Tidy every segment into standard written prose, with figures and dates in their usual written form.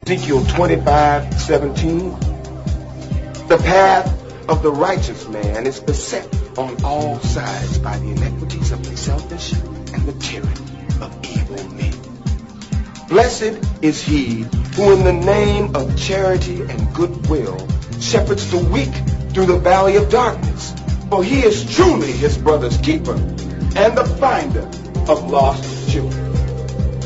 Ezekiel 25:17. The path of the righteous man is beset on all sides by the iniquities of the selfish and the tyranny of evil men. Blessed is he who in the name of charity and goodwill shepherds the weak through the valley of darkness, for he is truly his brother's keeper and the finder of lost children.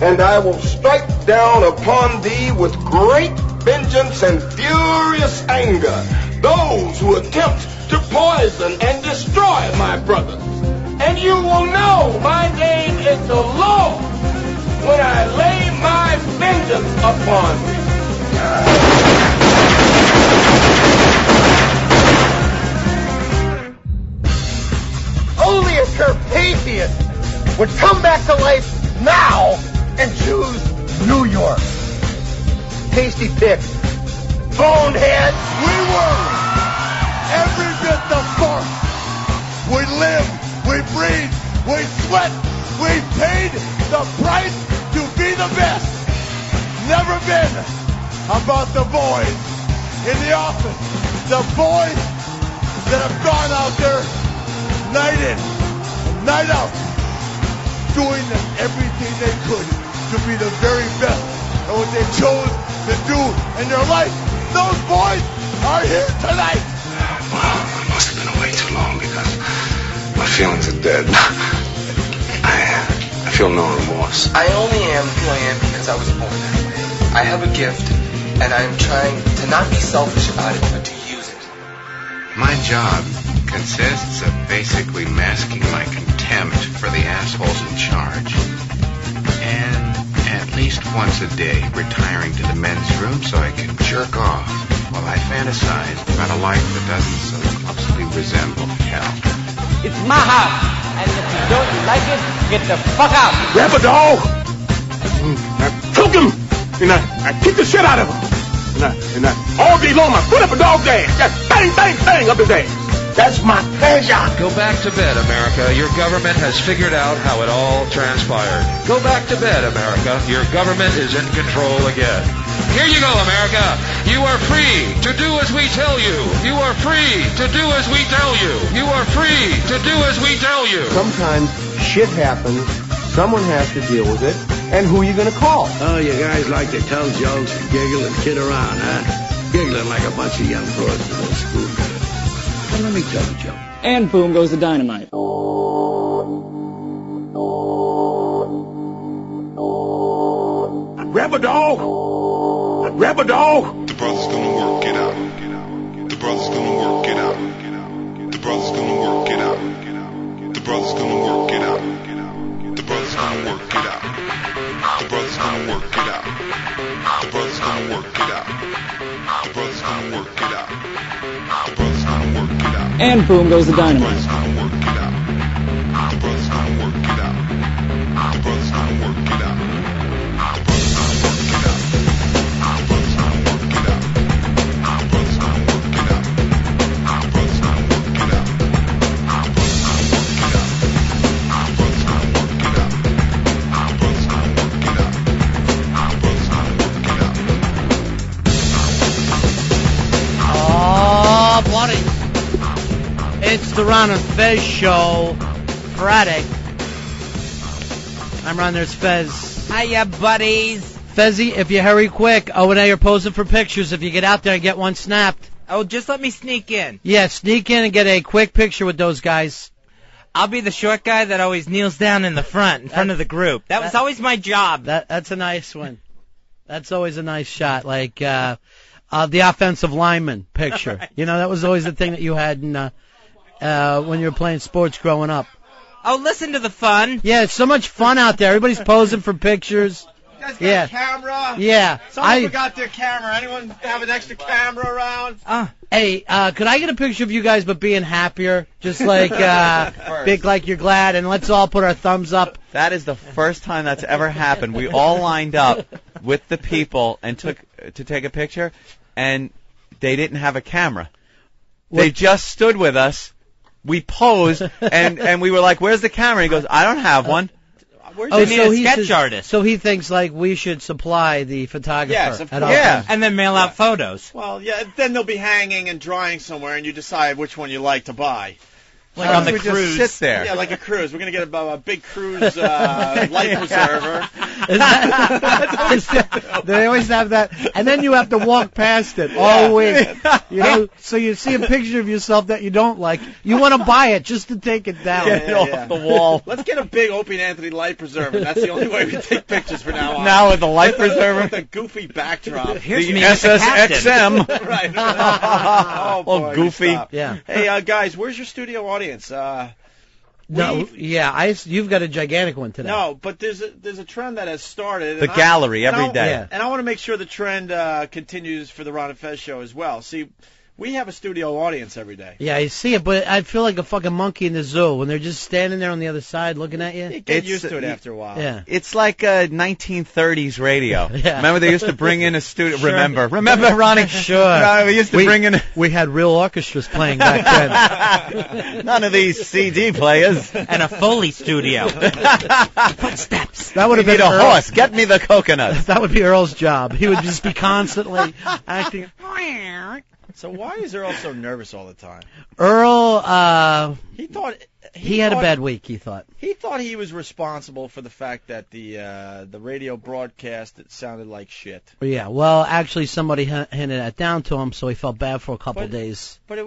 And I will strike down upon thee with great vengeance and furious anger those who attempt to poison and destroy my brothers. And you will know my name is the Lord when I lay my vengeance upon thee. Only a Carpathian would come back to life now and choose New York. Tasty pick. Bonehead. We were every bit the first. We live, we breathe, we sweat, we paid the price to be the best. Never been about the boys in the office. The boys that have gone out there night in, night out, doing everything they could to be the very best at what they chose to do in their life. Those boys are here tonight. Well, I must have been away too long because my feelings are dead. I feel no remorse. I only am who I am because I was born that way. I have a gift, and I'm trying to not be selfish about it, but to use it. My job consists of basically masking my contempt for the assholes in charge. And at least once a day retiring to the men's room so I can jerk off while I fantasize about a life that doesn't so closely resemble hell. It's my house, and if you don't like it, get the fuck out. Grab a dog! I choke him! And I kick the shit out of him! And I all day long I put up a dog's ass! Just bang, bang, bang up his ass! That's my pleasure! Go back to bed, America. Your government has figured out how it all transpired. Go back to bed, America. Your government is in control again. Here you go, America. You are free to do as we tell you. You are free to do as we tell you. You are free to do as we tell you. Sometimes shit happens, someone has to deal with it, and who are you going to call? Oh, you guys like to tell jokes and giggle and kid around, huh? Giggling like a bunch of young broads in a school. Well, let me tell you, Joe. And boom goes the dynamite. Grab a dog! Grab a dog! The brother's gonna work it out. The brother's gonna work it out. The brother's gonna work it out. The brother's gonna work it out. The brother's gonna work it out. The brother's gonna work it out. The brother's gonna work it out. The brother's gonna work it out. The brother's gonna work it out. And boom goes the The dynamite. brother's gonna work it out. The brother's gonna work it out. The brother's gonna work it out. The brother's gonna work it out. The brother's gonna work it out. The brother's gonna work it out. The brother's gonna work it out. The brother's gonna work it out. The brother's gonna work it out. The brother's gonna work it out. The brother's gonna work it out. Oh, bloody. It's the Ron and Fez show, Friday. I'm Ron, there's Fez. Hiya, buddies. Fezzy, if you hurry quick, and A are posing for pictures. If you get out there and get one snapped. Oh, just let me sneak in. Yeah, sneak in and get a quick picture with those guys. I'll be the short guy that always kneels down in the front, in front of the group. That was always my job. That's a nice one. That's always a nice shot, like the offensive lineman picture. Right. You know, that was always the thing that you had in, when you were playing sports growing up. Oh, listen to the fun. Yeah, it's so much fun out there. Everybody's posing for pictures. You guys got a camera? Yeah. Someone forgot their camera. Anyone have an extra camera around? Hey, could I get a picture of you guys but being happier? Just like, big like you're glad, and let's all put our thumbs up. That is the first time that's ever happened. We all lined up with the people and took to take a picture, and they didn't have a camera. They just stood with us. We posed, and we were like, where's the camera? He goes, I don't have one. They need a sketch artist. So he thinks like we should supply the photographer. Yes, of at course. all Yeah. times. And then mail out photos. Well, yeah, then they'll be hanging and drying somewhere, and you decide which one you like to buy. Like on the we cruise. just sit there. Yeah, like a cruise. We're going to get a big cruise life preserver. They always have that, and then you have to walk past it all week. You know, so you see a picture of yourself that you don't like. You want to buy it just to take it down. Get it off the wall. Let's get a big Opie and Anthony life preserver. That's the only way we take pictures from now on. Now with the life preserver. With a goofy backdrop. Here's The me as the captain. SSXM. Right. Oh, boy, Oh, goofy. stop. Yeah. Hey, guys, where's your studio audience? No, yeah, you've got a gigantic one today. No, but there's a trend that has started. The gallery every day. Yeah. And I want to make sure the trend continues for the Ron and Fez show as well. See, we have a studio audience every day. Yeah, I see it, but I feel like a fucking monkey in the zoo when they're just standing there on the other side looking at you. You get It's- used to it after a while. Yeah. It's like 1930s radio. Yeah. Remember they used to bring in a studio. Sure. Remember, Ronnie? Sure. No, we used to bring in. We had real orchestras playing back then. None of these CD players. And a Foley studio. Footsteps. That would have We been need a Earl. horse. Get me the coconut. That would be Earl's job. He would just be constantly acting. So why is Earl so nervous all the time? Earl, He thought he had a bad week, he thought. He thought he was responsible for the fact that the radio broadcast it sounded like shit. Yeah, well, actually, somebody handed that down to him, so he felt bad for a couple But- days. But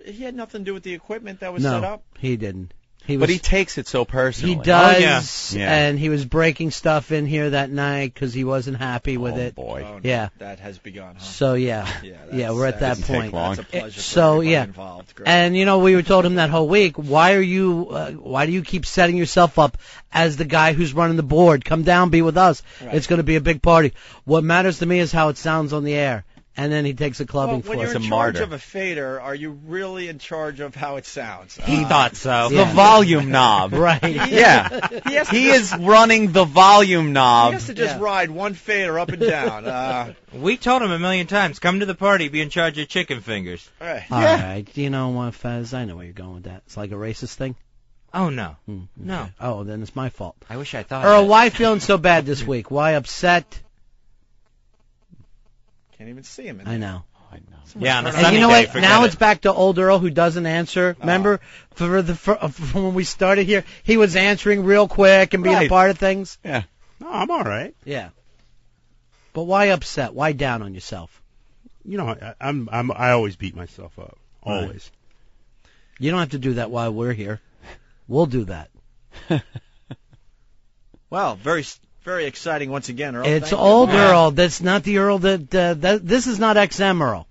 he had nothing to do with the equipment that was set No, up. he didn't. But he takes it so personally. He does, yeah. and he was breaking stuff in here that night because he wasn't happy with it. Boy. Oh, no, Yeah. That has begun, huh? So yeah, Yeah, we're at that doesn't take point. long. That's a pleasure for So everybody yeah, involved. Great. and you know we were told him that whole week. Why do you keep setting yourself up as the guy who's running the board? Come down, be with us. Right. It's going to be a big party. What matters to me is how it sounds on the air. And then he takes a clubbing when for you're it. in a charge martyr. of a fader, are you really in charge of how it sounds? He thought so. The volume knob. Right. Yeah. He He is running the volume He knob. has to just ride one fader up and down. We told him a million times, come to the party, be in charge of chicken fingers. All right. All right. You know what, Fez? I know where you're going with that. It's like a racist thing. Oh, no. Hmm, okay. No. Oh, then it's my fault. I wish I thought Earl, of it. why feeling so bad this week? Why upset? Can't even see him. I know. Yeah, on a And sunny you know day, what? forget Now it. it's back to old Earl who doesn't answer. Remember, from when we started here, he was answering real quick and being a Right. part of things. Yeah. No, I'm all right. Yeah. But why upset? Why down on yourself? You know, I always beat myself up. Always. You don't have to do that while we're here. We'll do that. Well, very exciting once again, Earl. It's Thank you. old Earl. That's not the Earl that this is not XM Earl.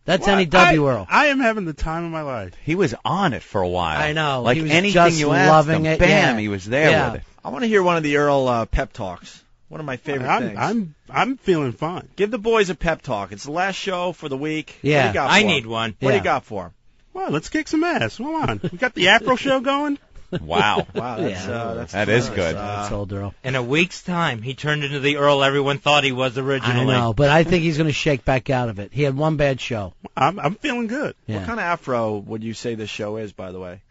That's NEW Earl. I am having the time of my life. He was on it for a while. I know. Like He was anything just you asked loving him, it, bam, yeah. he was there Yeah. with it. I want to hear one of the Earl pep talks. One of my favorite things. I'm feeling fine. Give the boys a pep talk. It's the last show for the week. Yeah. What do you got for I 'em? need one. What do Yeah. you got for him? Well, let's kick some ass. Come on. We got the Afro show going. Wow. Wow, that's Yeah. That is tremendous. good. That's old Earl. In a week's time, he turned into the Earl everyone thought he was I originally. know, but I think he's going to shake back out of it. He had one bad show. I'm feeling good. Yeah. What kind of afro would you say this show is, by the way?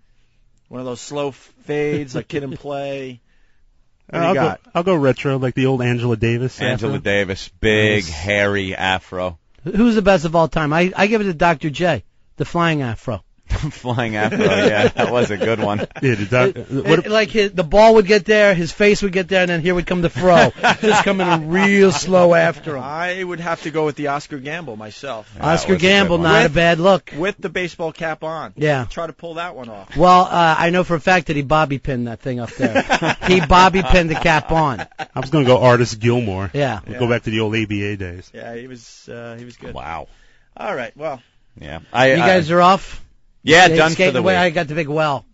One of those slow fades, like Kid and Play. What do you got? I'll go retro, like the old Angela Davis. Angela afro. Davis, big, Nice. hairy afro. Who's the best of all time? I give it to Dr. J, the flying afro. Flying afro, yeah, that was a good one. Yeah, The ball would get there, his face would get there, and then here would come the fro, just coming in real slow after him. I would have to go with the Oscar Gamble myself. Oscar was a good Gamble, one. not a bad look. With the baseball cap on. Yeah. Try to pull that one off. Well, I know for a fact that he bobby pinned that thing up there. He bobby pinned the cap on. I was going to go Artist Gilmore. Yeah. We'll go back to the old ABA days. Yeah, he was good. Wow. All right, well. Yeah. You guys are off? Yeah, done for Skating the away. week. I got the big well.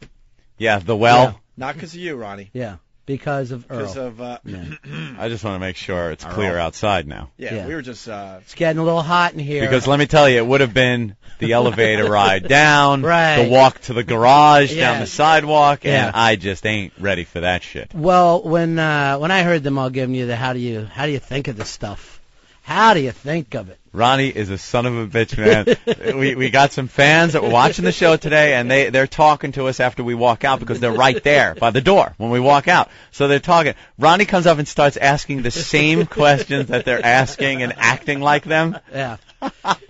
Yeah, the well. Not because of you, Ronnie. Yeah, because of Earl. Because of, I just want to make sure it's clear outside now. yeah, we were just, It's getting a little hot in here. Because let me tell you, it would have been the elevator ride down, Right. the walk to the garage, Yeah. down the sidewalk, and Yeah. I just ain't ready for that shit. Well, when I heard them all giving you the how do you think of this stuff, How do you think of it? Ronnie is a son of a bitch, man. we got some fans that were watching the show today, and they're talking to us after we walk out because they're right there by the door when we walk out. So they're talking. Ronnie comes up and starts asking the same questions that they're asking and acting like them. Yeah.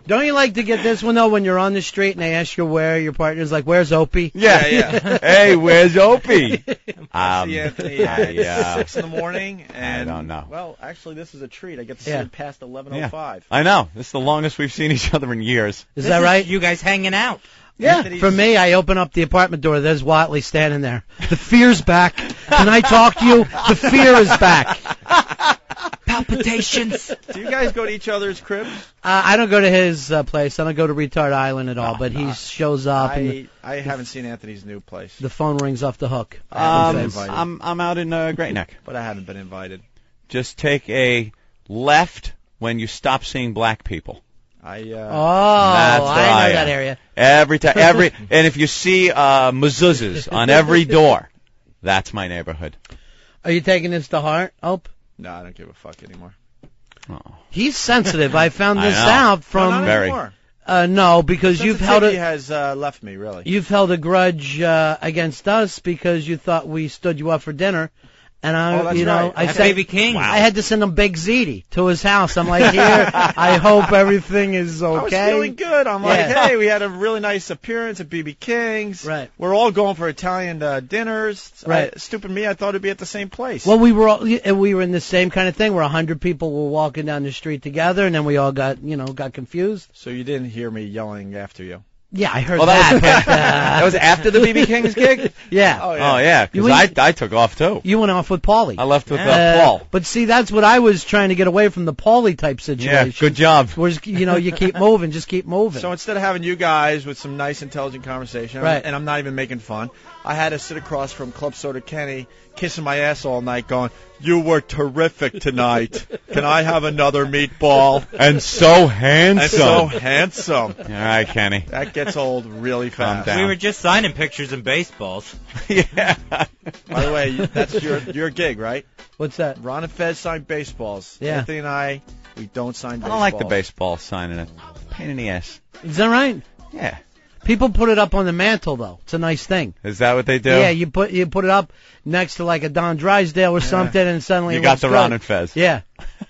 Don't you like to get this one, though, when you're on the street and they ask you where your partner's like, where's Opie? Yeah. Hey, where's Opie? See Anthony at 6 in the morning. And, I don't know. Well, actually, this is a treat. I get to see him past 11:05. I know. This is the longest we've seen each other in years. Is that right? You guys hanging out. Yeah. For me, I open up the apartment door. There's Watley standing there. The fear's back. Can I talk to you? The fear is back. Palpitations. Do you guys go to each other's cribs? I don't go to his place. I don't go to Retard Island at all. But he shows up. I haven't seen Anthony's new place. The phone rings off the hook. I'm out in Great Neck. But I haven't been invited. Just take a left when you stop seeing black people. I know that area. Every time, and if you see mezuzahs on every door, that's my neighborhood. Are you taking this to heart, Ope? No, I don't give a fuck anymore. Oh. He's sensitive. I found this out from. No, not anymore. No, because you've held Sensitivity has left me, really. You've held a grudge against us because you thought we stood you up for dinner. And I said, Baby King. I had to send him Big Ziti to his house. I'm like, here, I hope everything is okay. I was feeling good. I'm like, hey, we had a really nice appearance at BB King's. Right. We're all going for Italian dinners. Right. Stupid me, I thought it'd be at the same place. Well, we were in the same kind of thing where 100 people were walking down the street together, and then we all got confused. So you didn't hear me yelling after you? Yeah, I heard that. That was after the BB King's gig? Yeah. Oh, yeah. Because I took off, too. You went off with Paulie. I left with Paul. But see, that's what I was trying to get away from, the Paulie type situation. Yeah, good job. Where, you keep moving, just keep moving. So instead of having you guys with some nice, intelligent conversation, right. And I'm not even making fun, I had to sit across from Club Soda Kenny, kissing my ass all night, going, "You were terrific tonight. Can I have another meatball?" And so handsome. All right, Kenny. That gets old really fast. We were just signing pictures in baseballs. Yeah. By the way, that's your gig, right? What's that? Ron and Fez sign baseballs. Yeah. Anthony and I, we don't sign baseballs. I don't like the baseball signing it. Pain in the ass. Is that right? Yeah. People put it up on the mantle, though. It's a nice thing. Is that what they do? Yeah, you put it up next to like a Don Drysdale or something, and suddenly you got the Ron and Fez. Yeah.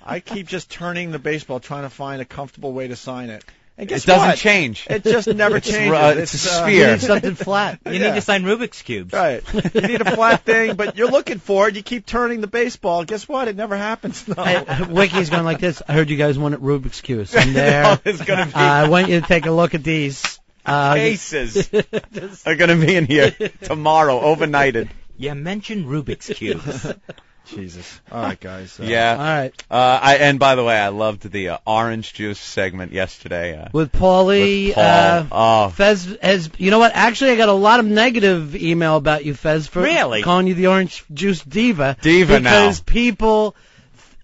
I keep just turning the baseball, trying to find a comfortable way to sign it. And guess it doesn't what? change. It just never changes. It's a sphere. You need something flat. You need to sign Rubik's Cubes. Right. You need a flat thing, but you're looking for it. You keep turning the baseball. Guess what? It never happens. No. Wiki's going like this. I heard you guys wanted Rubik's Cubes. And there. It's gonna be. I want you to take a look at these. Cases are going to be in here tomorrow, overnighted. You mentioned Rubik's Cubes. Jesus. All right, guys. All right. And by the way, I loved the orange juice segment yesterday. With Paulie. With Paul. Fez has, you know what? Actually, I got a lot of negative email about you, Fez, for calling you the orange juice diva. Because people,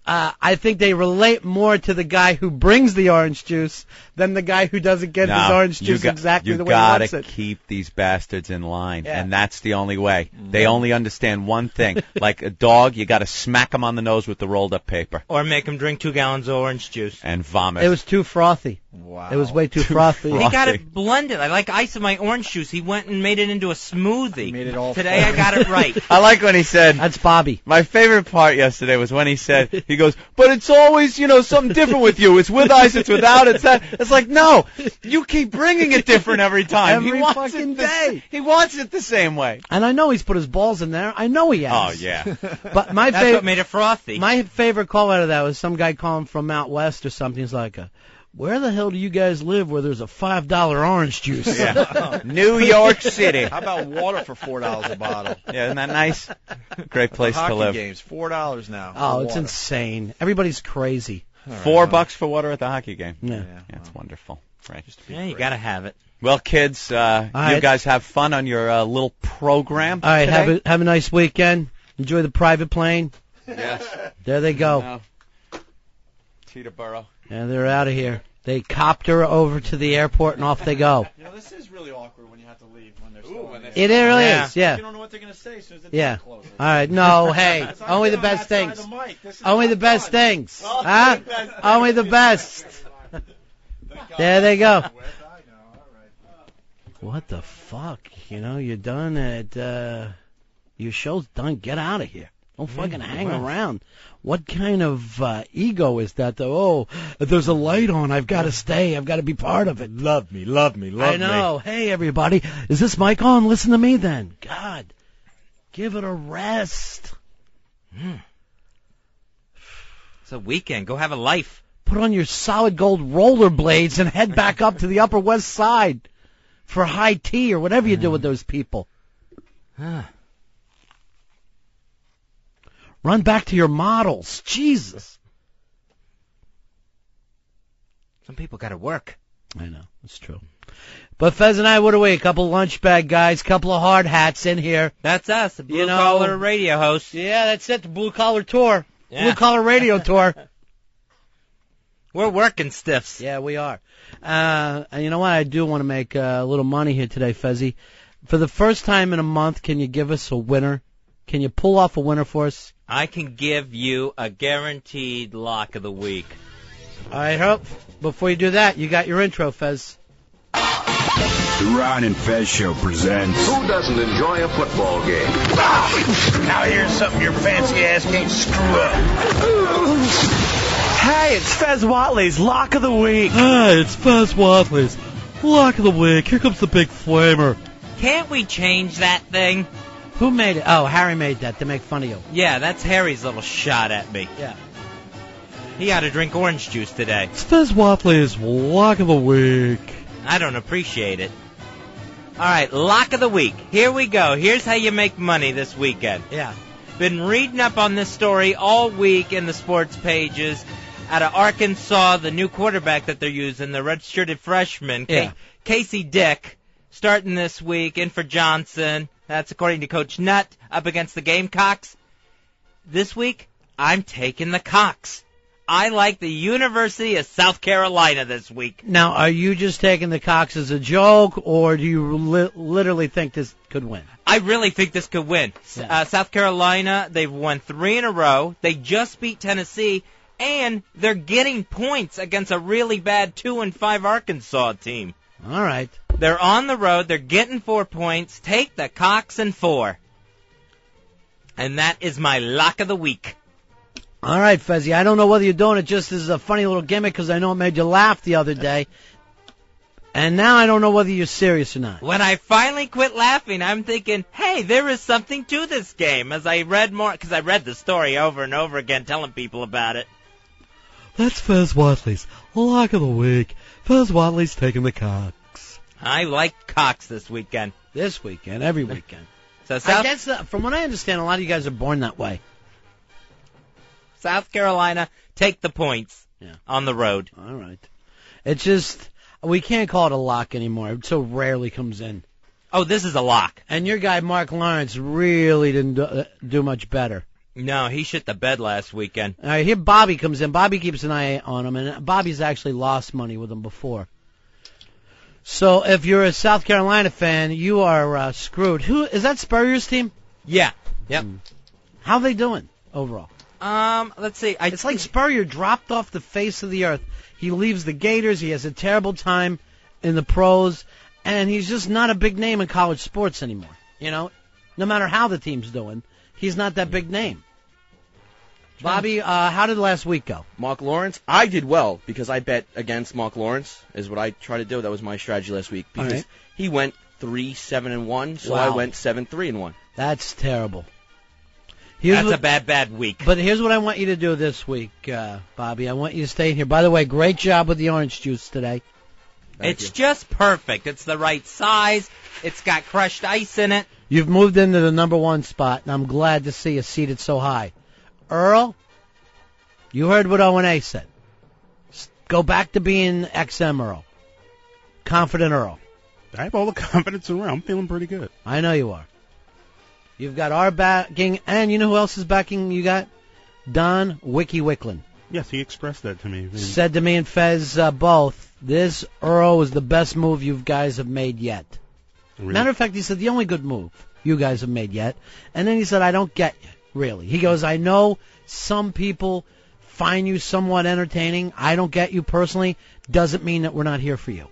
I think they relate more to the guy who brings the orange juice than the guy who doesn't get his orange juice exactly the way he wants it. You gotta keep these bastards in line, and that's the only way. They only understand one thing. Like a dog, you gotta smack him on the nose with the rolled up paper. Or make him drink 2 gallons of orange juice. And vomit. It was too frothy. Wow. It was way too frothy. He got it blended. I like ice in my orange juice. He went and made it into a smoothie. He made it all Today I got it right. I like when he said... That's Bobby. My favorite part yesterday was when he said, he goes, but it's always, something different with you. It's with ice, it's without, it's that. It's like, no, you keep bringing it different every time. Every fucking day. He wants it the same way. And I know he's put his balls in there. I know he has. Oh, yeah. But that's what made it frothy. My favorite call out of that was some guy calling from out west or something. He's like, where the hell do you guys live where there's a $5 orange juice? Yeah. New York City. How about water for $4 a bottle? Yeah, isn't that nice? Great place to live. Hockey games, $4 now. Oh, it's insane. Everybody's crazy. $4 for water at the hockey game. Yeah. It's wonderful. Right. Yeah, you gotta have it. Well, kids, you guys have fun on your little program. All right, today. have a nice weekend. Enjoy the private plane. Yes. There they go. Teterboro. And they're out of here. They copter over to the airport and off they go. This is really awkward when you have to to leave when they're still in It really is, yeah. You don't know what they're going to say as soon as the Yeah. door closes. All right. No, hey, only the best things. Only the best things. Huh? Only the best. There they go. What the fuck? You know, you're done at, your show's done. Get out of here. Don't fucking hang around. What kind of ego is that, though? Oh, there's a light on. I've got to stay. I've got to be part of it. Love me, love me, love me. I know. Hey, everybody. Is this mic on? Listen to me, then. God. Give it a rest. It's a weekend. Go have a life. Put on your solid gold rollerblades and head back up to the Upper West Side for high tea or whatever you do with those people. Run back to your models. Jesus. Some people got to work. I know. It's true. But Fez and I, what are we? A couple lunch bag guys, couple of hard hats in here. That's us, the blue-collar radio host. Yeah, that's it, the blue-collar tour. Yeah. Blue-collar radio tour. We're working stiffs. Yeah, we are. And you know what? I do want to make a little money here today, Fezzy. For the first time in a month, can you give us a winner? Can you pull off a winner for us? I can give you a guaranteed lock of the week. All right, Hope. Before you do that, you got your intro, Fez. The Ron and Fez Show presents... Who doesn't enjoy a football game? Now here's something your fancy ass can't screw up. Hey, it's Fez Watley's Lock of the Week. Hey, it's Fez Watley's Lock of the Week. Here comes the big flamer. Can't we change that thing? Who made it? Oh, Harry made that to make fun of you. Yeah, that's Harry's little shot at me. Yeah. He had to drink orange juice today. It's Fez Watley's Lock of the Week. I don't appreciate it. All right, Lock of the Week. Here we go. Here's how you make money this weekend. Yeah. Been reading up on this story all week in the sports pages. Out of Arkansas, the new quarterback that they're using, the redshirted freshman, Casey Dick, starting this week, in for Johnson. That's according to Coach Nutt, up against the Gamecocks. This week, I'm taking the Cocks. I like the University of South Carolina this week. Now, are you just taking the Cocks as a joke, or do you literally think this could win? I really think this could win. Yeah. South Carolina, they've won 3 in a row. They just beat Tennessee, and they're getting points against a really bad 2-5 Arkansas team. All right. They're on the road. They're getting 4 points. Take the Cocks and 4. And that is my Lock of the Week. All right, Fezzy. I don't know whether you're doing it just as a funny little gimmick because I know it made you laugh the other day. And now I don't know whether you're serious or not. When I finally quit laughing, I'm thinking, hey, there is something to this game. As I read more, because I read the story over and over again, telling people about it. That's Fez Watley's Lock of the Week. Fez Watley's taking the Cocks. I like Cocks this weekend. This weekend, every weekend. So I guess, from what I understand, a lot of you guys are born that way. South Carolina, take the points on the road. All right. It's just, we can't call it a lock anymore. It so rarely comes in. Oh, this is a lock. And your guy, Mark Lawrence, really didn't do much better. No, he shit the bed last weekend. All right, here Bobby comes in. Bobby keeps an eye on him, and Bobby's actually lost money with him before. So if you're a South Carolina fan, you are screwed. Who is that? Spurrier's team? Yeah. Yep. How are they doing overall? Let's see. It's like Spurrier dropped off the face of the earth. He leaves the Gators. He has a terrible time in the pros, and he's just not a big name in college sports anymore. You know, no matter how the team's doing, he's not that big name. Bobby, how did last week go? Mark Lawrence, I did well because I bet against Mark Lawrence is what I tried to do. That was my strategy last week because he went 3-7-1, so I went 7-3-1. That's terrible. That's a bad week. But here's what I want you to do this week, Bobby. I want you to stay here. By the way, great job with the orange juice today. It's just perfect. It's the right size. It's got crushed ice in it. You've moved into the number 1 spot, and I'm glad to see you seated so high. Earl, you heard what O&A said. Go back to being XM Earl. Confident Earl. I have all the confidence in the world. I'm feeling pretty good. I know you are. You've got our backing, and you know who else is backing you got? Don Wiki Wicklin. Yes, he expressed that to me. Said to me and Fez both, this Earl is the best move you guys have made yet. Really? Matter of fact, he said, the only good move you guys have made yet. And then he said, I don't get you, really. He goes, I know some people find you somewhat entertaining. I don't get you personally. Doesn't mean that we're not here for you.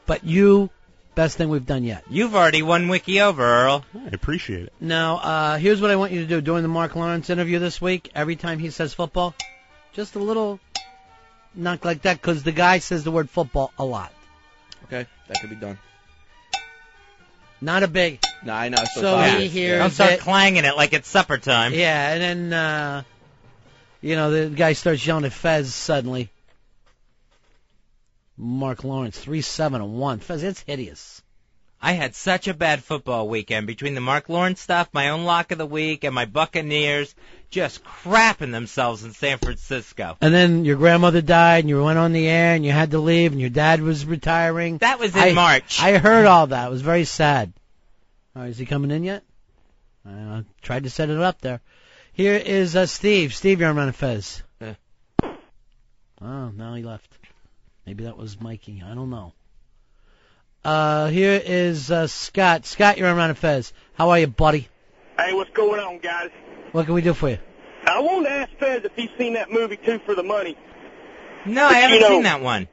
But you, best thing we've done yet. You've already won Wiki over, Earl. I appreciate it. Now, here's what I want you to do. During the Mark Lawrence interview this week, every time he says football, just a little knock like that, because the guy says the word football a lot. Okay, that could be done. Not a big... No, I know. So he hears Don't start it. clanging it like it's supper time. Yeah, and then, the guy starts yelling at Fez suddenly. Mark Lawrence, 3-7-1. Fez, it's hideous. I had such a bad football weekend between the Mark Lawrence stuff, my own lock of the week, and my Buccaneers just crapping themselves in San Francisco. And then your grandmother died, and you went on the air, and you had to leave, and your dad was retiring. That was in March. I heard all that. It was very sad. All right, is he coming in yet? I tried to set it up there. Here is Steve. Steve, you're on Ron and Fez. Yeah. Oh, now he left. Maybe that was Mikey. I don't know. Here is Scott. Scott, you're on Ron and Fez. How are you, buddy? Hey, what's going on, guys? What can we do for you? I wanted to ask Fez if he's seen that movie, Two for the Money. No, I haven't seen that one.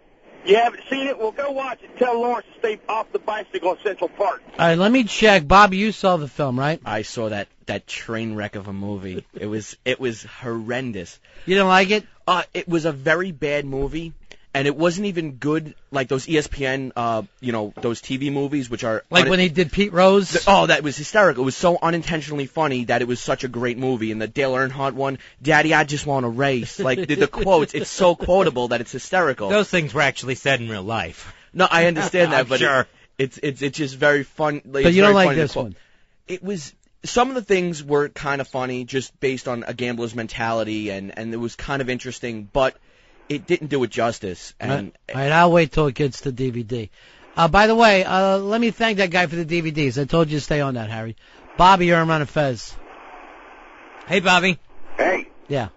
You haven't seen it? Well, go watch it. Tell Lawrence to stay off the bicycle in Central Park. All right, let me check. Bobby, you saw the film, right? I saw that train wreck of a movie. It was horrendous. You didn't like it? It was a very bad movie. And it wasn't even good, like those ESPN, those TV movies, which are... Like when he did Pete Rose? That was hysterical. It was so unintentionally funny that it was such a great movie. And the Dale Earnhardt one, Daddy, I just want to race. Like, the quotes, it's so quotable that it's hysterical. Those things were actually said in real life. No, I understand that, but sure. It's just very fun. But you don't like this one? It was... Some of the things were kind of funny, just based on a gambler's mentality, and it was kind of interesting, but... It didn't do it justice. And all right, I'll wait till it gets to DVD. By the way, let me thank that guy for the DVDs. I told you to stay on that, Harry. Bobby, you're on Ron and Fez. Hey, Bobby. Hey. Yeah.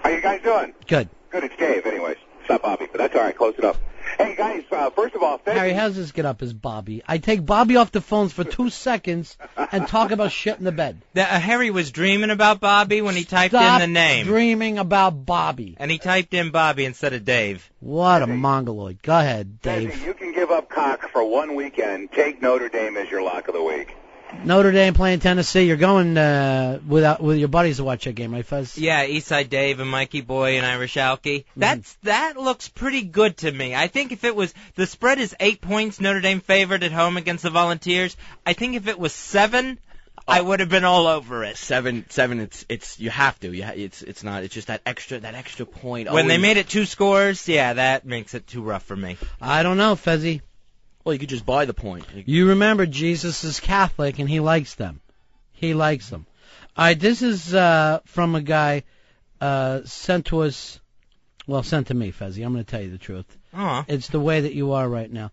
How you guys doing? Good. Good, it's Dave, anyways. It's not Bobby, but that's all right. Close it up. Hey, guys, first of all, Harry, how does this get up as Bobby? I take Bobby off the phones for 2 seconds and talk about shit in the bed. Harry was dreaming about Bobby when he typed in the name. Dreaming about Bobby. And he typed in Bobby instead of Dave. What a mongoloid. Go ahead, Dave. Fezzy, you can give up cock for 1 weekend. Take Notre Dame as your lock of the week. Notre Dame playing Tennessee. You're going with your buddies to watch that game, right, Fez? Yeah, Eastside Dave and Mikey Boy and Irish Alky. That looks pretty good to me. I think if it was the spread is 8 points, Notre Dame favored at home against the Volunteers. I think if it was 7, I would have been all over it. 7. It's you have to. It's not. It's just that extra point. When they made it 2 scores, yeah, that makes it too rough for me. I don't know, Fezzy. Well, you could just buy the point. You remember Jesus is Catholic, and he likes them. He likes them. All right, this is from a guy sent to us, sent to me, Fezzy. I'm going to tell you the truth. Uh-huh. It's the way that you are right now.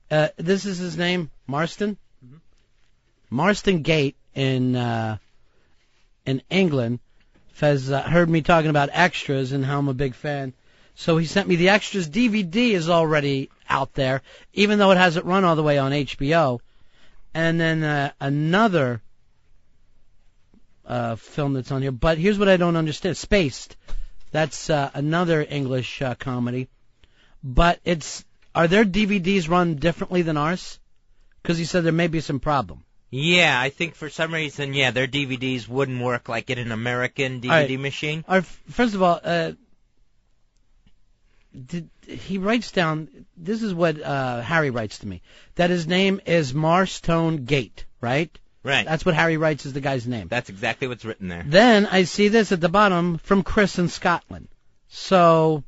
This is his name, Marston? Mm-hmm. Marston Gate in England. Fez heard me talking about extras and how I'm a big fan. So he sent me the extras. DVD is already out there, even though it hasn't run all the way on HBO. And then another film that's on here. But here's what I don't understand. Spaced. That's another English comedy. But are their DVDs run differently than ours? Because he said there may be some problem. Yeah, I think for some reason, their DVDs wouldn't work like in an American DVD machine. First of all, he writes down, this is what Harry writes to me, that his name is Marston Gate, right? Right. That's what Harry writes as the guy's name. That's exactly what's written there. Then I see this at the bottom from Chris in Scotland. So...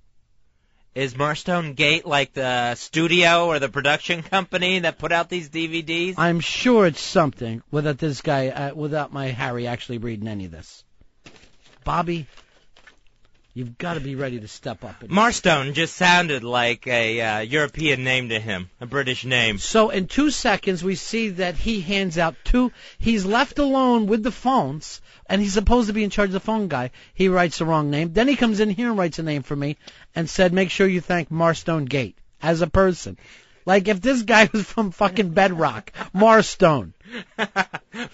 Is Marston Gate like the studio or the production company that put out these DVDs? I'm sure it's something without this guy, without my Harry actually reading any of this. Bobby... You've got to be ready to step up. Marston just sounded like a European name to him, a British name. So in 2 seconds, we see that he hands out 2. He's left alone with the phones, and he's supposed to be in charge of the phone guy. He writes the wrong name. Then he comes in here and writes a name for me and said, make sure you thank Marston Gate as a person. Like if this guy was from fucking Bedrock, Marstone.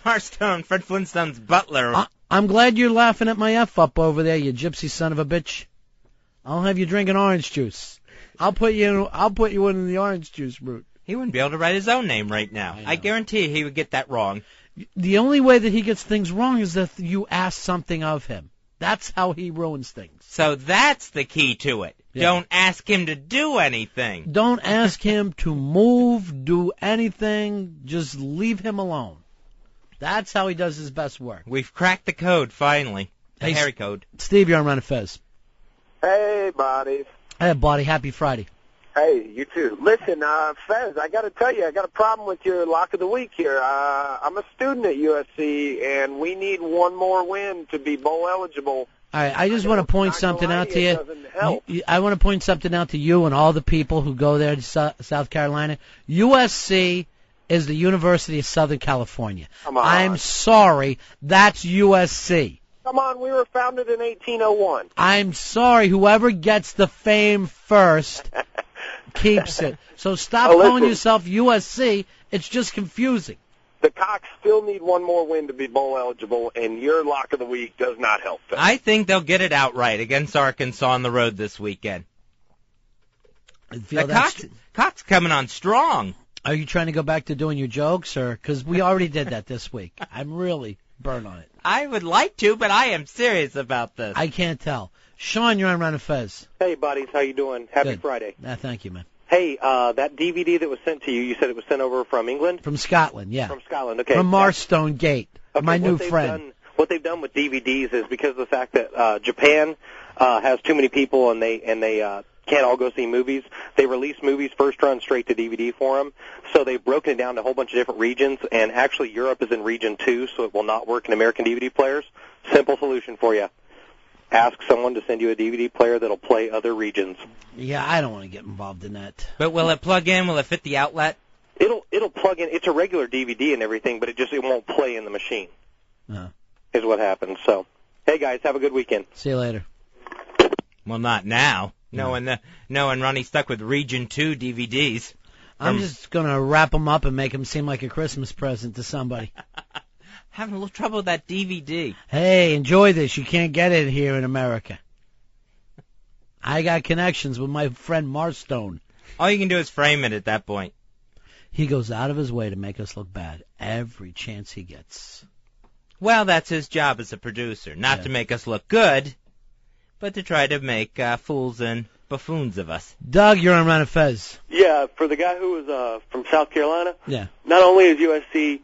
Marstone, Fred Flintstone's butler. I'm glad you're laughing at my F-up over there, you gypsy son of a bitch. I'll have you drinking orange juice. I'll put you in the orange juice route. He wouldn't be able to write his own name right now. I guarantee he would get that wrong. The only way that he gets things wrong is if you ask something of him. That's how he ruins things. So that's the key to it. Yeah. Don't ask him to do anything. Don't ask him to move, do anything. Just leave him alone. That's how he does his best work. We've cracked the code, finally. The Harry code. Steve, you're on Ron and Fez. Hey, buddies. Hey, buddy. Happy Friday. Hey, you too. Listen, Fez, I got to tell you, I got a problem with your lock of the week here. I'm a student at USC, and we need one more win to be bowl eligible. All right, I just want to point something out to you. I want to point something out to you and all the people who go there to South Carolina. USC is the University of Southern California. Come on. I'm sorry, that's USC. Come on, we were founded in 1801. I'm sorry, whoever gets the fame first keeps it. So stop calling yourself USC. It's just confusing. The Cox still need one more win to be bowl eligible, and your lock of the week does not help them. I think they'll get it outright against Arkansas on the road this weekend. Cox coming on strong. Are you trying to go back to doing your jokes, or because we already did that this week? I'm really burnt on it. I would like to, but I am serious about this. I can't tell. Sean, you're on Ron and Fez. Hey, buddies. How you doing? Happy Friday. Thank you, man. Hey, that DVD that was sent to you, you said it was sent over from England? From Scotland, yeah. From Scotland, okay. From Marstone Gate, my new friend. What they've done with DVDs is because of the fact that Japan has too many people and they can't all go see movies, they release movies first run straight to DVD for them. So they've broken it down to a whole bunch of different regions, and actually Europe is in region 2, so it will not work in American DVD players. Simple solution for you. Ask someone to send you a DVD player that'll play other regions. Yeah, I don't want to get involved in that. But will it plug in? Will it fit the outlet? It'll plug in. It's a regular DVD and everything, but it won't play in the machine. Is what happens. So, hey guys, have a good weekend. See you later. Well, not now. Knowing Ronnie's stuck with Region 2 DVDs. I'm just gonna wrap them up and make them seem like a Christmas present to somebody. Having a little trouble with that DVD. Hey, enjoy this. You can't get it here in America. I got connections with my friend Marstone. All you can do is frame it at that point. He goes out of his way to make us look bad every chance he gets. Well, that's his job as a producer. Not to make us look good, but to try to make fools and buffoons of us. Doug, you're on Ron and Fez. Yeah, for the guy who was from South Carolina, yeah. Not only is USC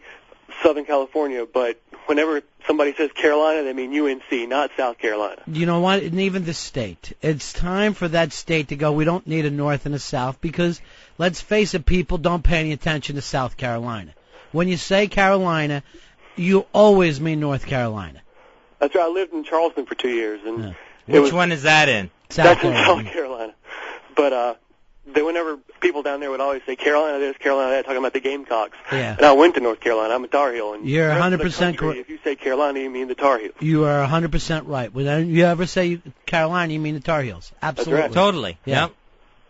Southern California, but whenever somebody says Carolina, they mean UNC, not South Carolina. You know what? And even the state. It's time for that state to go, we don't need a North and a South, because, let's face it, people don't pay any attention to South Carolina. When you say Carolina, you always mean North Carolina. That's right. I lived in Charleston for 2 years. And Which one is that in? That's in South Carolina. But whenever people down there would always say Carolina this, Carolina that, talking about the Gamecocks. Yeah. And I went to North Carolina. I'm a Tar Heel. And you're 100% correct. If you say Carolina, you mean the Tar Heels. You are 100% right. When you ever say Carolina, you mean the Tar Heels. Absolutely. That's right. Totally. Yeah. Yep.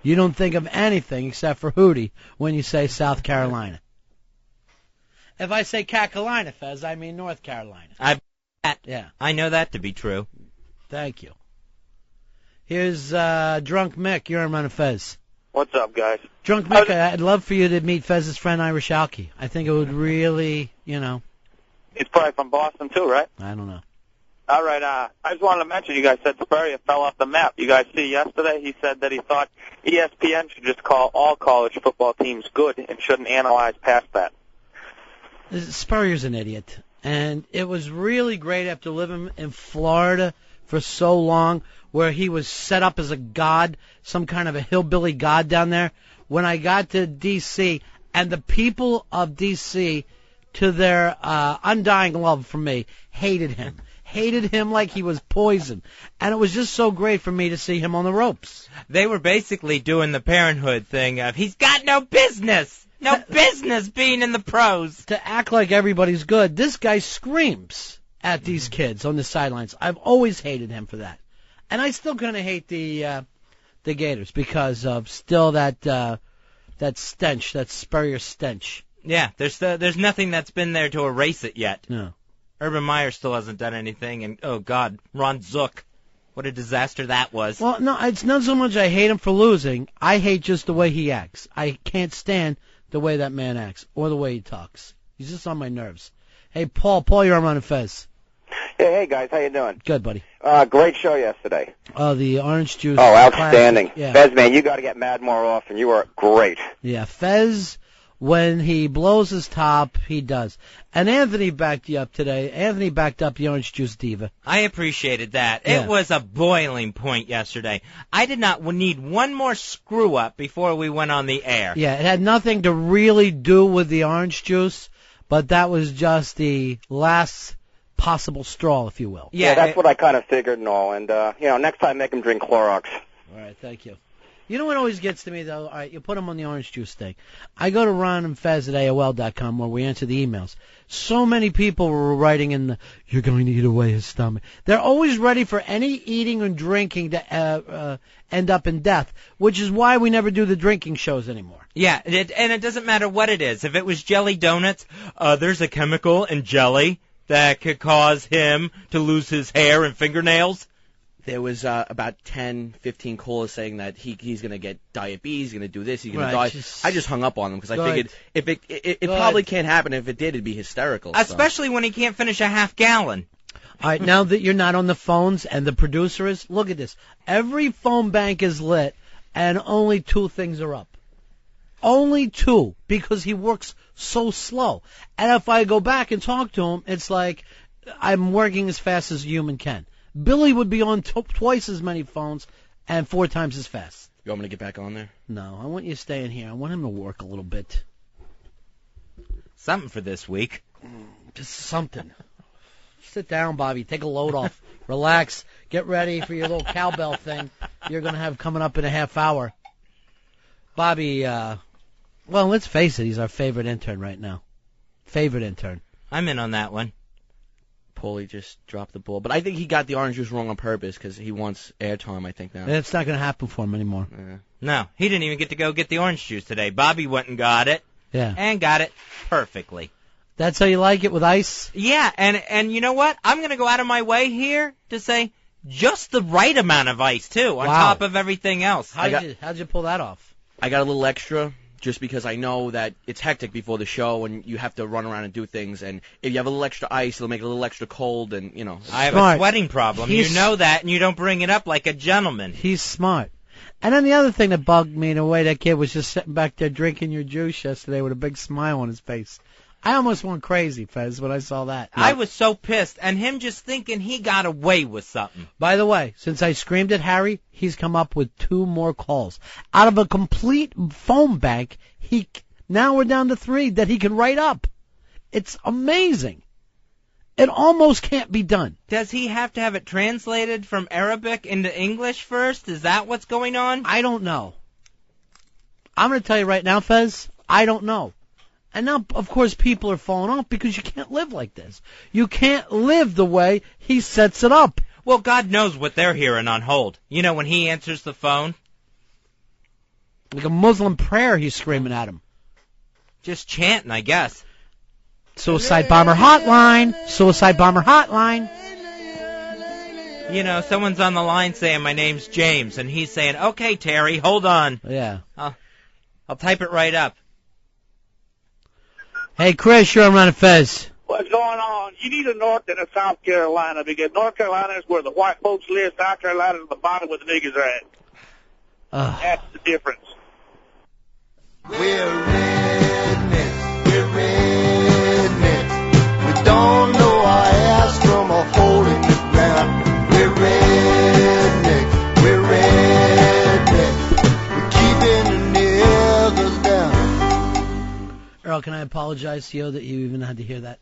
You don't think of anything except for Hootie when you say South Carolina. If I say Carolina, Fez, I mean North Carolina. I know that to be true. Thank you. Here's Drunk Mick. You're on Ron and Fez. What's up, guys? Drunk Mick, I'd love for you to meet Fez's friend Irish Alki. I think it would really, He's probably from Boston, too, right? I don't know. All right, I just wanted to mention, you guys said Spurrier fell off the map. You guys see yesterday he said that he thought ESPN should just call all college football teams good and shouldn't analyze past that. Spurrier's an idiot. And it was really great after living in Florida for so long, where he was set up as a god, some kind of a hillbilly god down there. When I got to D.C., and the people of D.C., to their undying love for me, hated him. Hated him like he was poison. And it was just so great for me to see him on the ropes. They were basically doing the Parenthood thing of, he's got no business! No business being in the pros. To act like everybody's good, this guy screams at these kids on the sidelines. I've always hated him for that. And I still kind of hate the Gators because of still that that stench, that Spurrier stench. Yeah, there's nothing that's been there to erase it yet. No. Urban Meyer still hasn't done anything, and oh God, Ron Zook, what a disaster that was. Well, no, it's not so much I hate him for losing. I hate just the way he acts. I can't stand the way that man acts or the way he talks. He's just on my nerves. Hey, Paul, you're on Ron and Fez. Hey guys, how you doing? Good, buddy. Great show yesterday. Oh, the orange juice. Oh, outstanding. Yeah. Fez, man, you got to get mad more often. You are great. Yeah, Fez, when he blows his top, he does. And Anthony backed you up today. Anthony backed up the orange juice diva. I appreciated that. Yeah. It was a boiling point yesterday. I did not need one more screw-up before we went on the air. Yeah, it had nothing to really do with the orange juice, but that was just the last possible straw, if you will. Yeah, that's what I kind of figured and all. And, next time make him drink Clorox. All right, thank you. You know what always gets to me, though? All right, you put them on the orange juice thing. I go to Ron and Fez at AOL.com where we answer the emails. So many people were writing in the, you're going to eat away his stomach. They're always ready for any eating or drinking to end up in death, which is why we never do the drinking shows anymore. Yeah, and it doesn't matter what it is. If it was jelly donuts, there's a chemical in jelly that could cause him to lose his hair and fingernails. There was about 10, 15 callers saying that he's going to get diabetes, he's going to do this, he's going to die. I just hung up on them because I figured if it probably can't happen. If it did, it'd be hysterical. Especially when he can't finish a half gallon. All right, now that you're not on the phones and the producer is, look at this. Every phone bank is lit and only 2 things are up. Only 2 because he works so slow. And if I go back and talk to him, it's like I'm working as fast as a human can. Billy would be on twice as many phones and 4 times as fast. You want me to get back on there? No, I want you to stay in here. I want him to work a little bit. Something for this week. Just something. Sit down, Bobby. Take a load off. Relax. Get ready for your little cowbell thing you're going to have coming up in a half hour. Bobby, well, let's face it. He's our favorite intern right now. Favorite intern. I'm in on that one. Paulie just dropped the ball. But I think he got the orange juice wrong on purpose because he wants airtime, I think, now. It's not going to happen for him anymore. Yeah. No, he didn't even get to go get the orange juice today. Bobby went and got it. Yeah. And got it perfectly. That's how you like it with ice? Yeah, and you know what? I'm going to go out of my way here to say just the right amount of ice, too, on top of everything else. How'd you pull that off? I got a little extra. Just because I know that it's hectic before the show and you have to run around and do things. And if you have a little extra ice, it'll make it a little extra cold. And, I have a sweating problem. You know that, and you don't bring it up like a gentleman. He's smart. And then the other thing that bugged me in a way, that kid was just sitting back there drinking your juice yesterday with a big smile on his face. I almost went crazy, Fez, when I saw that. I was so pissed, and him just thinking he got away with something. By the way, since I screamed at Harry, he's come up with 2 more calls. Out of a complete phone bank, now we're down to 3 that he can write up. It's amazing. It almost can't be done. Does he have to have it translated from Arabic into English first? Is that what's going on? I don't know. I'm going to tell you right now, Fez, I don't know. And now, of course, people are falling off because you can't live like this. You can't live the way he sets it up. Well, God knows what they're hearing on hold. You know, when he answers the phone? Like a Muslim prayer, he's screaming at him. Just chanting, I guess. Suicide bomber hotline. Suicide bomber hotline. You know, someone's on the line saying, my name's James, and he's saying, okay, Terry, hold on. Yeah. I'll type it right up. Hey, Chris, you're on Ron and Fez. What's going on? You need a North and a South Carolina because North Carolina is where the white folks live. South Carolina is the bottom where the niggas are at. That's the difference. We're redneck. We're redneck. We don't know our ass from a hole in the ground. We're redneck. We're redneck. We're keeping the niggers down. Earl, can I apologize to you that you even had to hear that?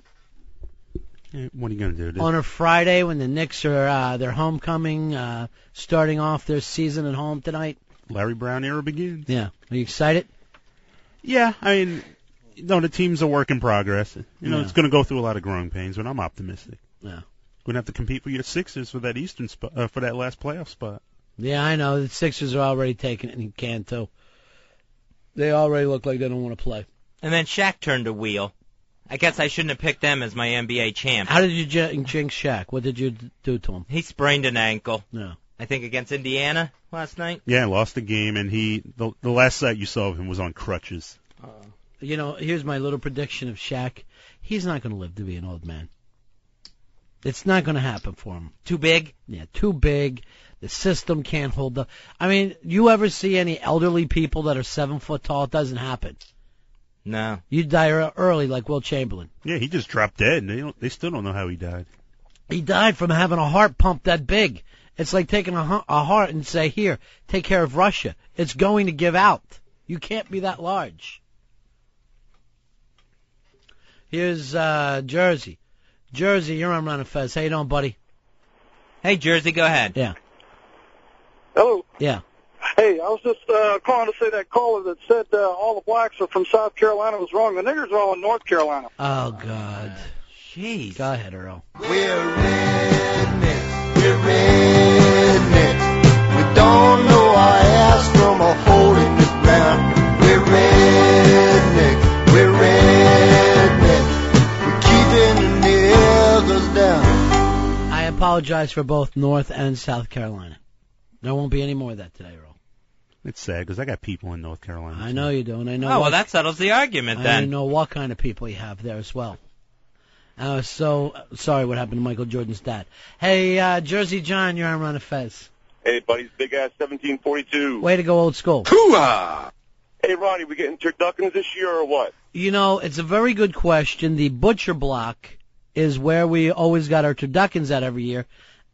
What are you going to do? Dude? On a Friday when the Knicks are their homecoming, starting off their season at home tonight. Larry Brown era begins. Yeah. Are you excited? Yeah, I mean, the team's a work in progress. It's going to go through a lot of growing pains, but I'm optimistic. Yeah. Going to have to compete for your Sixers for that Eastern spot, for that last playoff spot. Yeah, I know. The Sixers are already taking it, and you can too. They already look like they don't want to play. And then Shaq turned a wheel. I guess I shouldn't have picked them as my NBA champ. How did you jinx Shaq? What did you do to him? He sprained an ankle. No. I think against Indiana last night. Yeah, lost the game, and the last sight you saw of him was on crutches. Here's my little prediction of Shaq. He's not going to live to be an old man. It's not going to happen for him. Too big? Yeah, too big. The system can't hold up. I mean, you ever see any elderly people that are 7 foot tall? It doesn't happen. No. You die early like Will Chamberlain. Yeah, he just dropped dead, and they still don't know how he died. He died from having a heart pump that big. It's like taking a heart and say, here, take care of Russia. It's going to give out. You can't be that large. Here's Jersey. Jersey, you're on Ron and Fez. How you doing, buddy? Hey, Jersey, go ahead. Yeah. Hello. Yeah. Hey, I was just calling to say that caller that said all the blacks are from South Carolina was wrong. The niggers are all in North Carolina. Oh, God. Jeez. Go ahead, Earl. We're rednecks. We're rednecks. We don't know our ass from a hole in the ground. We're rednecks. We're rednecks. We're keeping the elders down. I apologize for both North and South Carolina. There won't be any more of that today, Earl. It's sad because I got people in North Carolina. I know you do, and I know. Oh, well, that settles the argument then. I know what kind of people you have there as well. So sorry what happened to Michael Jordan's dad. Hey, Jersey John, you're on Ron and Fez. Hey, buddies, big ass 1742. Way to go, old school. Hoo-ah! Hey, Ronnie, we getting turduckins this year or what? You know, it's a very good question. The butcher block is where we always got our turduckins at every year,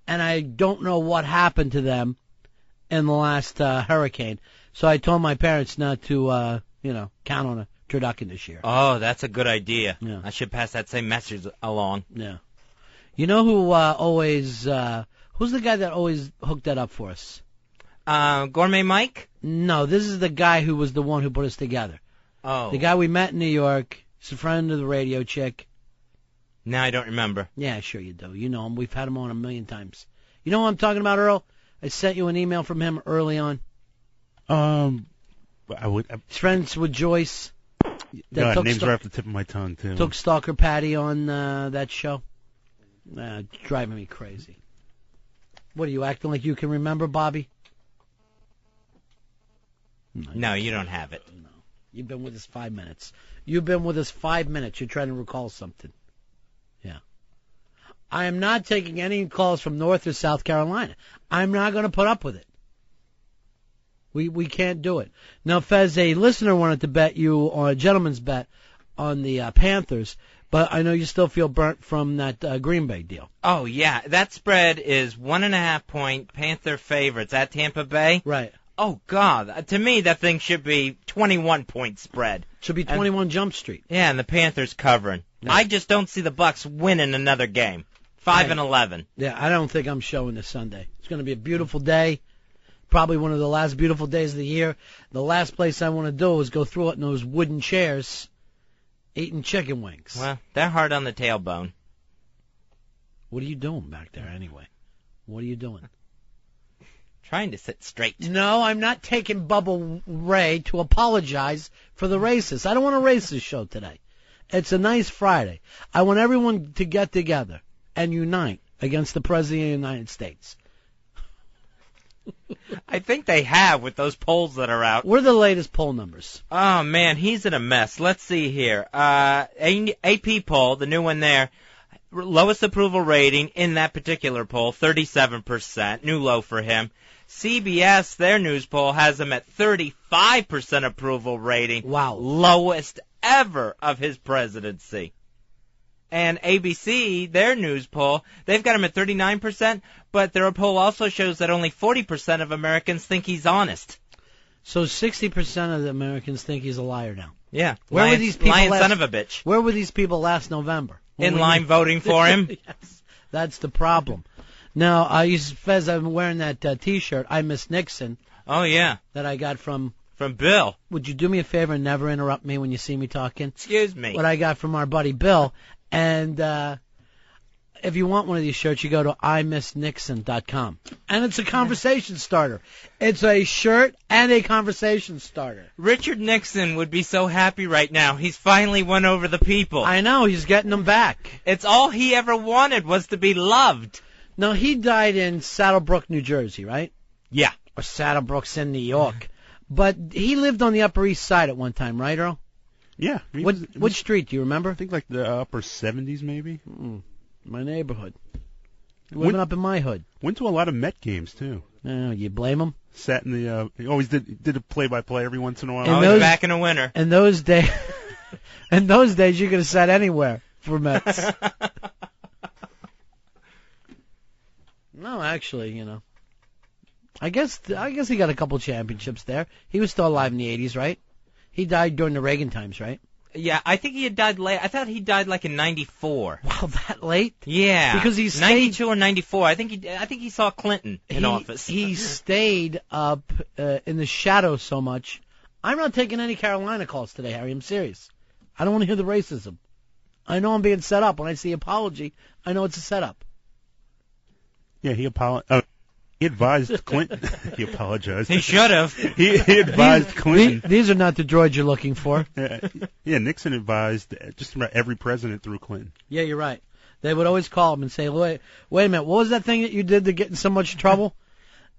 and I don't know what happened to them in the last hurricane. So I told my parents not to, count on a turducken this year. Oh, that's a good idea. Yeah. I should pass that same message along. Yeah. You know who always, who's the guy that always hooked that up for us? Gourmet Mike? No, this is the guy who was the one who put us together. Oh. The guy we met in New York. He's a friend of the radio chick. No, I don't remember. Yeah, sure you do. You know him. We've had him on 1,000,000 times. You know what I'm talking about, Earl? I sent you an email from him early on. He's friends with Joyce. God, names are off the tip of my tongue, too. Took Stalker Patty on that show. Driving me crazy. What, are you acting like you can remember, Bobby? No, you don't have it. No. You've been with us 5 minutes. You've been with us 5 minutes. You're trying to recall something. Yeah. I am not taking any calls from North or South Carolina. I'm not going to put up with it. We can't do it. Now, Fez, a listener wanted to bet you on a gentleman's bet on the Panthers, but I know you still feel burnt from that Green Bay deal. Oh, yeah. That spread is 1.5-point Panther favorites at Tampa Bay. Right. Oh, God. To me, that thing should be 21-point spread. Should be 21 Jump Street. Yeah, and the Panthers covering. No. I just don't see the Bucks winning another game. 5-11. Yeah, I don't think I'm showing this Sunday. It's going to be a beautiful day. Probably one of the last beautiful days of the year. The last place I want to do is go through it in those wooden chairs eating chicken wings. Well, they're hard on the tailbone. What are you doing back there anyway? What are you doing? Trying to sit straight. No, I'm not taking Bubba Ray to apologize for the racist. I don't want a racist show today. It's a nice Friday. I want everyone to get together and unite against the President of the United States. I think they have with those polls that are out. What are the latest poll numbers? Oh, man, he's in a mess. Let's see here. AP poll, the new one there, lowest approval rating in that particular poll, 37%, new low for him. CBS, their news poll, has him at 35% approval rating. Wow. Lowest ever of his presidency. And ABC, their news poll, they've got him at 39%, but their poll also shows that only 40% of Americans think he's honest. So 60% of the Americans think he's a liar now. Yeah. Where were these people lying son of a bitch. Where were these people last November? In line voting for him? Yes. That's the problem. Now, Fez, I'm wearing that T-shirt, I Miss Nixon. Oh, yeah. That I got from Bill. Would you do me a favor and never interrupt me when you see me talking? Excuse me. What I got from our buddy Bill. And if you want one of these shirts, you go to imissnixon.com. And it's a conversation starter. It's a shirt and a conversation starter. Richard Nixon would be so happy right now. He's finally won over the people. I know. He's getting them back. It's all he ever wanted was to be loved. No, he died in Saddlebrook, New Jersey, right? Yeah. Or Saddlebrook's in New York. But he lived on the Upper East Side at one time, right, Earl? Yeah. What street, do you remember? I think like the upper 70s, maybe. My neighborhood. Living up in my hood. Went to a lot of Met games, too. You blame him? Sat in the, he always did a play-by-play every once in a while. Always back in the winter. In those days, you could have sat anywhere for Mets. No, actually, I guess he got a couple championships there. He was still alive in the 80s, right? He died during the Reagan times, right? Yeah, I think he had died late. I thought he died like in 94. Wow, that late? Yeah. Because he's 92 or 94. I think he saw Clinton in office. He stayed up in the shadows so much. I'm not taking any Carolina calls today, Harry. I'm serious. I don't want to hear the racism. I know I'm being set up. When I see apology, I know it's a setup. Yeah, he advised Clinton. He apologized. He should have. He advised Clinton. These are not the droids you're looking for. Yeah, Nixon advised just about every president through Clinton. Yeah, you're right. They would always call him and say, wait a minute, what was that thing that you did to get in so much trouble?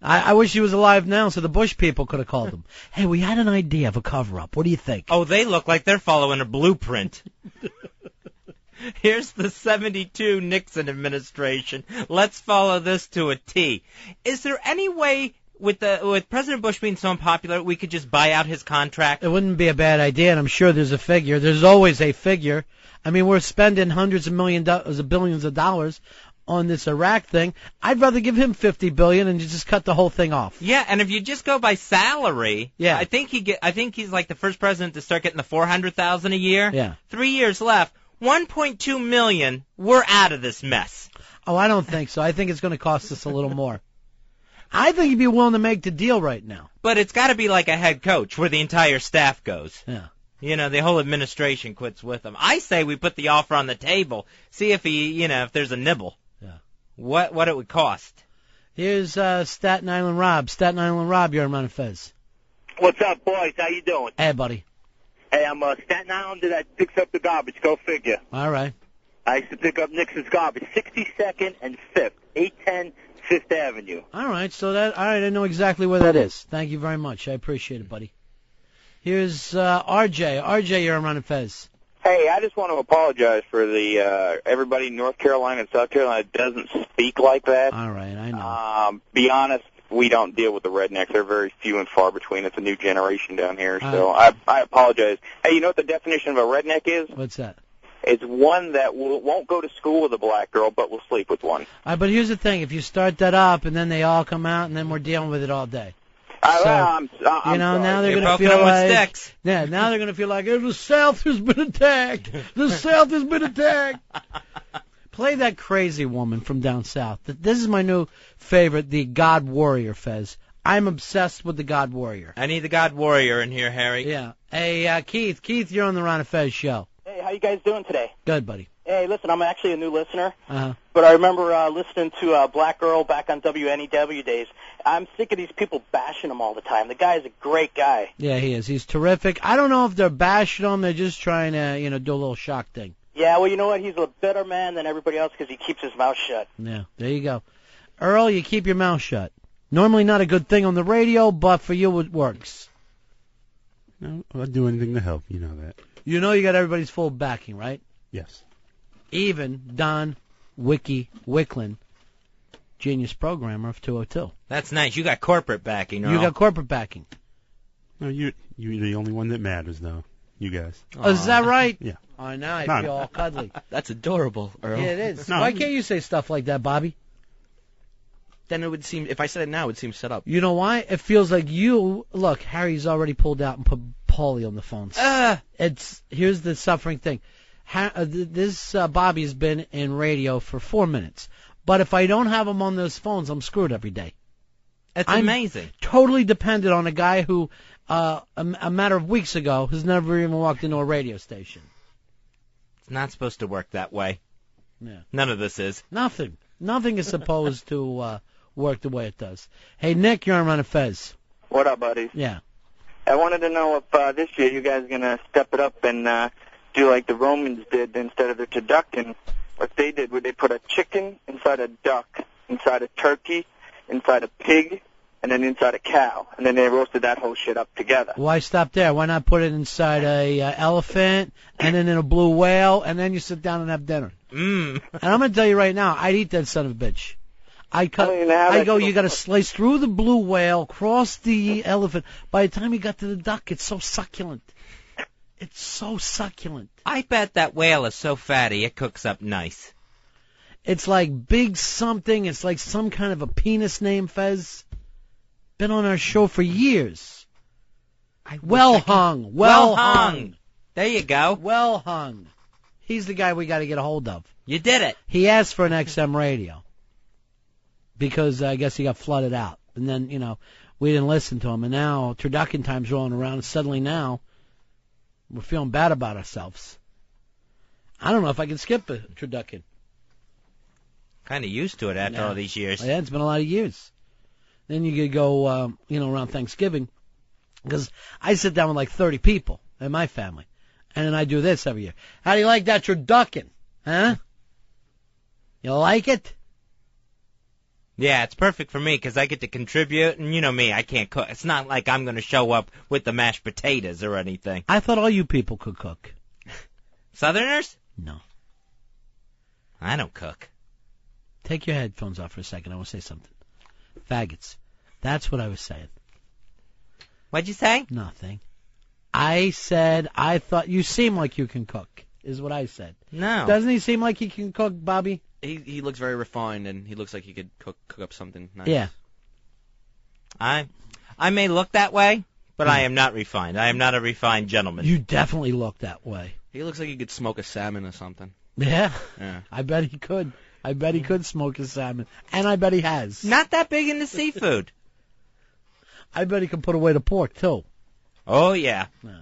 I wish he was alive now so the Bush people could have called him. Hey, we had an idea of a cover-up. What do you think? Oh, they look like they're following a blueprint. Here's the 72 Nixon administration. Let's follow this to a T. Is there any way, with President Bush being so unpopular, we could just buy out his contract? It wouldn't be a bad idea, and I'm sure there's a figure. There's always a figure. I mean, we're spending hundreds of billions of dollars on this Iraq thing. I'd rather give him $50 billion and just cut the whole thing off. Yeah, and if you just go by salary, I think he's like the first president to start getting the $400,000 a year. Yeah. 3 years left. 1.2 million, we're out of this mess. Oh, I don't think so. I think it's going to cost us a little more. I think he'd be willing to make the deal right now. But it's got to be like a head coach where the entire staff goes. Yeah. The whole administration quits with him. I say we put the offer on the table, see if if there's a nibble. Yeah. What it would cost. Here's Staten Island Rob. Staten Island Rob, you're on Ron and Fez. What's up, boys? How you doing? Hey, buddy. Hey, I'm a Staten Islander that picks up the garbage. Go figure. All right. I used to pick up Nixon's garbage, 62nd and 5th, 810 5th Avenue. All right, I know exactly where that is. Thank you very much. I appreciate it, buddy. Here's RJ. RJ, you're on Ron and Fez. Hey, I just want to apologize for the everybody in North Carolina and South Carolina doesn't speak like that. All right, I know. Be honest, we don't deal with the rednecks. They're very few and far between. It's a new generation down here, so I apologize. Hey, you know what the definition of a redneck is? What's that? It's one that won't go to school with a black girl, but will sleep with one. But here's the thing. If you start that up, and then they all come out, and then we're dealing with it all day. I'm now they're going to feel like... sticks. Yeah, now they're going to feel like, the South has been attacked. The South has been attacked. Play that crazy woman from down south. This is my new favorite, the God Warrior, Fez. I'm obsessed with the God Warrior. I need the God Warrior in here, Harry. Yeah. Hey, Keith. Keith, you're on the Ron and Fez show. Hey, how you guys doing today? Good, buddy. Hey, listen, I'm actually a new listener. Uh-huh. But I remember listening to Black Earl back on WNEW days. I'm sick of these people bashing him all the time. The guy's a great guy. Yeah, he is. He's terrific. I don't know if they're bashing him. They're just trying to, do a little shock thing. Yeah, well, you know what? He's a better man than everybody else because he keeps his mouth shut. Yeah, there you go. Earl, you keep your mouth shut. Normally not a good thing on the radio, but for you it works. No, I'll do anything to help. You know that. You know you got everybody's full backing, right? Yes. Even Don Wicklin, genius programmer of 202. That's nice. You got corporate backing, Earl. You got corporate backing. No, you're the only one that matters, though. You guys. Oh, is that right? Yeah. Oh, now I feel all cuddly. That's adorable, Earl. Yeah, it is. No. Why can't you say stuff like that, Bobby? Then it would seem, if I said it now, it would seem set up. You know why? It feels like look, Harry's already pulled out and put Paulie on the phones. Here's the suffering thing. This Bobby's been in radio for 4 minutes. But if I don't have him on those phones, I'm screwed every day. It's amazing. Totally dependent on a guy who, a matter of weeks ago, has never even walked into a radio station. It's not supposed to work that way. Yeah. None of this is. Nothing. Nothing is supposed to work the way it does. Hey, Nick, you're on Ron and Fez. What up, buddies? Yeah. I wanted to know if this year you guys are going to step it up and do like the Romans did instead of the turducken. What they did, would they put a chicken inside a duck, inside a turkey, inside a pig, and then inside a cow, and then they roasted that whole shit up together. Why stop there? Why not put it inside a elephant, and then in a blue whale, and then you sit down and have dinner? And I'm going to tell you right now, I'd eat that son of a bitch. I go, you got to slice through the blue whale, cross the elephant. By the time you got to the duck, it's so succulent. It's so succulent. I bet that whale is so fatty it cooks up nice. It's like big something. It's like some kind of a penis name, Fez. Been on our show for years. Well hung. There you go. Well hung. He's the guy we got to get a hold of. You did it. He asked for an XM radio because I guess he got flooded out. And then, we didn't listen to him. And now turducken time's rolling around, and suddenly now we're feeling bad about ourselves. I don't know if I can skip a turducken. Kind of used to it after all these years. Yeah, it's been a lot of years. Then you could go, around Thanksgiving, because I sit down with like 30 people in my family, and then I do this every year. How do you like that turducken? Huh? You like it? Yeah, it's perfect for me because I get to contribute, and you know me, I can't cook. It's not like I'm going to show up with the mashed potatoes or anything. I thought all you people could cook. Southerners? No. I don't cook. Take your headphones off for a second. I want to say something. Faggots. That's what I was saying. What'd you say? Nothing. I said I thought you seem like you can cook, is what I said. No. Doesn't he seem like he can cook, Bobby? He looks very refined, and he looks like he could cook up something nice. Yeah. I may look that way, but I am not refined. I am not a refined gentleman. You definitely look that way. He looks like he could smoke a salmon or something. Yeah. Yeah. I bet he could. I bet he could smoke a salmon. And I bet he has. Not that big into seafood. I bet he can put away the pork, too. Oh, yeah. Yeah.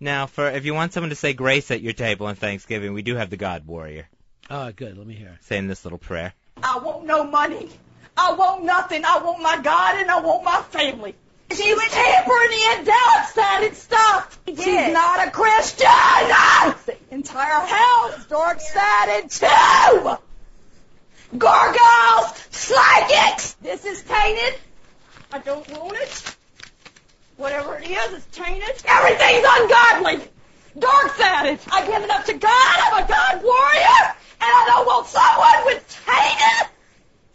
Now, if you want someone to say grace at your table on Thanksgiving, we do have the God Warrior. Oh, good. Let me hear it. Saying this little prayer. I want no money. I want nothing. I want my God and I want my family. She was tampering in dark-sided stuff. She's not a Christian. The entire house dark-sided too. Gargoyles, psychics. This is tainted. I don't want it. Whatever it is, it's tainted. Everything's ungodly. Dark-sided. I give it up to God. I'm a God warrior. And I don't want someone with tainted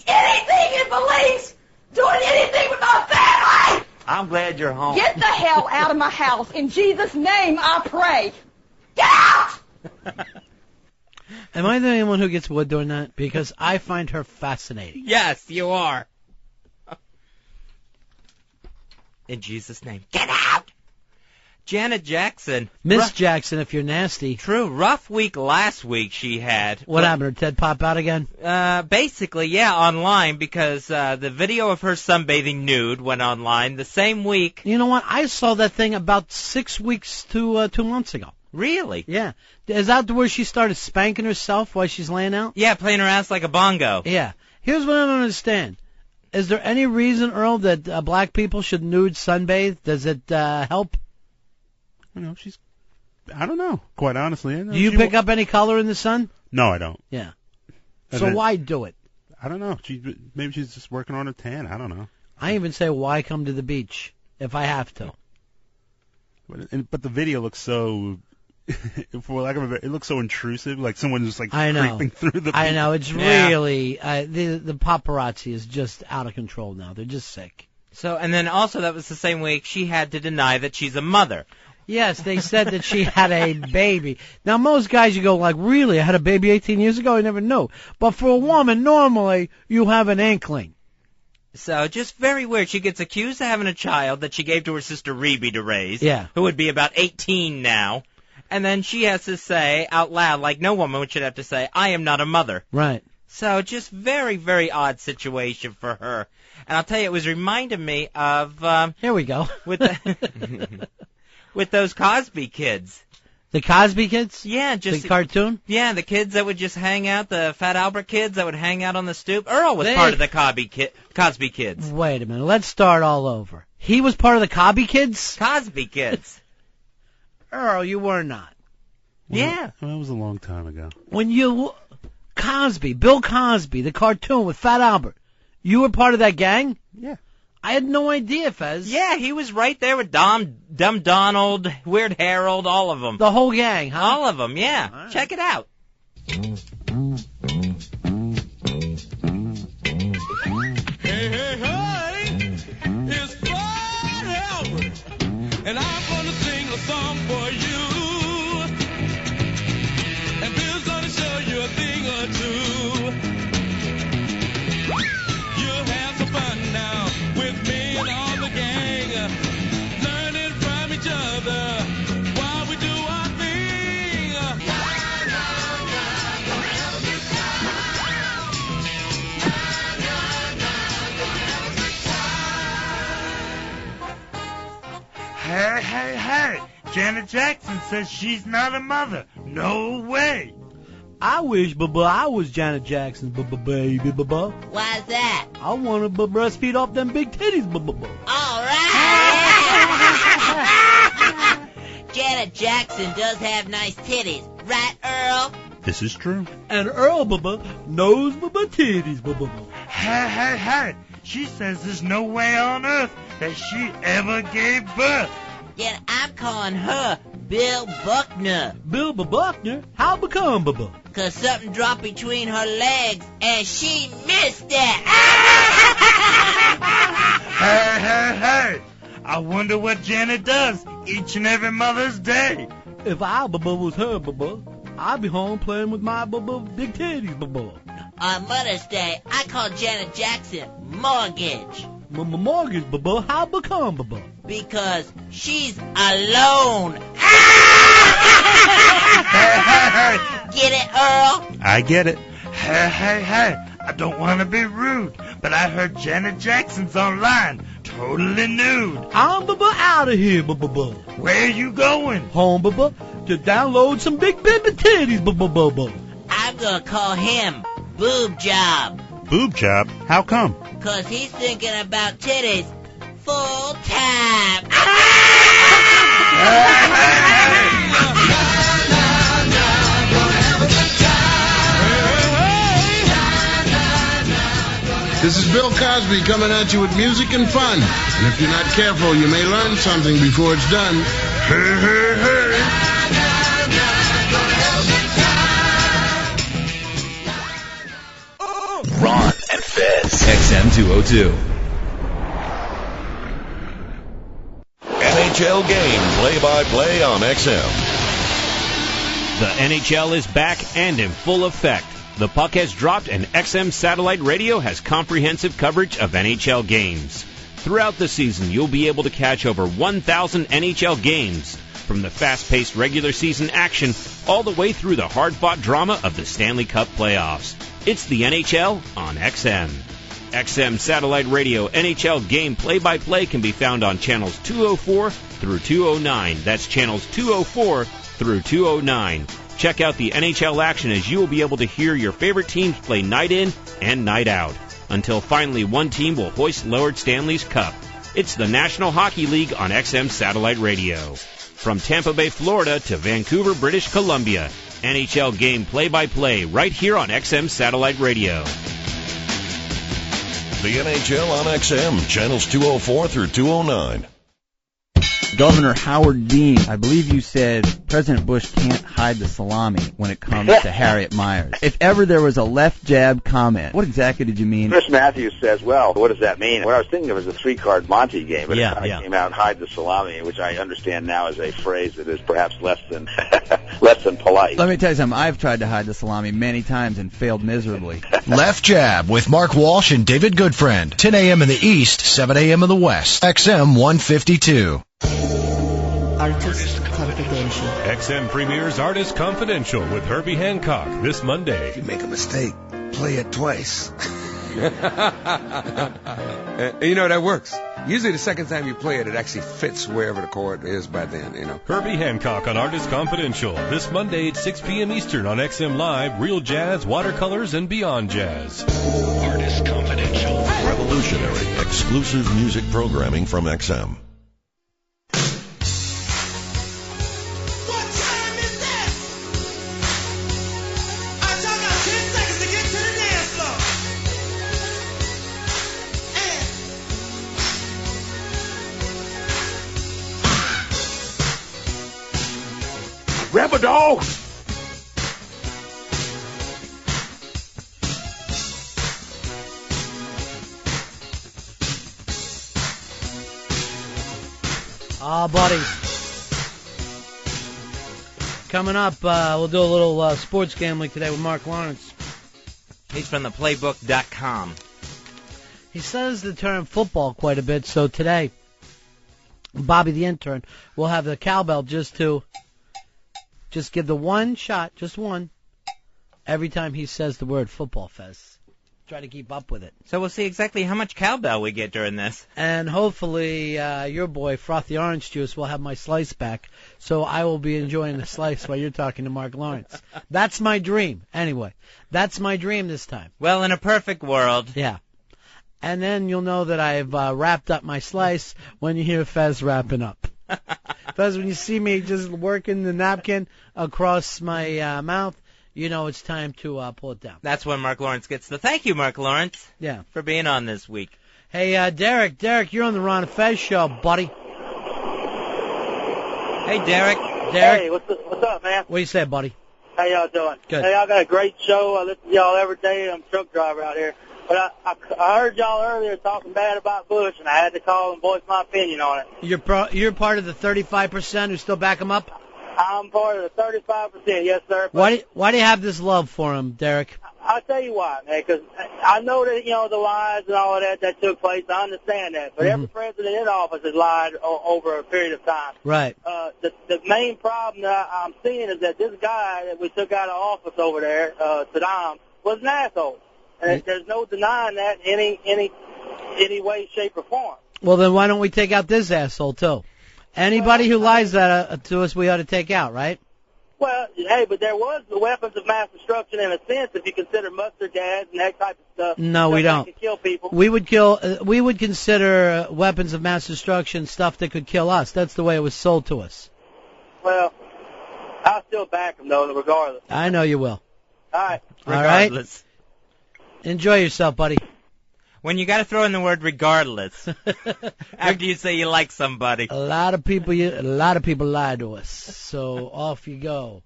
anything in beliefs doing anything with my family. I'm glad you're home. Get the hell out of my house. In Jesus' name, I pray. Get out! Am I the only one who gets wood doing that? Because I find her fascinating. Yes, you are. In Jesus' name, get out! Janet Jackson. Miss Jackson, if you're nasty. True. Rough week last week she had. What happened? Her Ted pop out again? Basically, yeah, online, because the video of her sunbathing nude went online the same week. You know what? I saw that thing about 6 weeks to 2 months ago. Really? Yeah. Is that where she started spanking herself while she's laying out? Yeah, playing her ass like a bongo. Yeah. Here's what I don't understand. Is there any reason, Earl, that black people should nude sunbathe? Does it help? I don't know, quite honestly. Do you pick up any color in the sun? No, I don't. Yeah. So why do it? I don't know. Maybe she's just working on her tan. I don't know. I even say, why come to the beach if I have to? But the video looks so, for lack of it looks so intrusive, like someone just I know. creeping through the. I know. It's really the paparazzi is just out of control now. They're just sick. So, and then also that was the same week she had to deny that she's a mother. Yes, they said that she had a baby. Now, most guys, you go like, really? I had a baby 18 years ago? I never knew. But for a woman, normally, you have an inkling. So, just very weird. She gets accused of having a child that she gave to her sister Rebe to raise. Yeah. Who would be about 18 now. And then she has to say out loud, like no woman should have to say, I am not a mother. Right. So, just very, very odd situation for her. And I'll tell you, it was reminding me of... Here we go. With the... with those Cosby kids. The Cosby kids? Yeah, just the cartoon? Yeah, the kids that would just hang out, the Fat Albert kids that would hang out on the stoop. Earl was part of the Cosby kids. Wait a minute. Let's start all over. He was part of the Cosby kids? Cosby kids. Earl, you were not. Yeah. Well, that was a long time ago. When you... Bill Cosby, the cartoon with Fat Albert. You were part of that gang? Yeah. I had no idea, Fez. Yeah, he was right there with Dumb Donald, Weird Harold, all of them. The whole gang, huh? All of them, yeah. Right. Check it out. Hey, hey, hey, it's Fat Albert, and I'm gonna sing a song for you. And Bill's gonna show you a thing or two. You'll have some fun now with me and all the gang, learning from each other while we do our thing. Hey, hey, hey! Janet Jackson says she's not a mother. No way! I wish, I was Janet Jackson's baby, Why's that? I want to breastfeed off them big titties, All right. Janet Jackson does have nice titties, right, Earl? This is true. And Earl, knows titties, Hey, hey, hey! She says there's no way on earth that she ever gave birth. Then I'm calling her Bill Buckner. Bill Buckner? How become, 'Cause something dropped between her legs and she missed it. Hey, hey, hey! I wonder what Janet does each and every Mother's Day. If I was her, I'd be home playing with my big titties, On Mother's Day, I call Janet Jackson Mortgage. Mortgage, how become, Because she's alone. Hey, hey, hey! Get it, Earl? I get it. Hey, hey, hey! I don't want to be rude, but I heard Janet Jackson's online, totally nude. I'm out of here, Where are you going? Home, to download some big baby titties, I'm gonna call him Boob Job. Boob job? How come? 'Cause he's thinking about titties full time. This is Bill Cosby coming at you with music and fun. And if you're not careful, you may learn something before it's done. Hey, hey, hey. Ron and Fez. XM202. NHL game play-by-play on XM. The NHL is back and in full effect. The puck has dropped and XM Satellite Radio has comprehensive coverage of NHL games. Throughout the season, you'll be able to catch over 1,000 NHL games, from the fast-paced regular season action all the way through the hard-fought drama of the Stanley Cup playoffs. It's the NHL on XM. XM Satellite Radio NHL game play-by-play can be found on channels 204 through 209. That's channels 204 through 209. Check out the NHL action as you will be able to hear your favorite teams play night in and night out, until finally one team will hoist Lord Stanley's Cup. It's the National Hockey League on XM Satellite Radio. From Tampa Bay, Florida to Vancouver, British Columbia, NHL game play-by-play right here on XM Satellite Radio. The NHL on XM, channels 204 through 209. Governor Howard Dean, I believe you said President Bush can't hide the salami when it comes to Harriet Miers. If ever there was a left jab comment, what exactly did you mean? Chris Matthews says, well, what does that mean? What I was thinking of was a three-card Monte game, but it kind of came out, hide the salami, which I understand now is a phrase that is perhaps less than polite. Let me tell you something. I've tried to hide the salami many times and failed miserably. Left Jab with Mark Walsh and David Goodfriend. 10 a.m. in the East, 7 a.m. in the West. XM 152. Artist Confidential. XM premieres Artist Confidential with Herbie Hancock this Monday. If you make a mistake, play it twice. You know, that works. Usually the second time you play it, it actually fits wherever the chord is by then, you know. Herbie Hancock on Artist Confidential. This Monday at 6 p.m. Eastern on XM Live. Real jazz, watercolors, and beyond jazz. Artist Confidential. Revolutionary, exclusive music programming from XM. Grab a dog! Buddy. Coming up, we'll do a little sports gambling today with Mark Lawrence. He's from theplaybook.com. He says the term football quite a bit, so today, Bobby the intern will have the cowbell just give the one shot, just one, every time he says the word football, Fez. Try to keep up with it. So we'll see exactly how much cowbell we get during this. And hopefully your boy, Frothy Orange Juice, will have my slice back, so I will be enjoying the slice while you're talking to Mark Lawrence. That's my dream. Anyway, that's my dream this time. Well, in a perfect world. Yeah. And then you'll know that I've wrapped up my slice when you hear Fez wrapping up. Fez, when you see me just working the napkin across my mouth, you know it's time to pull it down. That's when Mark Lawrence gets the thank you, Mark Lawrence. Yeah. For being on this week. Hey, Derek, you're on the Ron and Fez show, buddy. Hey, Derek. Hey, what's up, man? What do you say, buddy? How y'all doing? Good. Hey, y'all got a great show. I listen to y'all every day. I'm a truck driver out here. But I heard y'all earlier talking bad about Bush, and I had to call and voice my opinion on it. You're part of the 35% who still back him up? I'm part of the 35%, yes, sir. Why do you have this love for him, Derek? I'll tell you why, man, because I know that, the lies and all of that took place. I understand that. But every president in office has lied over a period of time. Right. The main problem that I'm seeing is that this guy that we took out of office over there, Saddam, was an asshole. And there's no denying that in any way, shape, or form. Well, then why don't we take out this asshole, too? Anybody who lies that to us, we ought to take out, right? Well, hey, but there was the weapons of mass destruction in a sense if you consider mustard gas and that type of stuff. No, we don't. That could kill people. We would consider weapons of mass destruction stuff that could kill us. That's the way it was sold to us. Well, I'll still back them, though, regardless. I know you will. All right. Regardless. All right. Enjoy yourself, buddy. When you got to throw in the word regardless after you say you like somebody. A lot of people lie to us. So off you go.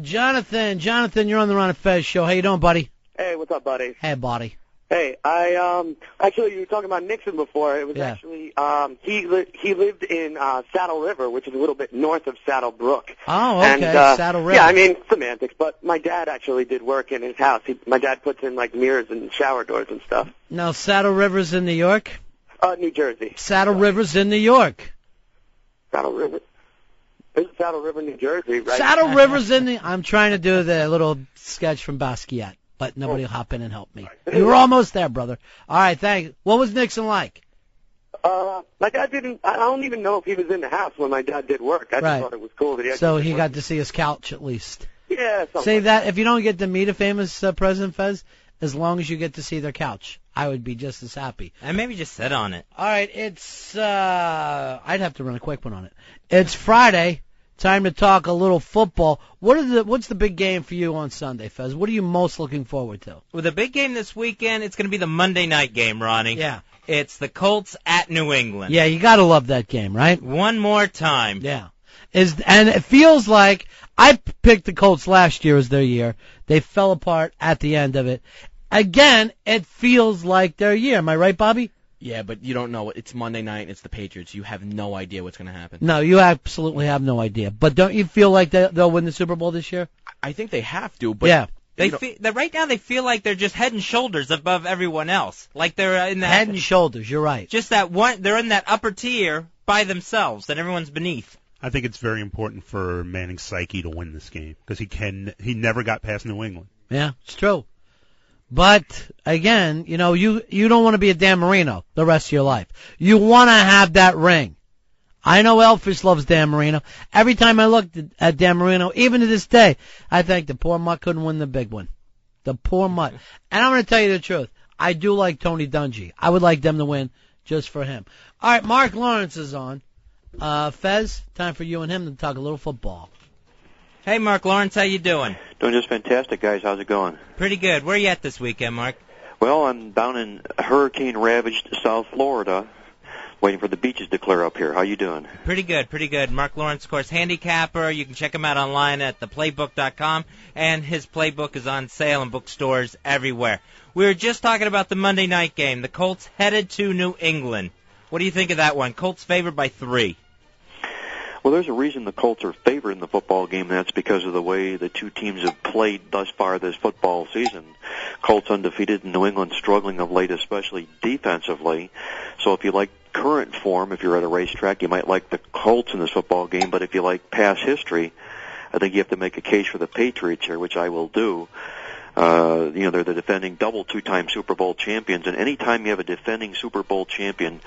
Jonathan, you're on the Ron and Fez show. How you doing, buddy? Hey, what's up, buddy? Hey, buddy. Hey, actually, you were talking about Nixon before. It was actually he lived in Saddle River, which is a little bit north of Saddle Brook. Oh, okay, Saddle River. Yeah, I mean semantics, but my dad actually did work in his house. My dad puts in like mirrors and shower doors and stuff. Now, Saddle River's in New York? New Jersey. Saddle River's in New York. Saddle River. There's Saddle River, New Jersey, right? Saddle River's in the... I'm trying to do the little sketch from Basquiat, but nobody will hop in and help me. You were almost there, brother. All right, thanks. What was Nixon like? My dad didn't... I don't even know if he was in the house when my dad did work. I just thought it was cool that he actually he got to see his couch, at least. Yeah, Say that. If you don't get to meet a famous president, Fez, as long as you get to see their couch, I would be just as happy. And maybe just sit on it. All right, it's... I'd have to run a quick one on it. It's Friday. Time to talk a little football. What's the big game for you on Sunday, Fez? What are you most looking forward to? Well, the big game this weekend, it's going to be the Monday night game, Ronnie. Yeah. It's the Colts at New England. Yeah, you got to love that game, right? One more time. Yeah. And it feels like I picked the Colts last year as their year. They fell apart at the end of it. Again, it feels like their year. Am I right, Bobby? Yeah, but you don't know. It's Monday night. It's the Patriots. You have no idea what's going to happen. No, you absolutely have no idea. But don't you feel like they'll win the Super Bowl this year? I think they have to. But yeah. Right now they feel like they're just head and shoulders above everyone else. Like they're in that head and shoulders. You're right. Just that one. They're in that upper tier by themselves, and everyone's beneath. I think it's very important for Manning's psyche to win this game because he never got past New England. Yeah, it's true. But, again, you don't want to be a Dan Marino the rest of your life. You want to have that ring. I know Elfish loves Dan Marino. Every time I looked at Dan Marino, even to this day, I think the poor mutt couldn't win the big one. The poor mutt. And I'm going to tell you the truth. I do like Tony Dungy. I would like them to win just for him. All right, Mark Lawrence is on. Fez, time for you and him to talk a little football. Hey, Mark Lawrence, how you doing? Doing just fantastic, guys. How's it going? Pretty good. Where are you at this weekend, Mark? Well, I'm down in hurricane-ravaged South Florida, waiting for the beaches to clear up here. How you doing? Pretty good, pretty good. Mark Lawrence, of course, handicapper. You can check him out online at theplaybook.com, and his playbook is on sale in bookstores everywhere. We were just talking about the Monday night game. The Colts headed to New England. What do you think of that one? Colts favored by 3. Well, there's a reason the Colts are favored in the football game, and that's because of the way the two teams have played thus far this football season. Colts undefeated, and New England struggling of late, especially defensively. So if you like current form, if you're at a racetrack, you might like the Colts in this football game, but if you like past history, I think you have to make a case for the Patriots here, which I will do. They're the defending two-time Super Bowl champions, and any time you have a defending Super Bowl champion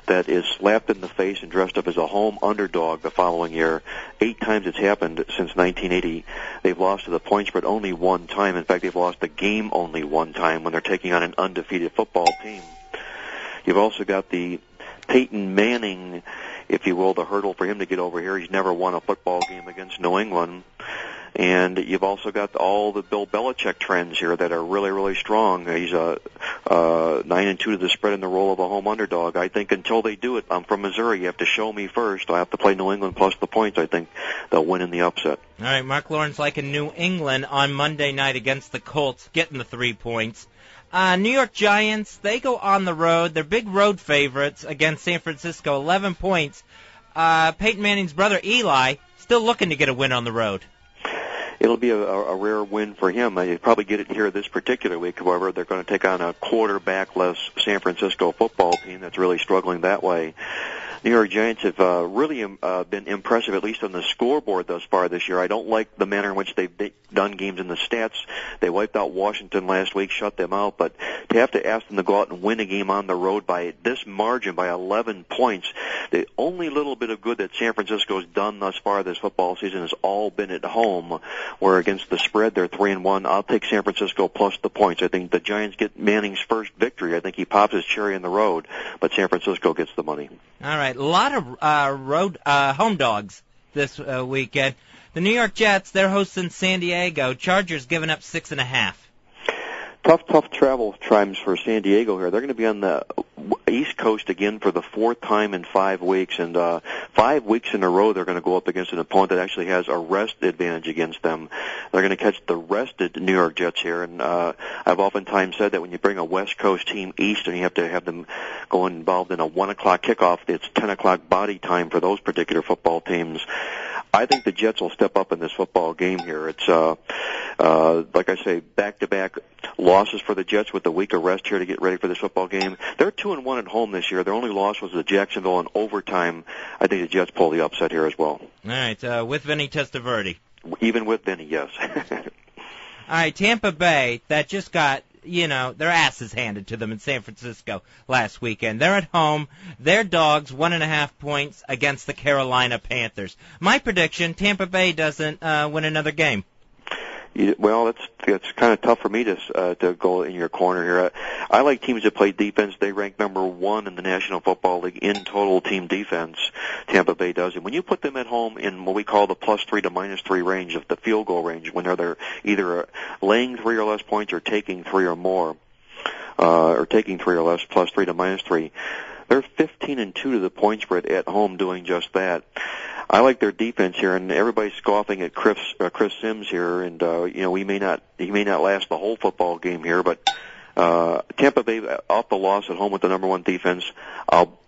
that is slapped in the face and dressed up as a home underdog the following year, 8 times it's happened since 1980. They've lost to the point spread only 1 time. In fact, they've lost the game only 1 time when they're taking on an undefeated football team. You've also got the Peyton Manning, if you will, the hurdle for him to get over here. He's never won a football game against New England. And you've also got all the Bill Belichick trends here that are really, really strong. He's 9-2 to the spread in the role of a home underdog. I think until they do it, I'm from Missouri. You have to show me first. I have to play New England plus the points. I think they'll win in the upset. All right, Mark Lawrence liking New England on Monday night against the Colts, getting the 3 points. New York Giants, they go on the road. They're big road favorites against San Francisco, 11 points. Peyton Manning's brother Eli still looking to get a win on the road. It'll be a rare win for him. You'll probably get it here this particular week. However, they're going to take on a quarterback-less San Francisco football team that's really struggling that way. New York Giants have really been impressive, at least on the scoreboard thus far this year. I don't like the manner in which they've done games in the stats. They wiped out Washington last week, shut them out, but to have to ask them to go out and win a game on the road by this margin, by 11 points, the only little bit of good that San Francisco's done thus far this football season has all been at home, where against the spread they're 3-1. I'll take San Francisco plus the points. I think the Giants get Manning's first victory. I think he pops his cherry in the road, but San Francisco gets the money. All right, a lot of road home dogs this weekend. The New York Jets, they're hosting San Diego. Chargers giving up 6.5. Tough travel times for San Diego here. They're going to be on the East Coast again for the 4th time in 5 weeks, and 5 weeks in a row they're going to go up against an opponent that actually has a rest advantage against them. They're going to catch the rested New York Jets here, and I've oftentimes said that when you bring a West Coast team east and you have to have them go involved in a 1 o'clock kickoff, it's 10 o'clock body time for those particular football teams. I think the Jets will step up in this football game here. It's, like I say, back-to-back losses for the Jets with a week of rest here to get ready for this football game. They're 2-1 at home this year. Their only loss was to Jacksonville in overtime. I think the Jets pull the upset here as well. All right, with Vinny Testaverde. Even with Vinny, yes. All right, Tampa Bay, that just got, their asses handed to them in San Francisco last weekend. They're at home. They're dogs, 1.5 points against the Carolina Panthers. My prediction, Tampa Bay doesn't win another game. Well, it's kind of tough for me to go in your corner here. I like teams that play defense. They rank number 1 in the National Football League in total team defense. Tampa Bay does. And when you put them at home in what we call the +3 to -3 range of the field goal range, when they're either laying 3 or less points or taking 3 or more, or taking 3 or less, +3 to -3, they're 15-2 to the point spread at home doing just that. I like their defense here, and everybody's scoffing at Chris Sims here, and he may not last the whole football game here, but Tampa Bay off the loss at home with the number 1 defense. I'll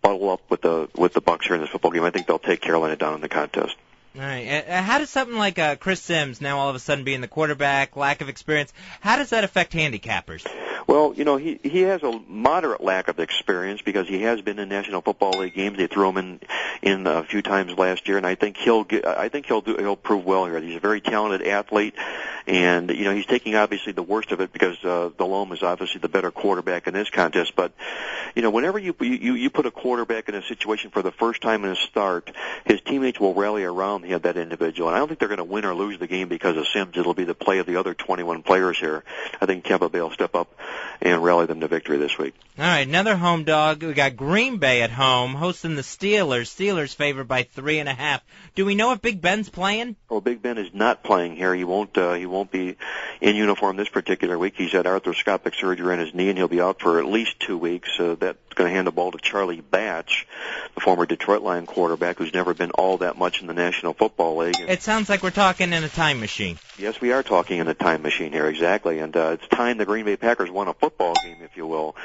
bottle up with the Bucs here in this football game. I think they'll take Carolina down in the contest. All right. How does something like Chris Sims now all of a sudden being the quarterback, lack of experience, how does that affect handicappers? Well, he has a moderate lack of experience because he has been in National Football League games. They threw him in a few times last year, and I think he'll prove well here. He's a very talented athlete, and he's taking obviously the worst of it because Delhomme is obviously the better quarterback in this contest. But whenever you put a quarterback in a situation for the first time in his start, his teammates will rally around that individual. And I don't think they're going to win or lose the game because of Sims. It'll be the play of the other 21 players here. I think Tampa Bay will step up and rally them to victory this week. All right, another home dog. We got Green Bay at home hosting the Steelers. Steelers favored by 3.5. Do we know if Big Ben's playing? Well, Big Ben is not playing here. He won't be in uniform this particular week. He's had arthroscopic surgery on his knee, and he'll be out for at least 2 weeks. That's going to hand the ball to Charlie Batch, the former Detroit Lion quarterback, who's never been all that much in the National Football League. It sounds like we're talking in a time machine. Yes, we are talking in a time machine here, exactly. And it's time the Green Bay Packers won a football game, if you will.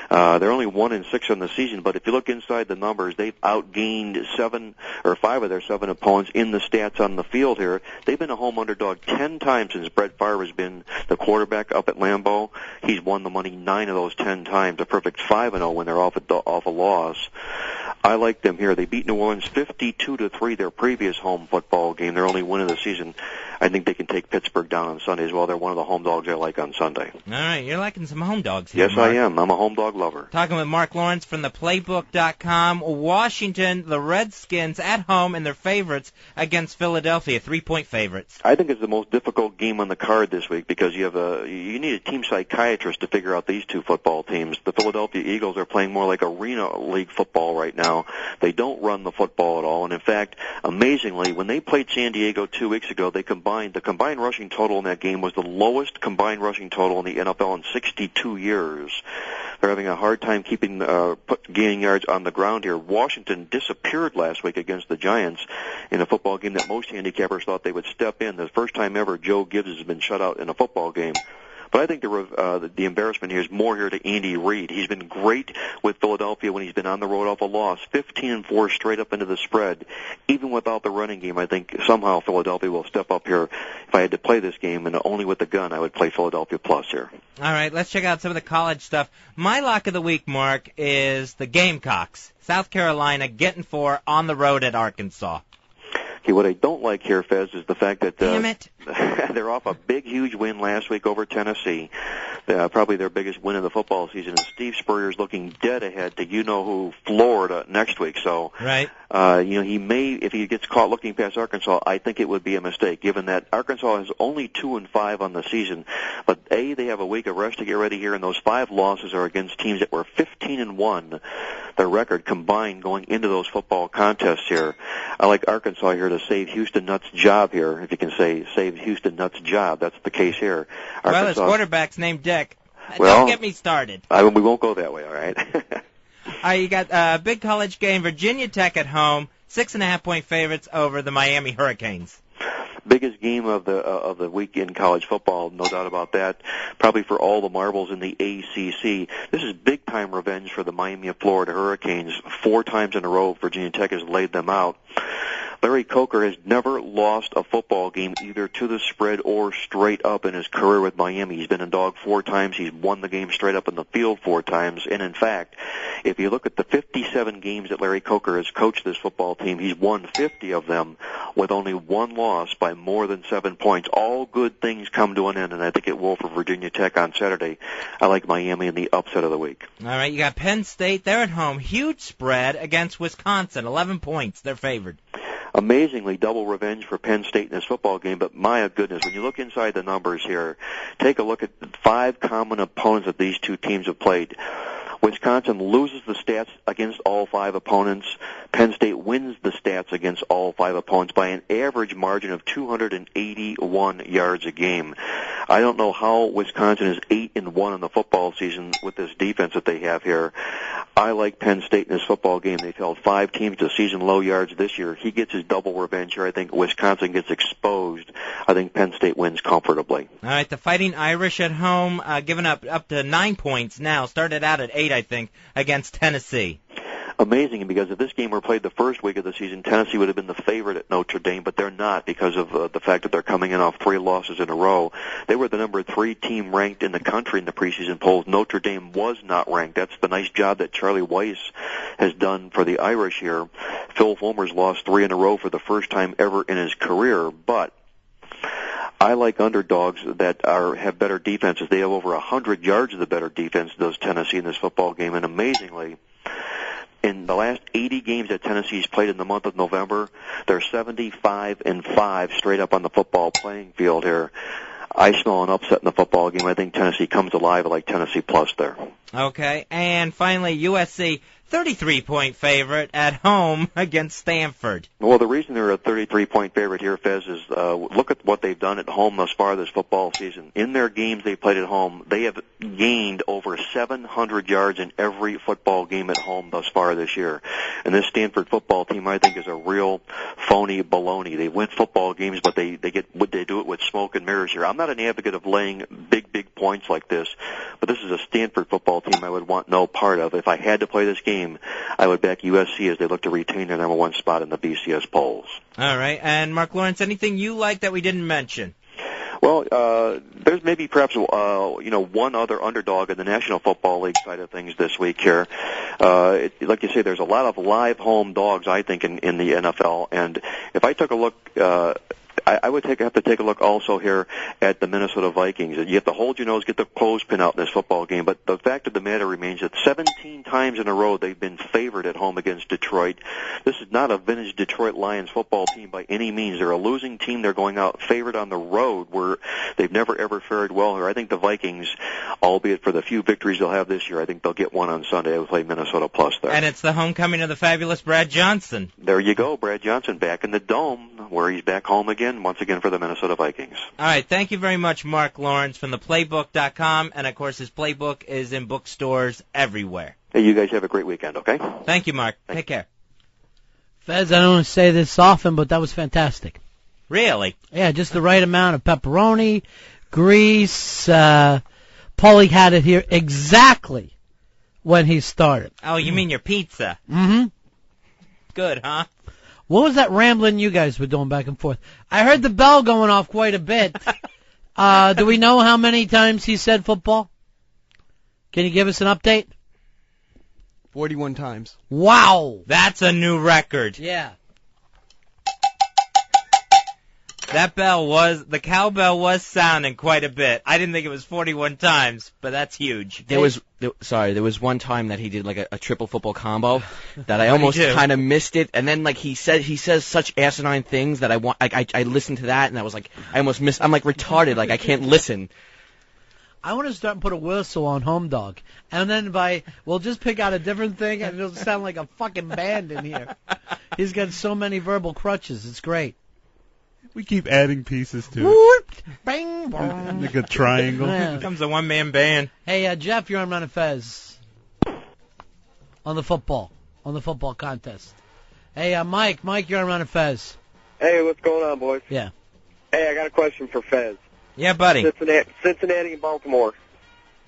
They're only 1-6 on the season, but if you look inside the numbers, they've outgained 5 of their 7 opponents in the stats on the field here. They've been a home underdog 10 times since Brett Favre has been the quarterback up at Lambeau. He's won the money 9 of those 10 times, a perfect 5-0 when they're off a loss. I like them here. They beat New Orleans 52-3 their previous home football game. Their only win of the season. I think they can take Pittsburgh down on Sunday as well. They're one of the home dogs I like on Sunday. All right, you're liking some home dogs here, Yes, Mark. I am. I'm a home dog lover. Talking with Mark Lawrence from the Playbook.com. Washington, the Redskins at home, and their favorites against Philadelphia, 3-point favorites. I think it's the most difficult game on the card this week because you need a team psychiatrist to figure out these two football teams. The Philadelphia Eagles are playing more like arena league football right now. They don't run the football at all, and in fact, amazingly, when they played San Diego 2 weeks ago, the combined rushing total in that game was the lowest combined rushing total in the NFL in 62 years. They're having a hard time gaining yards on the ground here. Washington disappeared last week against the Giants in a football game that most handicappers thought they would step in. The first time ever Joe Gibbs has been shut out in a football game. But I think the embarrassment here is more here to Andy Reid. He's been great with Philadelphia when he's been on the road off a loss, 15-4 straight up into the spread. Even without the running game, I think somehow Philadelphia will step up here. If I had to play this game and only with the gun, I would play Philadelphia plus here. All right, let's check out some of the college stuff. My lock of the week, Mark, is the Gamecocks. South Carolina getting 4 on the road at Arkansas. Okay, what I don't like here, Fez, is the fact that Damn it. They're off a big, huge win last week over Tennessee. Probably their biggest win of the football season. And Steve Spurrier's looking dead ahead to you-know-who, Florida, next week. So, right. He may, if he gets caught looking past Arkansas, I think it would be a mistake, given that Arkansas is only 2-5 on the season. But, they have a week of rest to get ready here, and those 5 losses are against teams that were 15-1, their record combined going into those football contests here. I like Arkansas here to save Houston Nutt's job here, if you can say save Houston Nutt's job. That's the case here. Arkansas, well, his quarterback's named Dick. Well, don't get me started. We won't go that way, all right? All right, you got a big college game, Virginia Tech at home, 6.5-point favorites over the Miami Hurricanes. Biggest game of the week in college football, no doubt about that. Probably for all the marbles in the ACC. This is big-time revenge for the Miami of Florida Hurricanes. 4 times in a row, Virginia Tech has laid them out. Larry Coker has never lost a football game either to the spread or straight up in his career with Miami. He's been a dog 4 times. He's won the game straight up in the field 4 times. And in fact, if you look at the 57 games that Larry Coker has coached this football team, he's won 50 of them with only 1 loss by more than 7 points. All good things come to an end, and I think it will for Virginia Tech on Saturday. I like Miami in the upset of the week. All right, you got Penn State. They're at home. Huge spread against Wisconsin, 11 points. They're favored. Amazingly, double revenge for Penn State in this football game, but my goodness, when you look inside the numbers here, take a look at 5 common opponents that these two teams have played. Wisconsin loses the stats against all 5 opponents. Penn State wins the stats against all 5 opponents by an average margin of 281 yards a game. I don't know how Wisconsin is 8-1 in the football season with this defense that they have here. I like Penn State in this football game. They've held 5 teams to season low yards this year. He gets his double revenge here. I think Wisconsin gets exposed. I think Penn State wins comfortably. All right, the Fighting Irish at home, giving up to 9 points now. Started out at 8, I think, against Tennessee. amazing because if this game were played the first week of the season, Tennessee would have been the favorite at Notre Dame, but they're not because of the fact that they're coming in off 3 losses in a row. They were the number 3 team ranked in the country in the preseason polls. Notre Dame was not ranked. That's the nice job that Charlie Weiss has done for the Irish here. Phil Fulmer's lost 3 in a row for the first time ever in his career, but I like underdogs that have better defenses. They have over 100 yards of the better defense, does Tennessee, in this football game. And amazingly, in the last 80 games that Tennessee's played in the month of November, they're 75-5 straight up on the football playing field here. I smell an upset in the football game. I think Tennessee comes alive. I like Tennessee plus there. Okay, and finally, USC, 33-point favorite at home against Stanford. Well, the reason they're a 33-point favorite here, Fez, is look at what they've done at home thus far this football season. In their games they played at home, they have gained over 700 yards in every football game at home thus far this year. And this Stanford football team, I think, is a real phony baloney. They win football games, but they do it with smoke and mirrors here. I'm not an advocate of laying big points like this, but this is a Stanford football team I would want no part of. If I had to play this game, I would back USC as they look to retain their number 1 spot in the BCS polls. All right, and Mark Lawrence, anything you like that we didn't mention? Well, there's maybe perhaps one other underdog in the National Football League side of things this week here. Like you say, there's a lot of live home dogs, I think, in the NFL. And if I took a look, I would have to take a look also here at the Minnesota Vikings. You have to hold your nose, get the clothespin out in this football game. But the fact of the matter remains that 17 times in a row they've been favored at home against Detroit. This is not a vintage Detroit Lions football team by any means. They're a losing team. They're going out favored on the road where they've never, ever fared well here. I think the Vikings, albeit for the few victories they'll have this year, I think they'll get one on Sunday. I would play Minnesota plus there. And it's the homecoming of the fabulous Brad Johnson. There you go, Brad Johnson back in the Dome where he's back home again, once again for the Minnesota Vikings. All right, thank you very much, Mark Lawrence from theplaybook.com, and of course his playbook is in bookstores everywhere. Hey, you guys have a great weekend, okay? Thank you, Mark. Take care. Fez, I don't want to say this often, but that was fantastic. Really? Yeah, just the right amount of pepperoni, grease. Paulie had it here exactly when he started. Oh, you mean your pizza? Mm-hmm. Good, huh? What was that rambling you guys were doing back and forth? I heard the bell going off quite a bit. Do we know how many times he said football? Can you give us an update? 41 times. Wow. That's a new record. Yeah. The cowbell was sounding quite a bit. I didn't think it was 41 times, but that's huge. There was one time that he did like a triple football combo that I almost kind of missed it, and then like he says such asinine things that I listened to that and I was like I almost missed. I'm like retarded, like I can't listen. I want to start and put a whistle on Home Dog, and then we'll just pick out a different thing, and it'll sound like a fucking band in here. He's got so many verbal crutches. It's great. We keep adding pieces to it. Bang, bang. Like a triangle. It becomes a one-man band. Hey, Jeff, you're on Ron and Fez on the football contest. Hey, Mike, you're on Ron and Fez. Hey, what's going on, boys? Yeah. Hey, I got a question for Fez. Yeah, buddy. Cincinnati and Baltimore.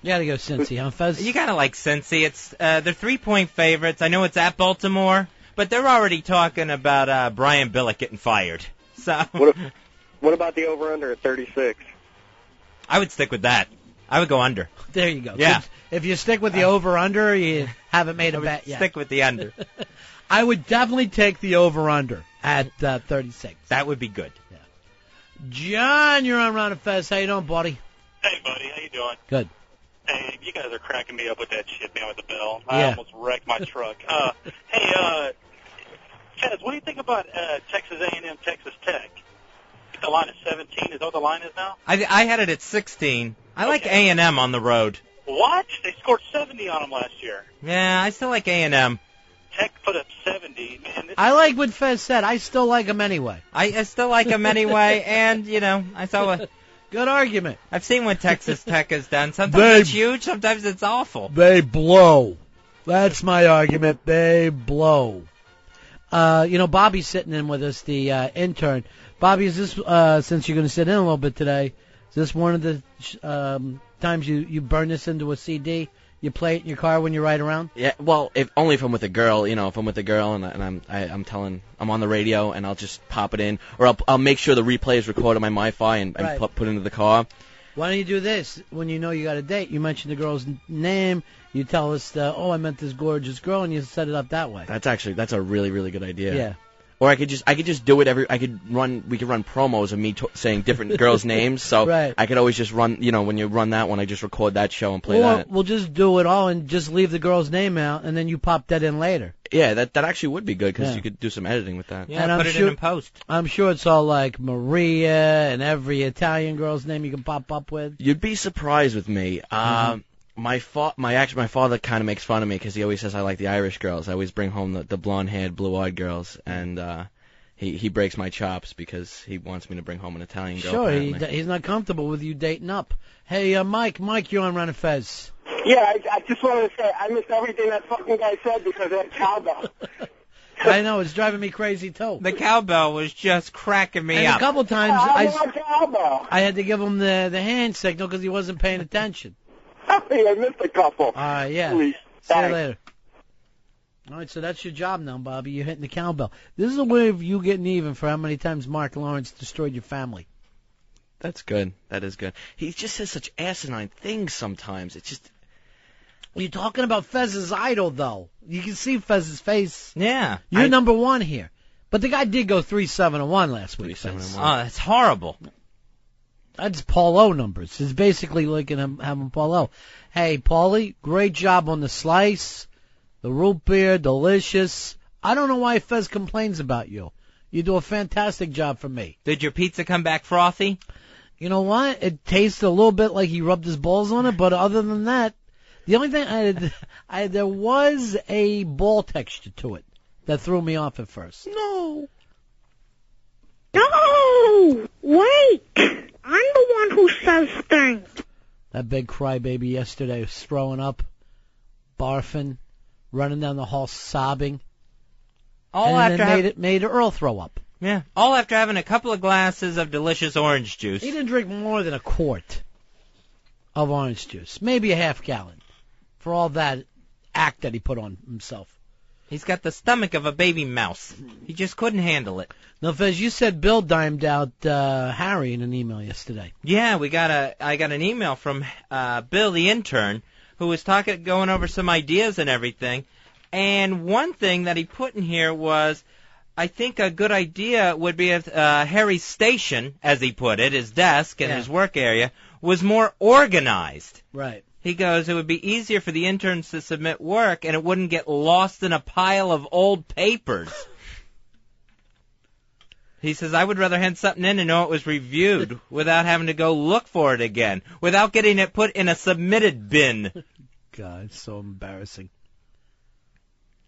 You gotta go Cincy, huh, Fez? You gotta like Cincy. It's they're 3-point favorites. I know it's at Baltimore, but they're already talking about Brian Billick getting fired. So what about the over-under at 36? I would stick with that. I would go under. There you go. Yeah. If you stick with the over-under, you haven't made a bet yet. Stick with the under. I would definitely take the over-under at 36. That would be good. Yeah. John, you're on Ron and Fez. How you doing, buddy? Hey, buddy. How you doing? Good. Hey, you guys are cracking me up with that shit, man, with the bell. Yeah. I almost wrecked my truck. Hey, Fez, what do you think about Texas A&M, Texas Tech? The line is 17. Is that what the line is now? I had it at 16. I like A&M on the road. What? They scored 70 on them last year. Yeah, I still like A&M. Tech put up 70. Man, I like what Fez said. I still like them anyway. I still like them anyway, and, I saw a... Good argument. I've seen what Texas Tech has done. Sometimes it's huge, sometimes it's awful. They blow. That's my argument. They blow. Bobby's sitting in with us, the intern. Bobby, is this, since you're going to sit in a little bit today, is this one of the times you burn this into a CD? You play it in your car when you ride around? Yeah, well, only if I'm with a girl, if I'm with a girl and I'm on the radio and I'll just pop it in, or I'll make sure the replay is recorded on my Wi-Fi and put it into the car. Why don't you do this? When you know you got a date, you mention the girl's name, you tell us, I met this gorgeous girl, and you set it up that way. That's a really, really good idea. Yeah. Or I could just do it we could run promos of me saying different girls' names, so right. I could always just run, when you run that one, I just record that show and play that. We'll just do it all and just leave the girl's name out, and then you pop that in later. Yeah, that actually would be good, because you could do some editing with that. Yeah, and put it in post. I'm sure it's all like Maria and every Italian girl's name you can pop up with. You'd be surprised with me. My father kind of makes fun of me because he always says I like the Irish girls. I always bring home the blonde-haired, blue-eyed girls, and he breaks my chops because he wants me to bring home an Italian girl. Sure, he's not comfortable with you dating up. Hey, Mike, you're on Ron and Fez. Yeah, I just wanted to say I missed everything that fucking guy said because of that cowbell. I know, it's driving me crazy, too. The cowbell was just cracking me up. A couple times I had to give him the hand signal because he wasn't paying attention. I missed a couple. Yeah. Please. See you later. All right, so that's your job now, Bobby. You're hitting the cowbell. This is a way of you getting even for how many times Mark Lawrence destroyed your family. That's good. That is good. He just says such asinine things sometimes. It's just... You're talking about Fez's idol, though. You can see Fez's face. Yeah. You're number one here. But the guy did go 3-7-1 last week. 3-7-1. Oh, that's horrible. That's Paul O numbers. It's basically like having Paul O. Hey, Paulie, great job on the slice. The root beer, delicious. I don't know why Fez complains about you. You do a fantastic job for me. Did your pizza come back frothy? You know what? It tasted a little bit like he rubbed his balls on it, but other than that, the only thing there was a ball texture to it that threw me off at first. No, wait. I'm the one who says things. That big crybaby yesterday was throwing up, barfing, running down the hall sobbing. Made Earl throw up. Yeah, all after having a couple of glasses of delicious orange juice. He didn't drink more than a quart of orange juice, maybe a half gallon, for all that act that he put on himself. He's got the stomach of a baby mouse. He just couldn't handle it. Now, Fez, you said Bill dimed out Harry in an email yesterday. Yeah, I got an email from Bill, the intern, who was going over some ideas and everything. And one thing that he put in here was, I think a good idea would be if Harry's station, as he put it, his desk and his work area, was more organized. Right. He goes, it would be easier for the interns to submit work, and it wouldn't get lost in a pile of old papers. He says, I would rather hand something in and know it was reviewed without having to go look for it again, without getting it put in a submitted bin. God, it's so embarrassing.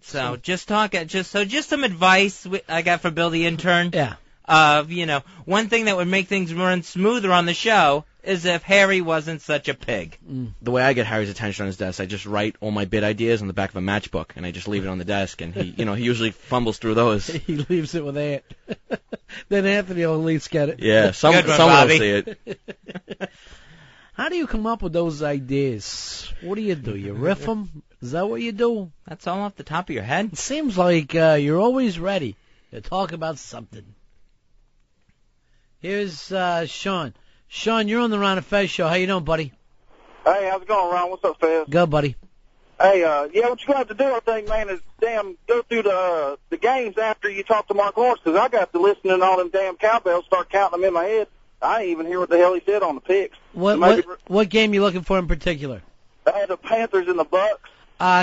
So just some advice I got for Bill the intern. Yeah. One thing that would make things run smoother on the show is if Harry wasn't such a pig. The way I get Harry's attention on his desk, I just write all my bid ideas on the back of a matchbook, and I just leave it on the desk, and he usually fumbles through those. He leaves it with Ant. Then Anthony will at least get it. Yeah, someone will see it. How do you come up with those ideas? What do? You riff them? Is that what you do? That's all off the top of your head? It seems like you're always ready to talk about something. Here's Sean. Sean, you're on the Ron and Fez show. How you doing, buddy? Hey, how's it going, Ron? What's up, Fez? Good, buddy. Hey, what you're going to have to do, I think, man, is go through the games after you talk to Mark Lawrence, because I got to listen to all them damn cowbells, start counting them in my head. I didn't even hear what the hell he said on the picks. What game you looking for in particular? The Panthers and the Bucks.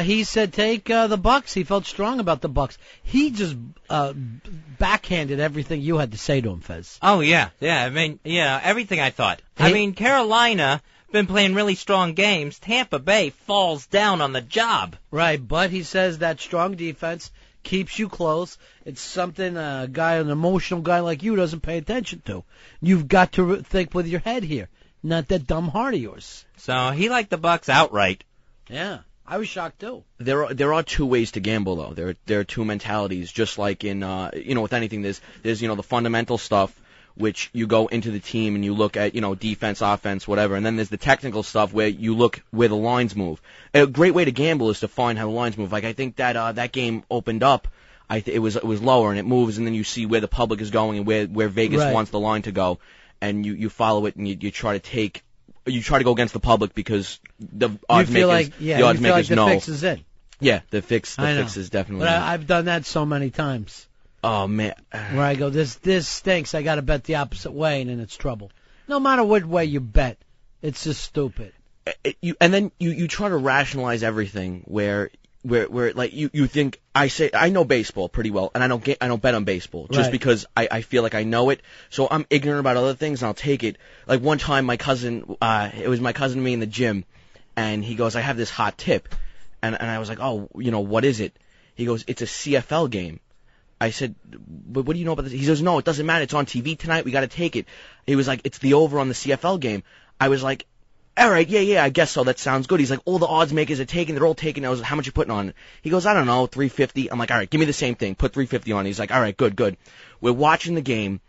He said take the Bucks. He felt strong about the Bucks. He just backhanded everything you had to say to him, Fez. Oh, yeah. Yeah, I mean, everything I thought. I mean, Carolina been playing really strong games. Tampa Bay falls down on the job. Right, but he says that strong defense keeps you close. It's something an emotional guy like you doesn't pay attention to. You've got to think with your head here, not that dumb heart of yours. So he liked the Bucks outright. Yeah. I was shocked too. There are two ways to gamble though. There are two mentalities. Just like in with anything, there's the fundamental stuff which you go into the team and you look at, defense, offense, whatever. And then there's the technical stuff where you look where the lines move. A great way to gamble is to find how the lines move. Like, I think that that game opened up. It was lower and it moves, and then you see where the public is going and where Vegas wants the line to go, and you follow it and you try to go against the public because the odds makers the know. Fix is in. Yeah, the fix is definitely. But I've done that so many times. Oh man, where I go, this stinks. I got to bet the opposite way, and then it's trouble. No matter what way you bet, it's just stupid. And then you try to rationalize everything where like you think I know baseball pretty well, and I don't bet on baseball just because I feel like I know it. So I'm ignorant about other things, and I'll take it. Like one time, my cousin, it was my cousin and me in the gym, and he goes, I have this hot tip, and I was like, oh, what is it? He goes, it's a CFL game. I said, but what do you know about this? He says, no, it doesn't matter. It's on TV tonight. We got to take it. He was like, it's the over on the CFL game. I was like, all right, yeah, I guess so. That sounds good. He's like, all the odds makers are taking. They're all taking. I was like, how much you putting on it? He goes, I don't know, $350. I'm like, all right, give me the same thing. Put $350 on. He's like, all right, good. We're watching the game,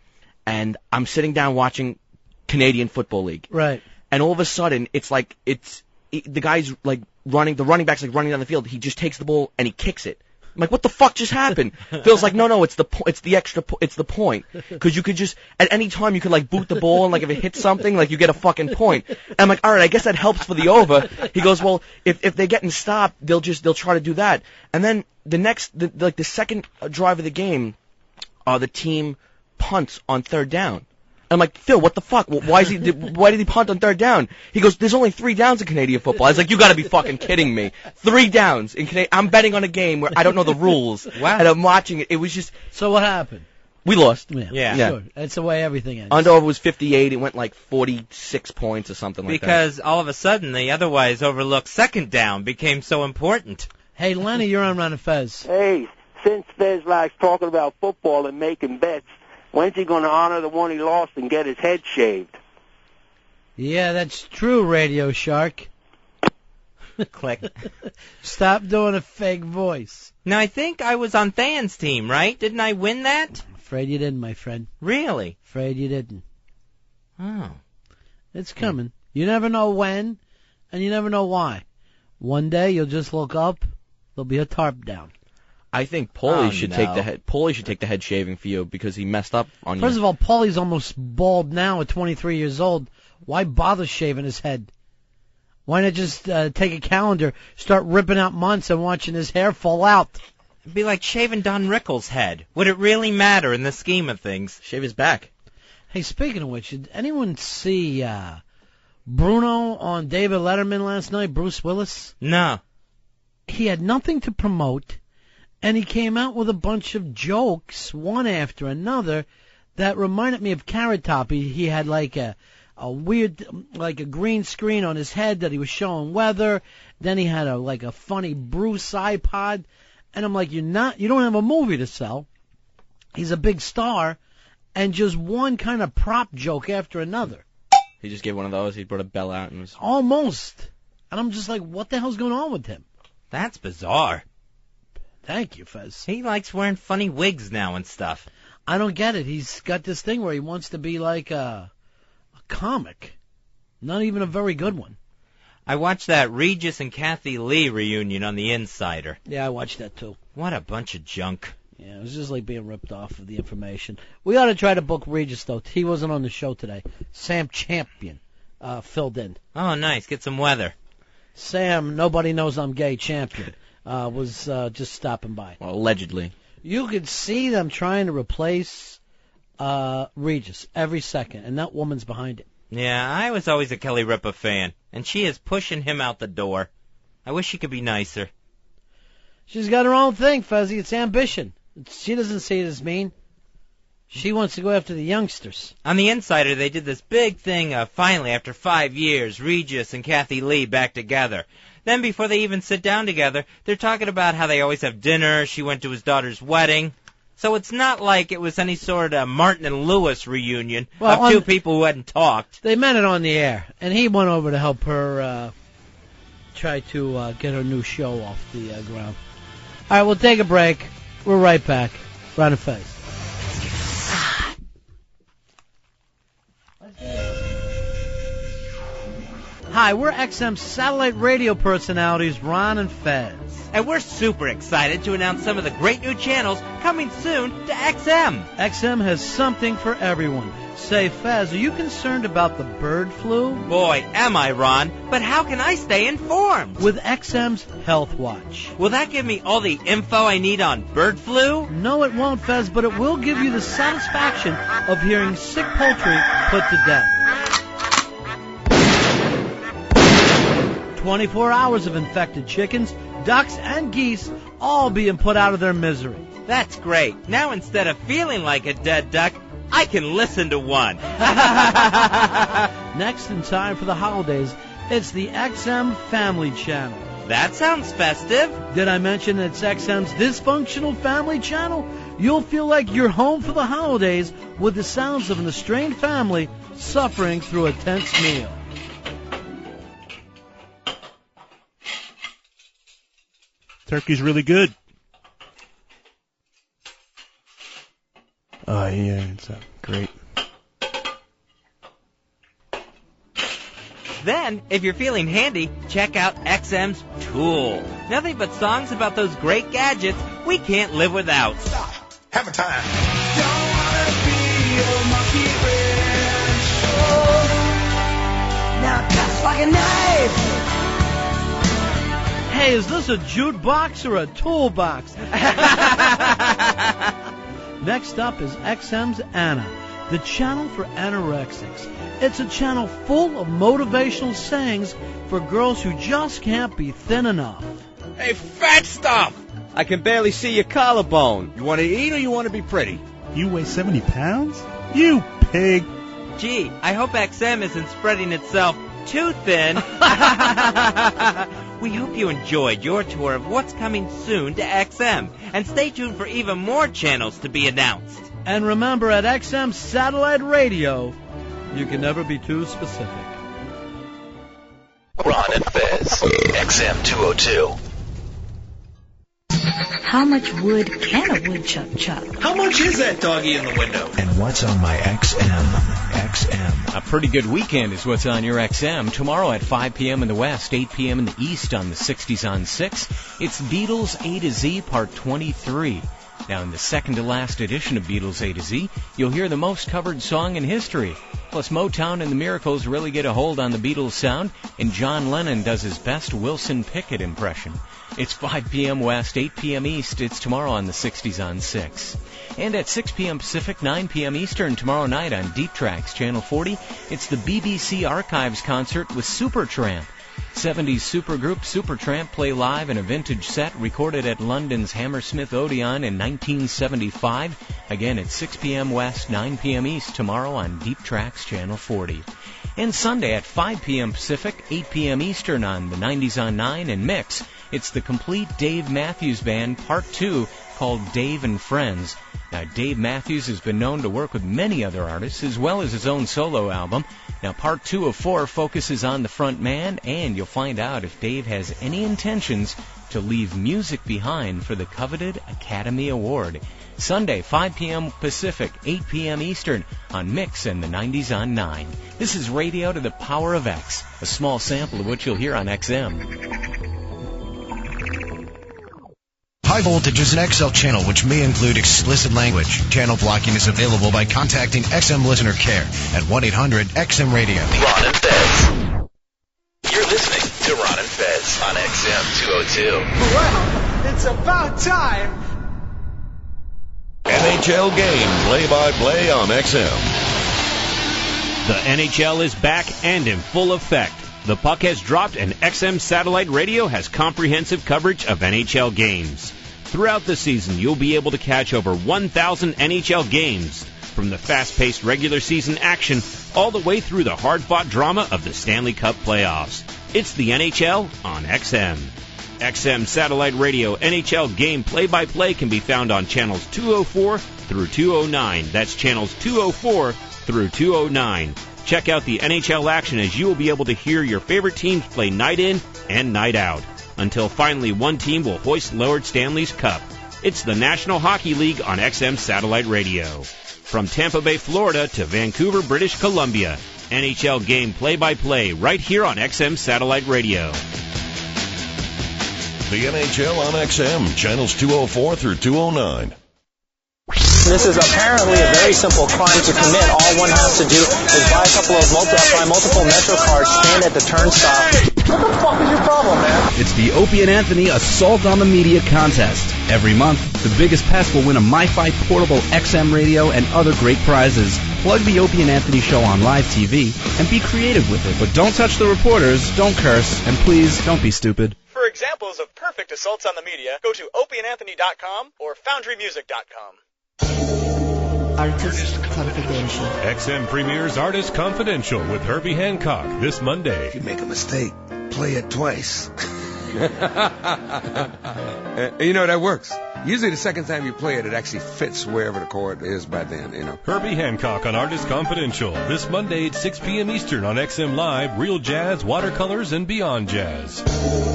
and I'm sitting down watching Canadian Football League. Right. And all of a sudden, the guy's like running. The running back's like running down the field. He just takes the ball and he kicks it. I'm like, what the fuck just happened? Phil's like, no, it's the point. Because you could just, at any time, you could, like, boot the ball, and, like, if it hits something, like, you get a fucking point. And I'm like, all right, I guess that helps for the over. He goes, well, if they're getting stopped, they'll try to do that. And then the second drive of the game, the team punts on third down. I'm like, Phil, what the fuck? Why did he punt on third down? He goes, there's only 3 downs in Canadian football. I was like, you gotta be fucking kidding me. 3 downs in Canadian. I'm betting on a game where I don't know the rules. Wow. And I'm watching it. It was just. So what happened? We lost. Yeah. Sure. That's the way everything ends. Under over was 58. It went like 46 points or something like that. Because all of a sudden, the otherwise overlooked second down became so important. Hey, Lenny, you're on Ron and Fez. Hey, since Fez likes talking about football and making bets, when's he going to honor the one he lost and get his head shaved? Yeah, that's true, Radio Shark. Click. Stop doing a fake voice. Now, I think I was on Than's team, right? Didn't I win that? Afraid you didn't, my friend. Really? Afraid you didn't. Oh. It's coming. You never know when, and you never know why. One day, you'll just look up, there'll be a tarp down. I think Paulie should take the head. Paulie should take the head shaving for you because he messed up on you. First of all, Paulie's almost bald now at 23 years old. Why bother shaving his head? Why not just take a calendar, start ripping out months and watching his hair fall out? It'd be like shaving Don Rickles' head. Would it really matter in the scheme of things? Shave his back. Hey, speaking of which, did anyone see Bruno on David Letterman last night? Bruce Willis? No. He had nothing to promote. And he came out with a bunch of jokes, one after another, that reminded me of Carrot Top. He had like a weird, like a green screen on his head that he was showing weather. Then he had a funny Bruce iPod. And I'm like, you don't have a movie to sell. He's a big star, and just one kind of prop joke after another. He just gave one of those. He brought a bell out and was almost. And I'm just like, what the hell's going on with him? That's bizarre. Thank you, Fez. He likes wearing funny wigs now and stuff. I don't get it. He's got this thing where he wants to be like a comic. Not even a very good one. I watched that Regis and Kathy Lee reunion on The Insider. Yeah, I watched that too. What a bunch of junk. Yeah, it was just like being ripped off of the information. We ought to try to book Regis, though. He wasn't on the show today. Sam Champion filled in. Oh, nice. Get some weather. Sam, nobody knows I'm gay champion. Was just stopping by. Well, allegedly. You could see them trying to replace Regis every second, and that woman's behind it. Yeah, I was always a Kelly Ripa fan, and she is pushing him out the door. I wish she could be nicer. She's got her own thing, Fuzzy. It's ambition. She doesn't see it as mean. She wants to go after the youngsters. On The Insider, they did this big thing of finally, after 5 years, Regis and Kathy Lee back together. Then before they even sit down together, they're talking about how they always have dinner. She went to his daughter's wedding. So it's not like it was any sort of Martin and Lewis reunion of two people who hadn't talked. They met it on the air, and he went over to help her try to get her new show off the ground. All right, we'll take a break. We're right back. Ron and Fez. Hi, we're XM satellite radio personalities Ron and Fez. And we're super excited to announce some of the great new channels coming soon to XM. XM has something for everyone. Say, Fez, are you concerned about the bird flu? Boy, am I, Ron. But how can I stay informed? With XM's Health Watch. Will that give me all the info I need on bird flu? No, it won't, Fez, but it will give you the satisfaction of hearing sick poultry put to death. 24 hours of infected chickens, ducks, and geese all being put out of their misery. That's great. Now instead of feeling like a dead duck, I can listen to one. Next in time for the holidays, it's the XM Family Channel. That sounds festive. Did I mention it's XM's dysfunctional family channel? You'll feel like you're home for the holidays with the sounds of an estranged family suffering through a tense meal. Turkey's really good. Oh, yeah, it's great. Then, if you're feeling handy, check out XM's Tool. Nothing but songs about those great gadgets we can't live without. Stop. Have a time. Don't wanna be a monkey wrench. Oh, now cuts like a knife. Hey, is this a jukebox or a toolbox? Next up is XM's Anna, the channel for anorexics. It's a channel full of motivational sayings for girls who just can't be thin enough. Hey, fat stuff! I can barely see your collarbone. You want to eat or you want to be pretty? You weigh 70 pounds? You pig! Gee, I hope XM isn't spreading itself too thin. We hope you enjoyed your tour of what's coming soon to XM. And stay tuned for even more channels to be announced. And remember, at XM Satellite Radio, you can never be too specific. Ron and Fez, XM 202. How much wood can a woodchuck chuck? How much is that doggy in the window? And what's on my XM? A pretty good weekend is what's on your XM. Tomorrow at 5 p.m. in the West, 8 p.m. in the East on the 60s on 6. It's Beatles A to Z Part 23. Now, in the second to last edition of Beatles A to Z, you'll hear the most covered song in history. Plus, Motown and the Miracles really get a hold on the Beatles sound, and John Lennon does his best Wilson Pickett impression. It's 5 p.m. West, 8 p.m. East. It's tomorrow on the 60s on 6. And at 6 p.m. Pacific, 9 p.m. Eastern tomorrow night on Deep Tracks Channel 40, it's the BBC Archives concert with Supertramp. 70s supergroup Supertramp play live in a vintage set recorded at London's Hammersmith Odeon in 1975. Again at 6 p.m. West, 9 p.m. East tomorrow on Deep Tracks Channel 40. And Sunday at 5 p.m. Pacific, 8 p.m. Eastern on the 90s on 9 and Mix, it's the complete Dave Matthews Band Part 2 called Dave and Friends. Now, Dave Matthews has been known to work with many other artists as well as his own solo album. Now, Part 2 of 4 focuses on the front man, and you'll find out if Dave has any intentions to leave music behind for the coveted Academy Award. Sunday, 5 p.m. Pacific, 8 p.m. Eastern on Mix and the 90s on 9. This is Radio to the Power of X, a small sample of what you'll hear on XM. High Voltage is an XL channel which may include explicit language. Channel blocking is available by contacting XM Listener Care at 1-800-XM-RADIO. Ron and Fez. You're listening to Ron and Fez on XM 202. Well, it's about time. NHL game play-by-play on XM. The NHL is back and in full effect. The puck has dropped and XM Satellite Radio has comprehensive coverage of NHL games. Throughout the season, you'll be able to catch over 1,000 NHL games, from the fast-paced regular season action all the way through the hard-fought drama of the Stanley Cup playoffs. It's the NHL on XM. XM Satellite Radio NHL game play-by-play can be found on channels 204 through 209. That's channels 204 through 209. Check out the NHL action as you will be able to hear your favorite teams play night in and night out, until finally one team will hoist Lord Stanley's Cup. It's the National Hockey League on XM Satellite Radio. From Tampa Bay, Florida to Vancouver, British Columbia, NHL game play-by-play right here on XM Satellite Radio. The NHL on XM, channels 204 through 209. This is apparently a very simple crime to commit. All one has to do is buy a couple of multiple Metro cards, stand at the turnstile. What the fuck is your problem, man? It's the Opie and Anthony Assault on the Media contest. Every month, the biggest pest will win a MiFi portable XM radio and other great prizes. Plug the Opie and Anthony show on live TV and be creative with it. But don't touch the reporters, don't curse, and please don't be stupid. For examples of perfect assaults on the media, go to opieandanthony.com or foundrymusic.com. Artist Confidential. XM premieres Artist Confidential with Herbie Hancock this Monday. If you make a mistake, play it twice. That works. Usually the second time you play it, it actually fits wherever the chord is by then, Herbie Hancock on Artist Confidential this Monday at 6 p.m. Eastern on XM Live, Real Jazz, Watercolors, and Beyond Jazz.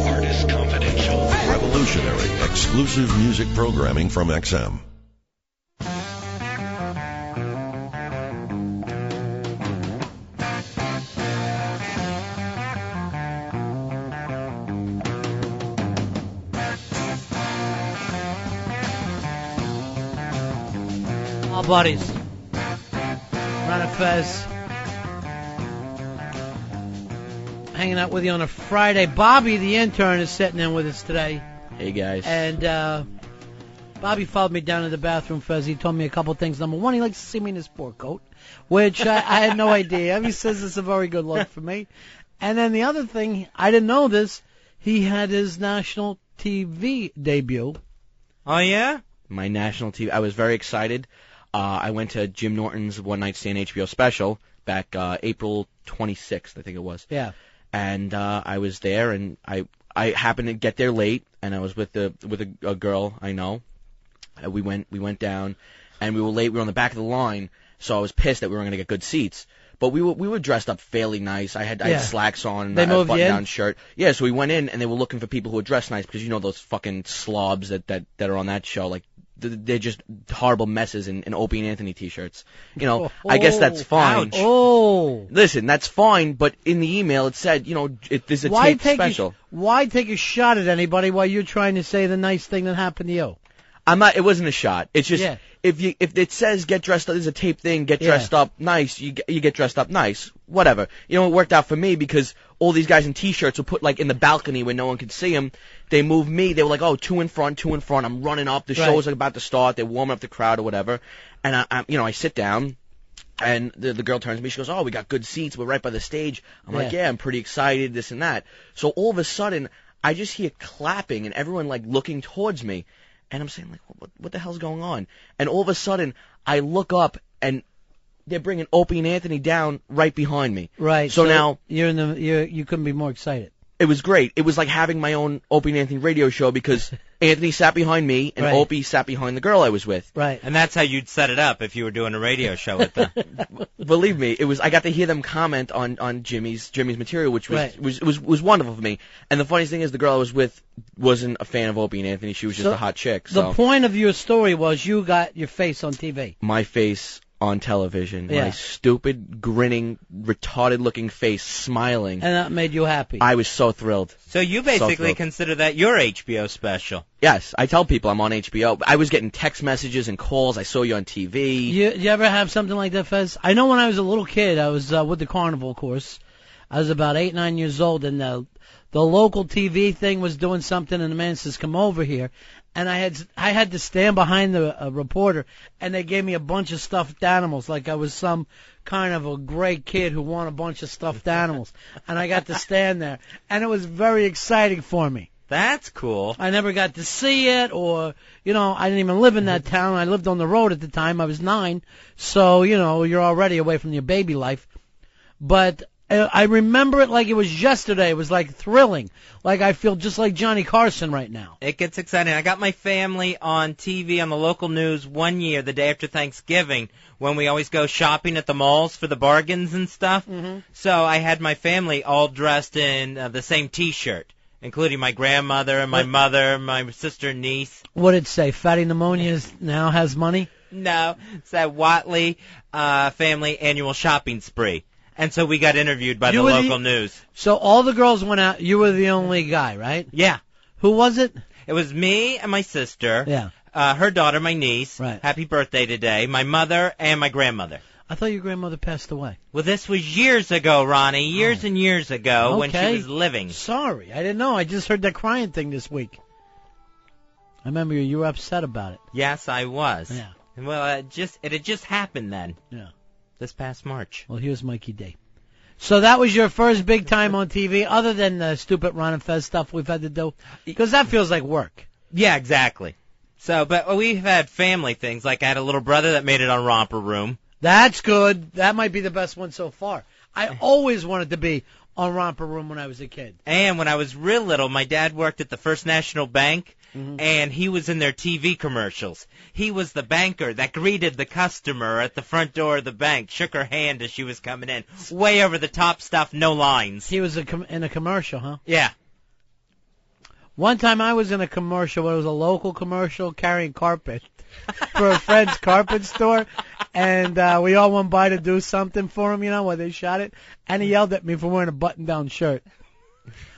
Artist Confidential. Revolutionary, exclusive music programming from XM. Buddies, Ron and Fez, hanging out with you on a Friday. Bobby, the intern, is sitting in with us today. Hey, guys. And Bobby followed me down to the bathroom, Fez. He told me a couple things. Number one, he likes to see me in his sport coat, which I had no idea. He says it's a very good look for me. And then the other thing, I didn't know this, he had his national TV debut. Oh, yeah? My national TV. I was very excited. I went to Jim Norton's One Night Stand HBO special back April 26th, I think it was. Yeah. And I was there, and I happened to get there late, and I was with a girl I know. We went down, and we were late. We were on the back of the line, so I was pissed that we weren't going to get good seats. But we were dressed up fairly nice. I had slacks on, a button-down shirt. Yeah, so we went in, and they were looking for people who were dressed nice, because those fucking slobs that are on that show, like. They're just horrible messes in Opie and Anthony T-shirts. I guess that's fine. Oh. Listen, that's fine, but in the email it said, there's a tape special. Why take a shot at anybody while you're trying to say the nice thing that happened to you? I'm not. It wasn't a shot. It's just if it says get dressed up, there's a tape thing. Get dressed up nice. You get dressed up nice. Whatever. It worked out for me because all these guys in T-shirts were put like in the balcony where no one could see them. They moved me. They were like, oh, two in front. I'm running up. The show's like about to start. They're warming up the crowd or whatever. And I sit down. And the girl turns to me. She goes, oh, we got good seats. We're right by the stage. I'm like, yeah, I'm pretty excited. This and that. So all of a sudden, I just hear clapping and everyone like looking towards me. And I'm saying, like, what the hell's going on? And all of a sudden, I look up, and they're bringing Opie and Anthony down right behind me. Right. So now you couldn't be more excited. It was great. It was like having my own Opie and Anthony radio show because Anthony sat behind me and Opie sat behind the girl I was with. Right. And that's how you'd set it up if you were doing a radio show with them. Believe me, it was. I got to hear them comment on Jimmy's material, which was wonderful for me. And the funniest thing is, the girl I was with wasn't a fan of Opie and Anthony. She was just a hot chick. So. The point of your story was you got your face on TV. My face on television. My stupid, grinning, retarded-looking face smiling. And that made you happy. I was so thrilled. So you basically consider that your HBO special. Yes, I tell people I'm on HBO. I was getting text messages and calls. I saw you on TV. You ever have something like that, Fez? I know when I was a little kid, I was with the Carnival, of course. I was about 8, 9 years old, and the local TV thing was doing something, and the man says, come over here. And I had to stand behind the reporter, and they gave me a bunch of stuffed animals, like I was some kind of a great kid who won a bunch of stuffed animals. And I got to stand there, and it was very exciting for me. That's cool. I never got to see it, or, I didn't even live in that town. I lived on the road at the time. I was 9, so, you're already away from your baby life. But I remember it like it was yesterday. It was like thrilling. Like I feel just like Johnny Carson right now. It gets exciting. I got my family on TV on the local news one year, the day after Thanksgiving, when we always go shopping at the malls for the bargains and stuff. Mm-hmm. So I had my family all dressed in the same T-shirt, including my grandmother and my mother, my sister and niece. What did it say? Fatty Pneumonia now has money? No, it's that Watley family annual shopping spree. And so we got interviewed by the local news. So all the girls went out. You were the only guy, right? Yeah. Who was it? It was me and my sister. Yeah. Her daughter, my niece. Right. Happy birthday today. My mother and my grandmother. I thot your grandmother passed away. Well, this was years ago, Ronnie. Years and years ago when she was living. Sorry. I didn't know. I just heard that crying thing this week. I remember you were upset about it. Yes, I was. Yeah. Well, it had just happened then. Yeah. This past March. Well, here's Mikey D. So that was your first big time on TV, other than the stupid Ron and Fez stuff we've had to do? Because that feels like work. Yeah, exactly. So, but we've had family things. Like I had a little brother that made it on Romper Room. That's good. That might be the best one so far. I always wanted to be on Romper Room when I was a kid. And when I was real little, my dad worked at the First National Bank, and he was in their TV commercials. He was the banker that greeted the customer at the front door of the bank, shook her hand as she was coming in. Way over the top stuff, no lines. He was in a commercial, huh? Yeah. One time I was in a commercial, it was a local commercial carrying carpet for a friend's carpet store, and we all went by to do something for him, while they shot it, and he yelled at me for wearing a button-down shirt.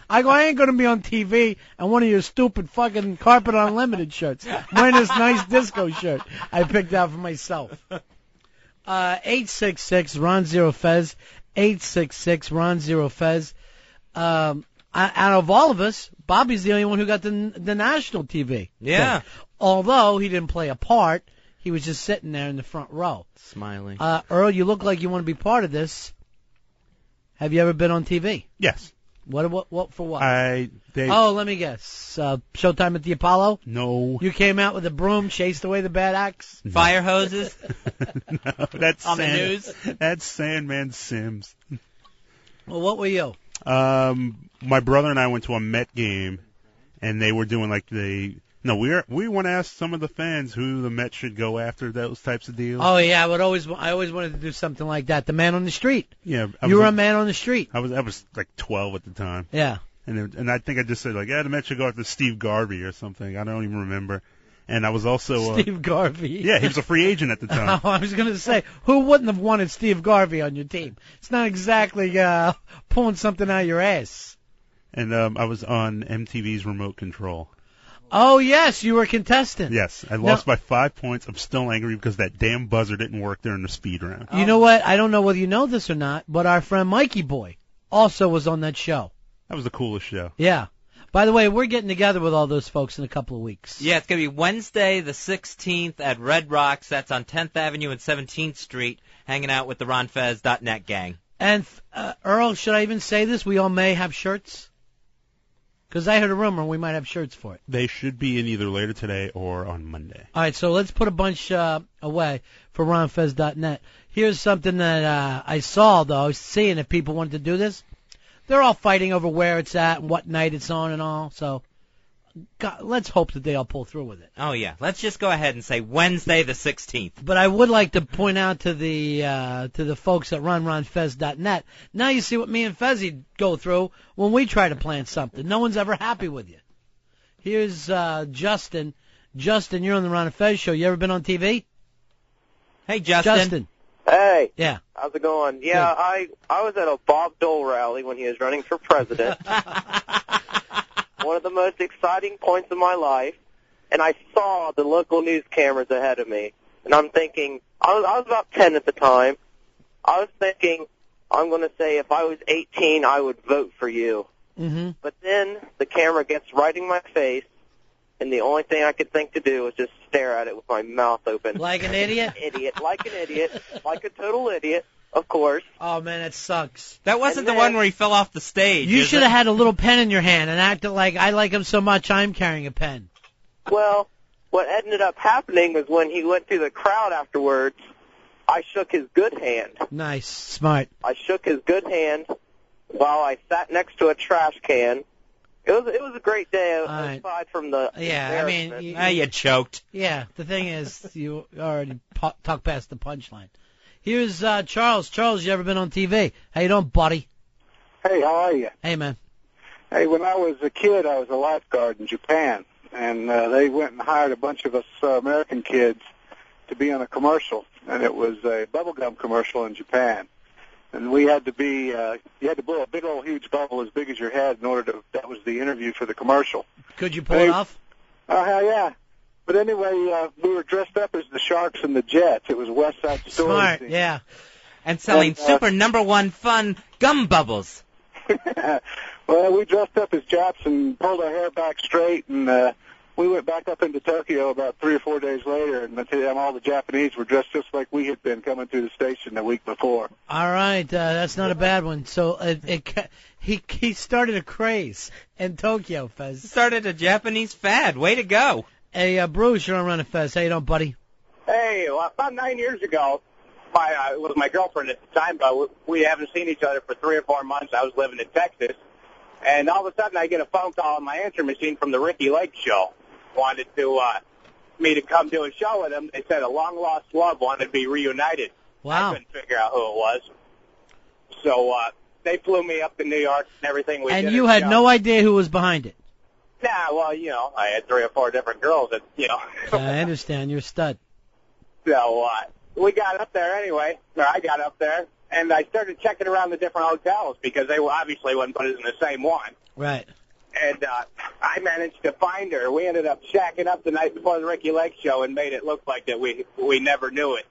I go, I ain't going to be on TV and one of your stupid fucking Carpet Unlimited shirts. I'm wearing this nice disco shirt I picked out for myself. 866-RON-0-FEZ, 866-RON-0-FEZ. Out of all of us, Bobby's the only one who got the national TV. Yeah. thing. Although he didn't play a part, he was just sitting there in the front row. Smiling. Earl, you look like you want to be part of this. Have you ever been on TV? Yes. What for what? Let me guess. Showtime at the Apollo? No. You came out with a broom, chased away the bad acts? No. Fire hoses? No, that's on the news? That's Sandman Sims. Well, what were you? My brother and I went to a Met game, and they were doing we want to ask some of the fans who the Mets should go after, those types of deals. Oh yeah, I always wanted to do something like that. The man on the street. Yeah, you were a man on the street. I was like 12 at the time. Yeah. And I think I just said the Mets should go after Steve Garvey or something. I don't even remember. And I was also Steve Garvey. Yeah, he was a free agent at the time. I was going to say, who wouldn't have wanted Steve Garvey on your team? It's not exactly pulling something out of your ass. And I was on MTV's Remote Control. Oh, yes, you were a contestant. Yes, I lost by 5 points. I'm still angry because that damn buzzer didn't work during the speed round. You know what? I don't know whether you know this or not, but our friend Mikey Boy also was on that show. That was the coolest show. Yeah. By the way, we're getting together with all those folks in a couple of weeks. Yeah, it's going to be Wednesday the 16th at Red Rocks. That's on 10th Avenue and 17th Street, hanging out with the RonFez.net gang. And, Earl, should I even say this? We all may have shirts? Because I heard a rumor we might have shirts for it. They should be in either later today or on Monday. All right, so let's put a bunch away for RonFez.net. Here's something that I saw, though, seeing if people wanted to do this. They're all fighting over where it's at and what night it's on and all, so God, let's hope that they all pull through with it. Oh, yeah. Let's just go ahead and say Wednesday the 16th. But I would like to point out to the folks at RonFez.net, now you see what me and Fezzy go through when we try to plan something. No one's ever happy with you. Here's Justin. Justin, you're on the Ron and Fez show. You ever been on TV? Hey, Justin. Hey. Yeah. How's it going? Yeah, I was at a Bob Dole rally when he was running for president. One of the most exciting points of my life, and I saw the local news cameras ahead of me, and I'm thinking, I was about 10 at the time, I was thinking, I'm going to say if I was 18, I would vote for you. Mm-hmm. But then the camera gets right in my face, and the only thing I could think to do was just stare at it with my mouth open. Like an idiot? Like an idiot, like a total idiot. Of course. Oh, man, that sucks. That wasn't the one where he fell off the stage. You should have had a little pen in your hand and acted like I like him so much I'm carrying a pen. Well, what ended up happening was when he went through the crowd afterwards, I shook his good hand. Nice. Smart. I shook his good hand while I sat next to a trash can. It was a great day aside from the you choked. Yeah, the thing is, you already talked past the punchline. Here's Charles. Charles, you ever been on TV? How you doing, buddy? Hey, how are you? Hey, man. Hey, when I was a kid, I was a lifeguard in Japan, and they went and hired a bunch of us American kids to be on a commercial, and it was a bubblegum commercial in Japan. And we had to be, you had to blow a big old huge bubble as big as your head in order to, that was the interview for the commercial. Could you pull it off? Oh, hell yeah. But anyway, we were dressed up as the Sharks and the Jets. It was West Side Story. Smart, yeah. And selling super #1 fun gum bubbles. Well, we dressed up as Japs and pulled our hair back straight, and we went back up into Tokyo about 3 or 4 days later, and I tell you, all the Japanese were dressed just like we had been coming through the station the week before. All right, that's not a bad one. So he started a craze in Tokyo, Fez. Started a Japanese fad. Way to go. Hey, Bruce, you're on Ron and Fez. How you doing, buddy? Hey, well, about 9 years ago, it was my girlfriend at the time, but we haven't seen each other for 3 or 4 months. I was living in Texas, and all of a sudden I get a phone call on my answer machine from the Ricky Lake Show. Wanted to me to come do a show with them. They said a long-lost love wanted to be reunited. Wow. I couldn't figure out who it was. So they flew me up to New York and everything. And you had no idea who was behind it? Nah, well, you know, I had 3 or 4 different girls that, you know. I understand. You're a stud. So we got up there anyway, or I got up there, and I started checking around the different hotels because they obviously wouldn't put us in the same one. Right. And I managed to find her. We ended up shacking up the night before the Ricky Lake Show and made it look like that we never knew it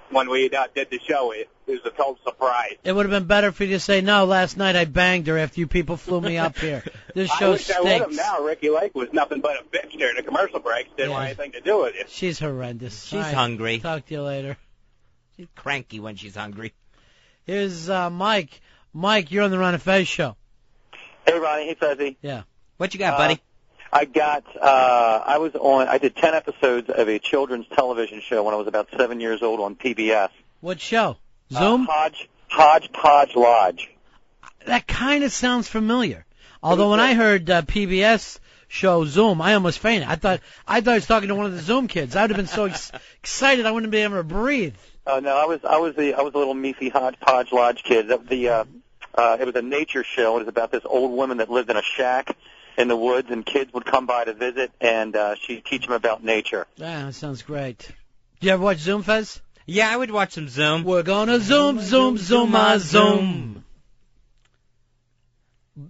when we did the show. It was a total surprise. It would have been better for you to say, no, last night I banged her after you people flew me up here. This show stinks. I wish I would have now. Ricky Lake was nothing but a bitch during the commercial breaks. Didn't want anything to do with it. She's horrendous. She's hungry. Talk to you later. She's cranky when she's hungry. Here's Mike. Mike, you're on the Ron and Fez show. Hey, Ronnie. Hey, Fezzy. Yeah. What you got, buddy? I did 10 episodes of a children's television show when I was about 7 years old on PBS. What show? Zoom? Hodgepodge Lodge. That kind of sounds familiar. Although when I heard PBS show Zoom, I almost fainted. I thought I was talking to one of the Zoom kids. I would have been so excited I wouldn't be able to breathe. No, I was a little measly Hodgepodge Lodge kid. It was a nature show. It was about this old woman that lived in a shack in the woods, and kids would come by to visit, and she'd teach them about nature. Yeah, that sounds great. Do you ever watch Zoom, Fez? Yeah, I would watch some Zoom. We're gonna zoom.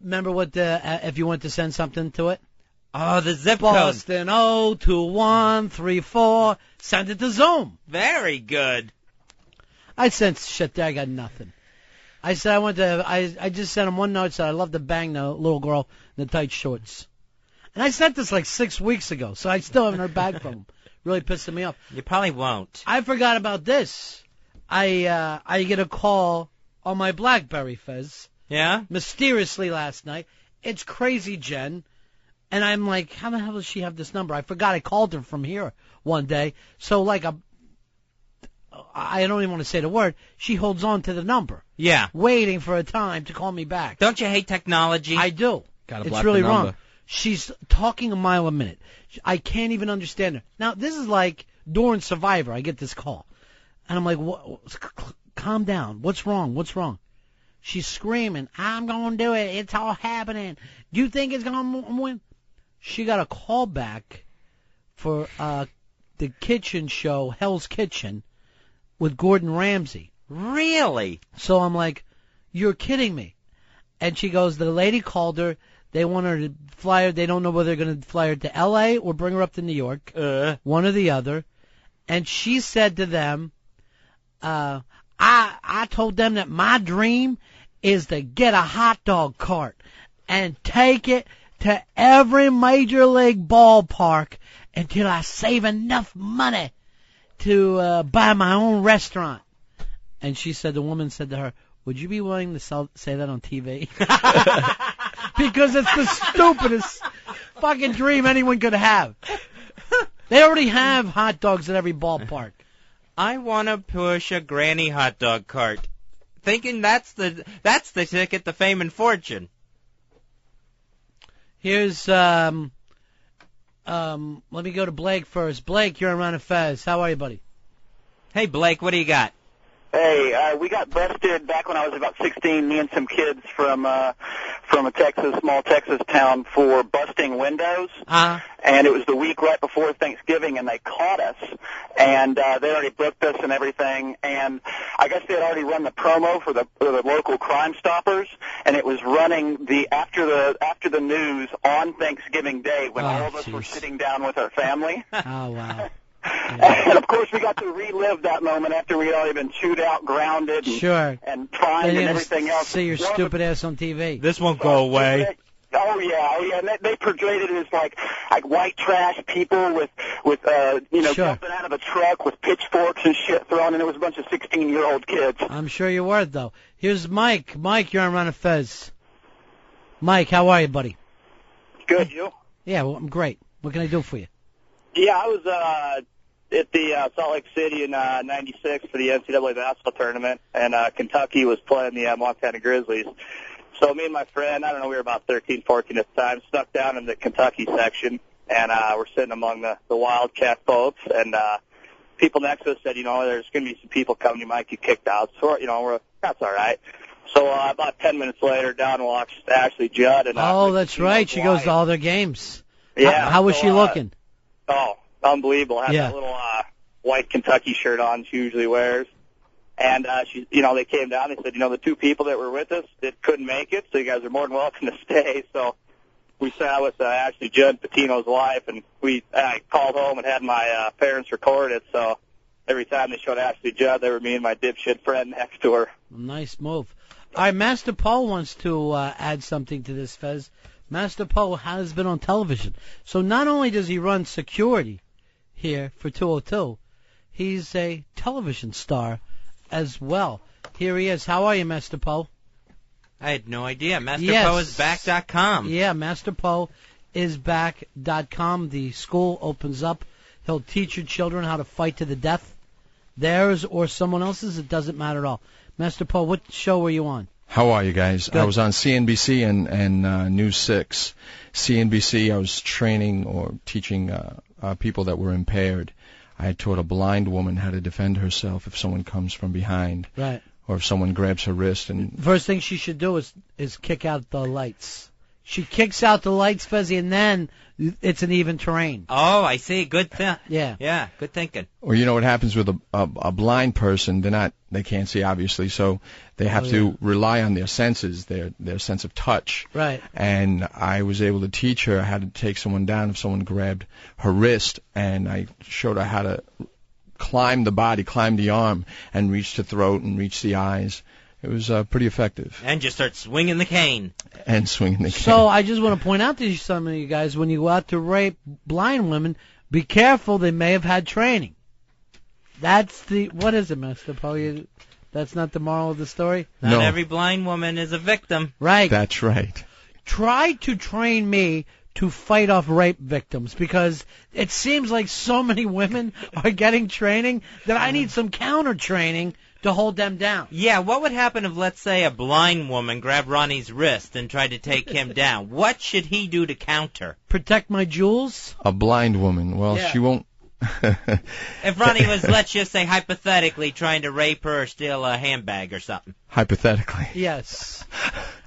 Remember what if you want to send something to it? Oh, the zip code. Boston 02134. Send it to Zoom. Very good. I sent shit there. I got nothing. I said I just sent him one note. Said I love to bang the little girl in the tight shorts. And I sent this like 6 weeks ago, so I still haven't heard back from him. Really pissing me off. You probably won't. I forgot about this. I get a call on my BlackBerry, Fez. Yeah? Mysteriously last night. It's crazy, Jen. And I'm like, how the hell does she have this number? I forgot I called her from here one day. So like I don't even want to say the word. She holds on to the number. Yeah. Waiting for a time to call me back. Don't you hate technology? I do. It's really wrong. She's talking a mile a minute. I can't even understand her. Now, this is like during Survivor. I get this call. And I'm like, calm down. What's wrong? What's wrong? She's screaming, I'm going to do it. It's all happening. Do you think it's going to win? She got a call back for the kitchen show, Hell's Kitchen, with Gordon Ramsay. Really? So I'm like, you're kidding me. And she goes, the lady called her. They want her to fly her. They don't know whether they're going to fly her to L.A. or bring her up to New York. One or the other. And she said to them, I told them that my dream is to get a hot dog cart and take it to every major league ballpark until I save enough money to buy my own restaurant. And she said, the woman said to her, would you be willing to say that on TV? Because it's the stupidest fucking dream anyone could have. They already have hot dogs at every ballpark. I want to push a granny hot dog cart, thinking that's the ticket to fame and fortune. Here's let me go to Blake first. Blake, you're on Ron and Fez. How are you, buddy? Hey, Blake, what do you got? Hey, we got busted back when I was about 16, me and some kids from from a small Texas town for busting windows. And it was the week right before Thanksgiving, and they caught us. And they already booked us and everything. And I guess they had already run the promo for the local Crime Stoppers, and it was running after the news on Thanksgiving Day when all of us were sitting down with our family. Oh, wow. And, of course, we got to relive that moment after we had already been chewed out, grounded, and fined and everything else. See your stupid ass on TV. This won't go away. Oh yeah. And they portrayed it as like white trash people with jumping out of a truck with pitchforks and shit thrown, and it was a bunch of 16-year-old kids. I'm sure you were, though. Here's Mike. Mike, you're on Ron and Fez. Mike, how are you, buddy? Good, you? Yeah, well, I'm great. What can I do for you? Yeah, I was at the Salt Lake City in '96 for the NCAA basketball tournament, and Kentucky was playing the Montana Grizzlies. So me and my friend, I don't know, we were about 13, 14 at the time, snuck down in the Kentucky section, and we're sitting among the Wildcat boats, and people next to us said, there's going to be some people coming, you might get kicked out. So, that's all right. So about 10 minutes later, down walks Ashley Judd. And that's right. She goes to all their games. Yeah. How was she looking? Oh, unbelievable. Had that little white Kentucky shirt on she usually wears. And they came down. They said, the two people that were with us that couldn't make it, so you guys are more than welcome to stay. So we sat with Ashley Judd, Patino's wife, and I called home and had my parents record it. So every time they showed Ashley Judd, they were me and my dipshit friend next to her. Nice move. All right, Master Poe wants to add something to this, Fez. Master Poe has been on television. So not only does he run security here for 202, he's a television star as well. Here he is. How are you, Master Poe? I had no idea. MasterPoeIsBack.com. Yeah, MasterPoeIsBack.com. The school opens up. He'll teach your children how to fight to the death. Theirs or someone else's, it doesn't matter at all. Master Poe, what show were you on? How are you guys? Good. I was on CNBC and News 6. CNBC, I was training or teaching people that were impaired. I had taught a blind woman how to defend herself if someone comes from behind. Right. Or if someone grabs her wrist. And first thing she should do is kick out the lights. She kicks out the lights, Fezzy, and then it's an even terrain. Oh, I see. Good Yeah, good thinking. Or what happens with a blind person, they can't see obviously, so they have to rely on their senses, their sense of touch. Right. And I was able to teach her how to take someone down if someone grabbed her wrist, and I showed her how to climb the body, climb the arm, and reach the throat and reach the eyes. It was pretty effective. And just start swinging the cane. So I just want to point out to some of you guys, when you go out to rape blind women, be careful. They may have had training. That's what is it, Master Poe? That's not the moral of the story? Not every blind woman is a victim. Right. That's right. Try to train me to fight off rape victims, because it seems like so many women are getting training that I need some counter training to hold them down. Yeah, what would happen if, let's say, a blind woman grabbed Ronnie's wrist and tried to take him down? What should he do to counter? Protect my jewels? A blind woman. Well, she won't. If Ronnie was, let's just say, hypothetically trying to rape her or steal a handbag or something. Hypothetically. Yes.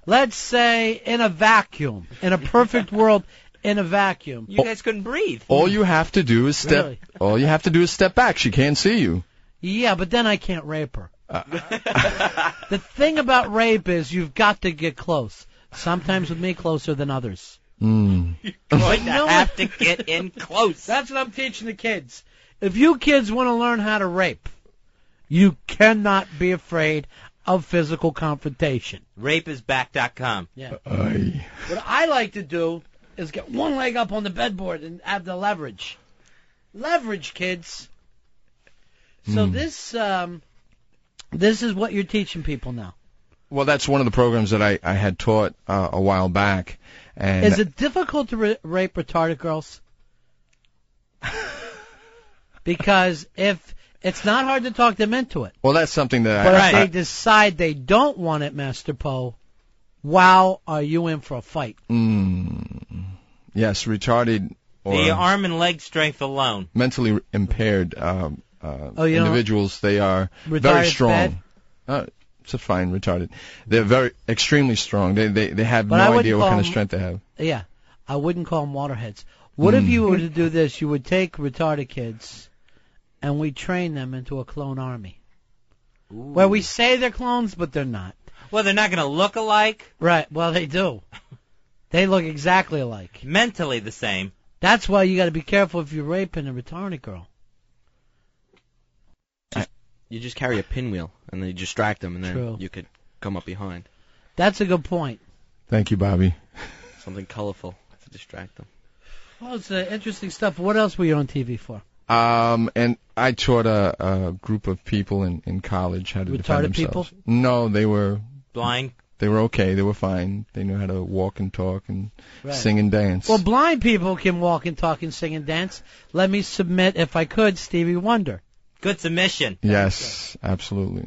Let's say in a vacuum. In a perfect world, in a vacuum. You guys couldn't breathe. All you have to do is step. Really? All you have to do is step back. She can't see you. Yeah, but then I can't rape her. The thing about rape is you've got to get close. Sometimes with me, closer than others. You're going to have to get in close. That's what I'm teaching the kids. If you kids want to learn how to rape, you cannot be afraid of physical confrontation. Rapeisback.com. Yeah. What I like to do is get one leg up on the bedboard and have the leverage. Leverage, kids. So this is what you're teaching people now. Well, that's one of the programs that I had taught a while back. And is it difficult to rape retarded girls? Because if it's not hard to talk them into it. Well, that's something that but if they decide they don't want it, Master Poe, wow, are you in for a fight? Yes, retarded or the arm and leg strength alone. Mentally impaired individuals, they are very strong. It's a fine retarded. They're very extremely strong. They have no idea what kind of strength they have. Yeah, I wouldn't call them waterheads. What if you were to do this? You would take retarded kids, and we train them into a clone army. Ooh. Where we say they're clones, but they're not. Well, they're not going to look alike. Right. Well, they do. They look exactly alike. Mentally the same. That's why you got to be careful if you're raping a retarded girl. You just carry a pinwheel, and then you distract them, and then you could come up behind. That's a good point. Thank you, Bobby. Something colorful to distract them. Well, it's interesting stuff. What else were you on TV for? And I taught a group of people in college how to defend themselves. Retarded people? No, they were... Blind? They were okay. They were fine. They knew how to walk and talk and sing and dance. Well, blind people can walk and talk and sing and dance. Let me submit, if I could, Stevie Wonder. Good submission. Yes, absolutely.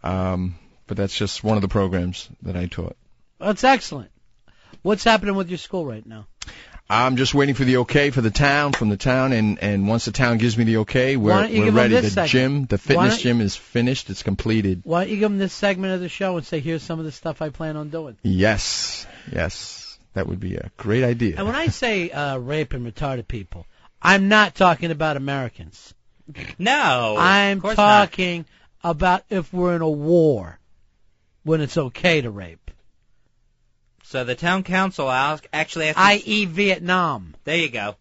But that's just one of the programs that I taught. That's excellent. What's happening with your school right now? I'm just waiting for the okay from the town, and once the town gives me the okay, we're ready. The fitness gym is finished. It's completed. Why don't you give them this segment of the show and say, here's some of the stuff I plan on doing? Yes. That would be a great idea. And when I say rape and retarded people, I'm not talking about Americans. No, I'm talking about if we're in a war, when it's okay to rape. So the town council actually has to... i.e. Vietnam. There you go.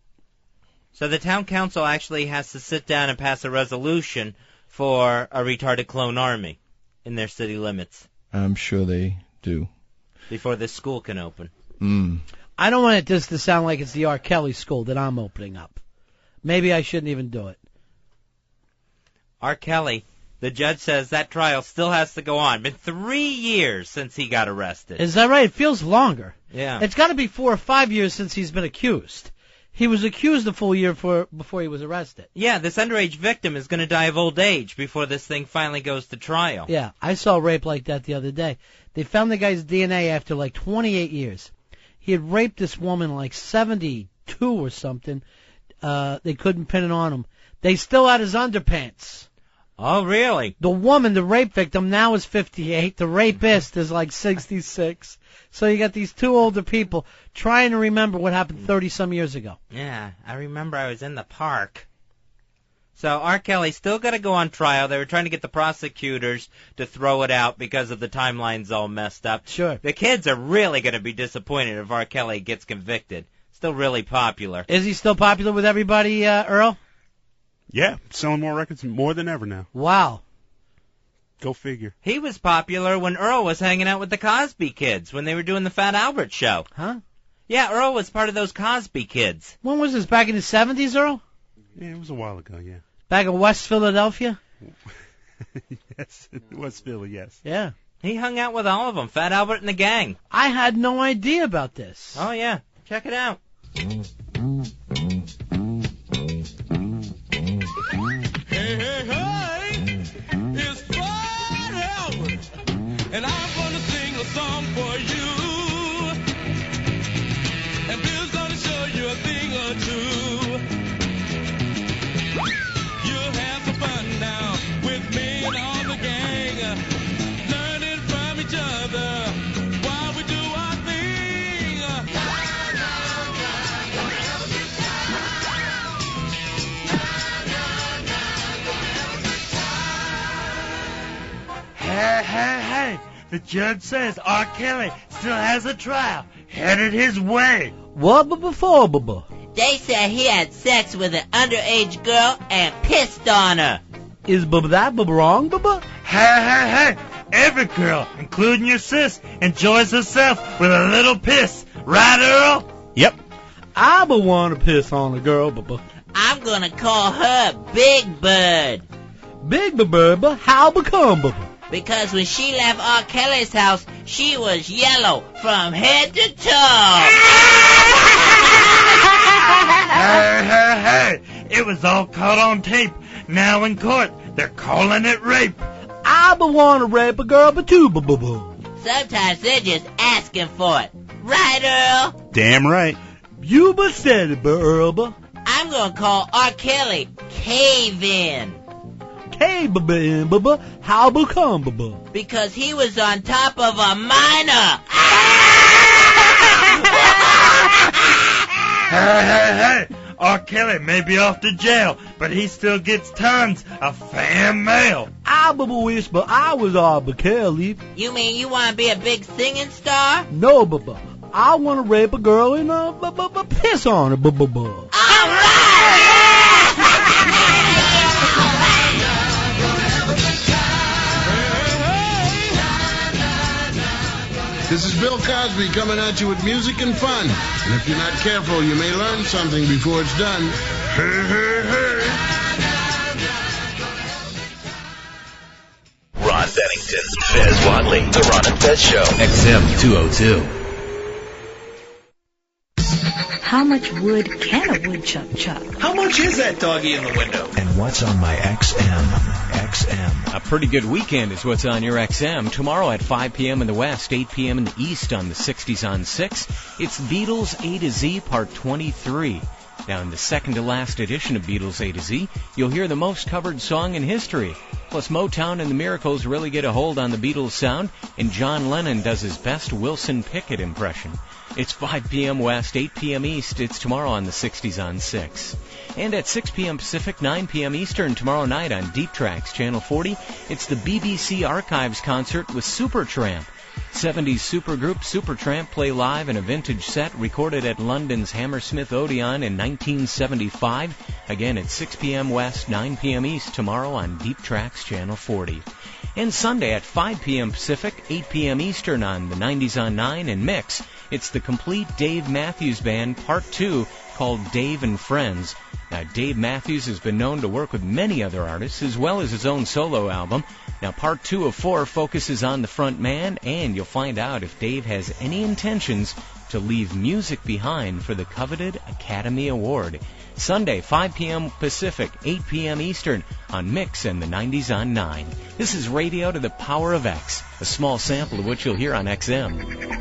So the town council actually has to sit down and pass a resolution for a retarded clone army in their city limits. I'm sure they do. Before this school can open. I don't want this to sound like it's the R. Kelly school that I'm opening up. Maybe I shouldn't even do it. R. Kelly... The judge says that trial still has to go on. Been 3 years since he got arrested. Is that right? It feels longer. Yeah. It's got to be 4 or 5 years since he's been accused. He was accused a full year before he was arrested. Yeah, this underage victim is going to die of old age before this thing finally goes to trial. Yeah, I saw rape like that the other day. They found the guy's DNA after like 28 years. He had raped this woman like 72 or something. They couldn't pin it on him. They still had his underpants. Oh, really? The woman, the rape victim, now is 58. The rapist is like 66. So you got these two older people trying to remember what happened 30-some years ago. Yeah, I remember I was in the park. So R. Kelly's still got to go on trial. They were trying to get the prosecutors to throw it out because of the timelines all messed up. Sure. The kids are really going to be disappointed if R. Kelly gets convicted. Still really popular. Is he still popular with everybody, Earl? Yeah, selling more records more than ever now. Wow. Go figure. He was popular when Earl was hanging out with the Cosby Kids, when they were doing the Fat Albert show. Huh? Yeah, Earl was part of those Cosby Kids. When was this, back in the 70s, Earl? Yeah, it was a while ago, yeah. Back in West Philadelphia? Yes, it was Philly, yes. Yeah. He hung out with all of them, Fat Albert and the gang. I had no idea about this. Oh, yeah. Check it out. It's Fat Albert, and I'm gonna sing a song for you. And Bill's gonna show you a thing or two. You'll have some fun now with me and all the gang, learning from each other while we do our thing. Hey, the judge says R. Kelly still has a trial headed his way. What before, Bubba? They said he had sex with an underage girl and pissed on her. Is that wrong, Bubba? Hey, every girl, including your sis, enjoys herself with a little piss. Right, Earl? Yep. I would want to piss on a girl, Bubba. I'm gonna call her Big Bird. Big Bird, but how become, Bubba? Because when she left R. Kelly's house, she was yellow from head to toe. Hey, it was all caught on tape. Now in court, they're calling it rape. I would want to rape a girl, but too, Bubba. Sometimes they're just asking for it. Right, Earl? Damn right. You but said it, Earl. I'm gonna call R. Kelly Cave-In. Hey, how come, Because he was on top of a miner. Hey. R. Kelly may be off to jail, but he still gets tons of fan mail. I whisper I was R. Kelly. You mean you want to be a big singing star? No, I want to rape a girl and piss on her. All right! This is Bill Cosby coming at you with music and fun. And if you're not careful, you may learn something before it's done. Ron Bennington, Fez Watley, The Ron and Fez Show. XM 202. How much wood can a woodchuck chuck? How much is that doggy in the window? And what's on my XM? A pretty good weekend is what's on your XM. Tomorrow at 5 p.m. in the West, 8 p.m. in the East on the 60s on 6. It's Beatles A to Z Part 23. Now, in the second to last edition of Beatles A to Z, you'll hear the most covered song in history. Plus, Motown and the Miracles really get a hold on the Beatles sound, and John Lennon does his best Wilson Pickett impression. It's 5 p.m. West, 8 p.m. East. It's tomorrow on the 60s on 6. And at 6 p.m. Pacific, 9 p.m. Eastern tomorrow night on Deep Tracks Channel 40, it's the BBC Archives concert with Supertramp. 70s supergroup Supertramp play live in a vintage set recorded at London's Hammersmith Odeon in 1975. Again at 6 p.m. West, 9 p.m. East tomorrow on Deep Tracks Channel 40. And Sunday at 5 p.m. Pacific, 8 p.m. Eastern on the 90s on 9 and Mix, it's the complete Dave Matthews Band Part 2 called Dave and Friends. Now, Dave Matthews has been known to work with many other artists as well as his own solo album. Now, Part 2 of 4 focuses on the front man, and you'll find out if Dave has any intentions to leave music behind for the coveted Academy Award. Sunday, 5 p.m. Pacific, 8 p.m. Eastern on Mix and the 90s on 9. This is Radio to the Power of X, a small sample of what you'll hear on XM.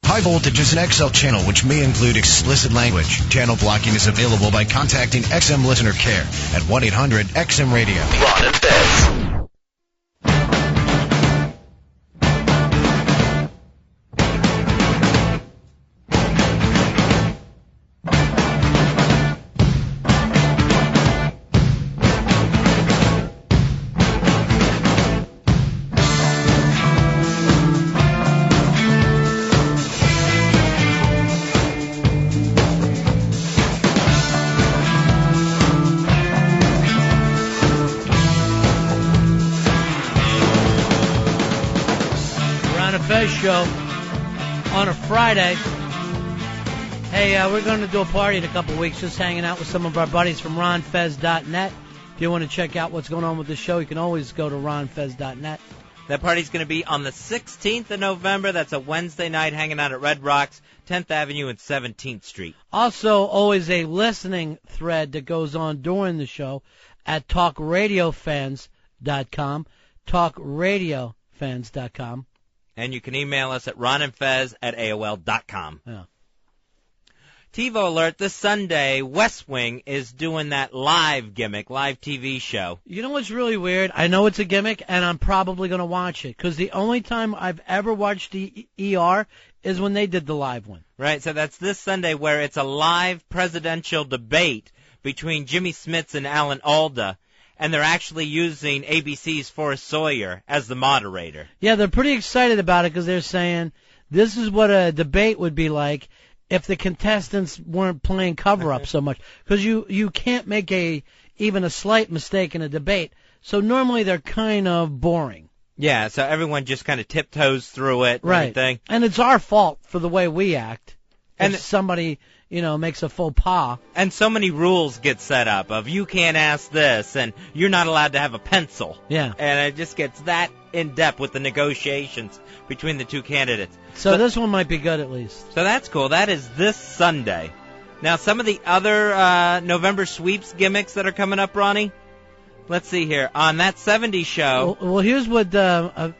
High voltage is an XL channel which may include explicit language. Channel blocking is available by contacting XM Listener Care at 1-800-XM-RADIO. Ron and Fez. Show on a Friday. Hey, we're going to do a party in a couple weeks, just hanging out with some of our buddies from ronfez.net. If you want to check out what's going on with the show, you can always go to ronfez.net. That party's going to be on the 16th of November. That's a Wednesday night, hanging out at Red Rocks, 10th Avenue and 17th Street. Also, always a listening thread that goes on during the show at talkradiofans.com, talkradiofans.com. And you can email us at ronandfez@aol.com. Yeah. TiVo alert, this Sunday, West Wing is doing that live gimmick, live TV show. You know what's really weird? I know it's a gimmick, and I'm probably going to watch it, because the only time I've ever watched the ER is when they did the live one. Right, so that's this Sunday, where it's a live presidential debate between Jimmy Smits and Alan Alda. And they're actually using ABC's Forrest Sawyer as the moderator. Yeah, they're pretty excited about it because they're saying this is what a debate would be like if the contestants weren't playing cover-up so much. Because you can't make even a slight mistake in a debate. So normally they're kind of boring. Yeah, so everyone just kind of tiptoes through it and everything. And it's our fault for the way we act. And if somebody, makes a faux pas. And so many rules get set up of you can't ask this and you're not allowed to have a pencil. Yeah. And it just gets that in-depth with the negotiations between the two candidates. So this one might be good at least. So that's cool. That is this Sunday. Now, some of the other November sweeps gimmicks that are coming up, Ronnie. Let's see here. On that 70s show. Well, here's what the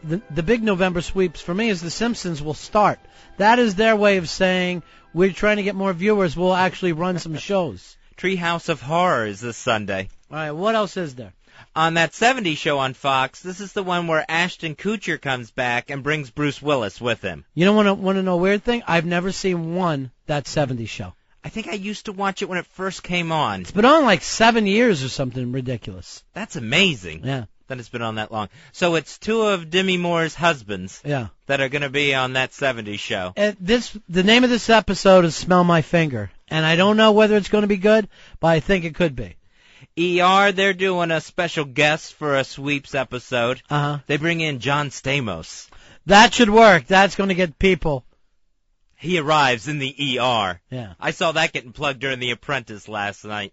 big November sweeps for me is The Simpsons will start. That is their way of saying we're trying to get more viewers. We'll actually run some shows. Treehouse of Horror is this Sunday. All right, what else is there? On that 70s show on Fox, this is the one where Ashton Kutcher comes back and brings Bruce Willis with him. You don't want to know a weird thing? I've never seen that 70s show. I think I used to watch it when it first came on. It's been on like 7 years or something ridiculous. That's amazing. Yeah. That it's been on that long. So it's two of Demi Moore's husbands that are going to be on that 70s show. The name of this episode is Smell My Finger, and I don't know whether it's going to be good, but I think it could be. ER, they're doing a special guest for a sweeps episode. They bring in John Stamos. That should work. That's going to get people. He arrives in the ER. Yeah. I saw that getting plugged during The Apprentice last night.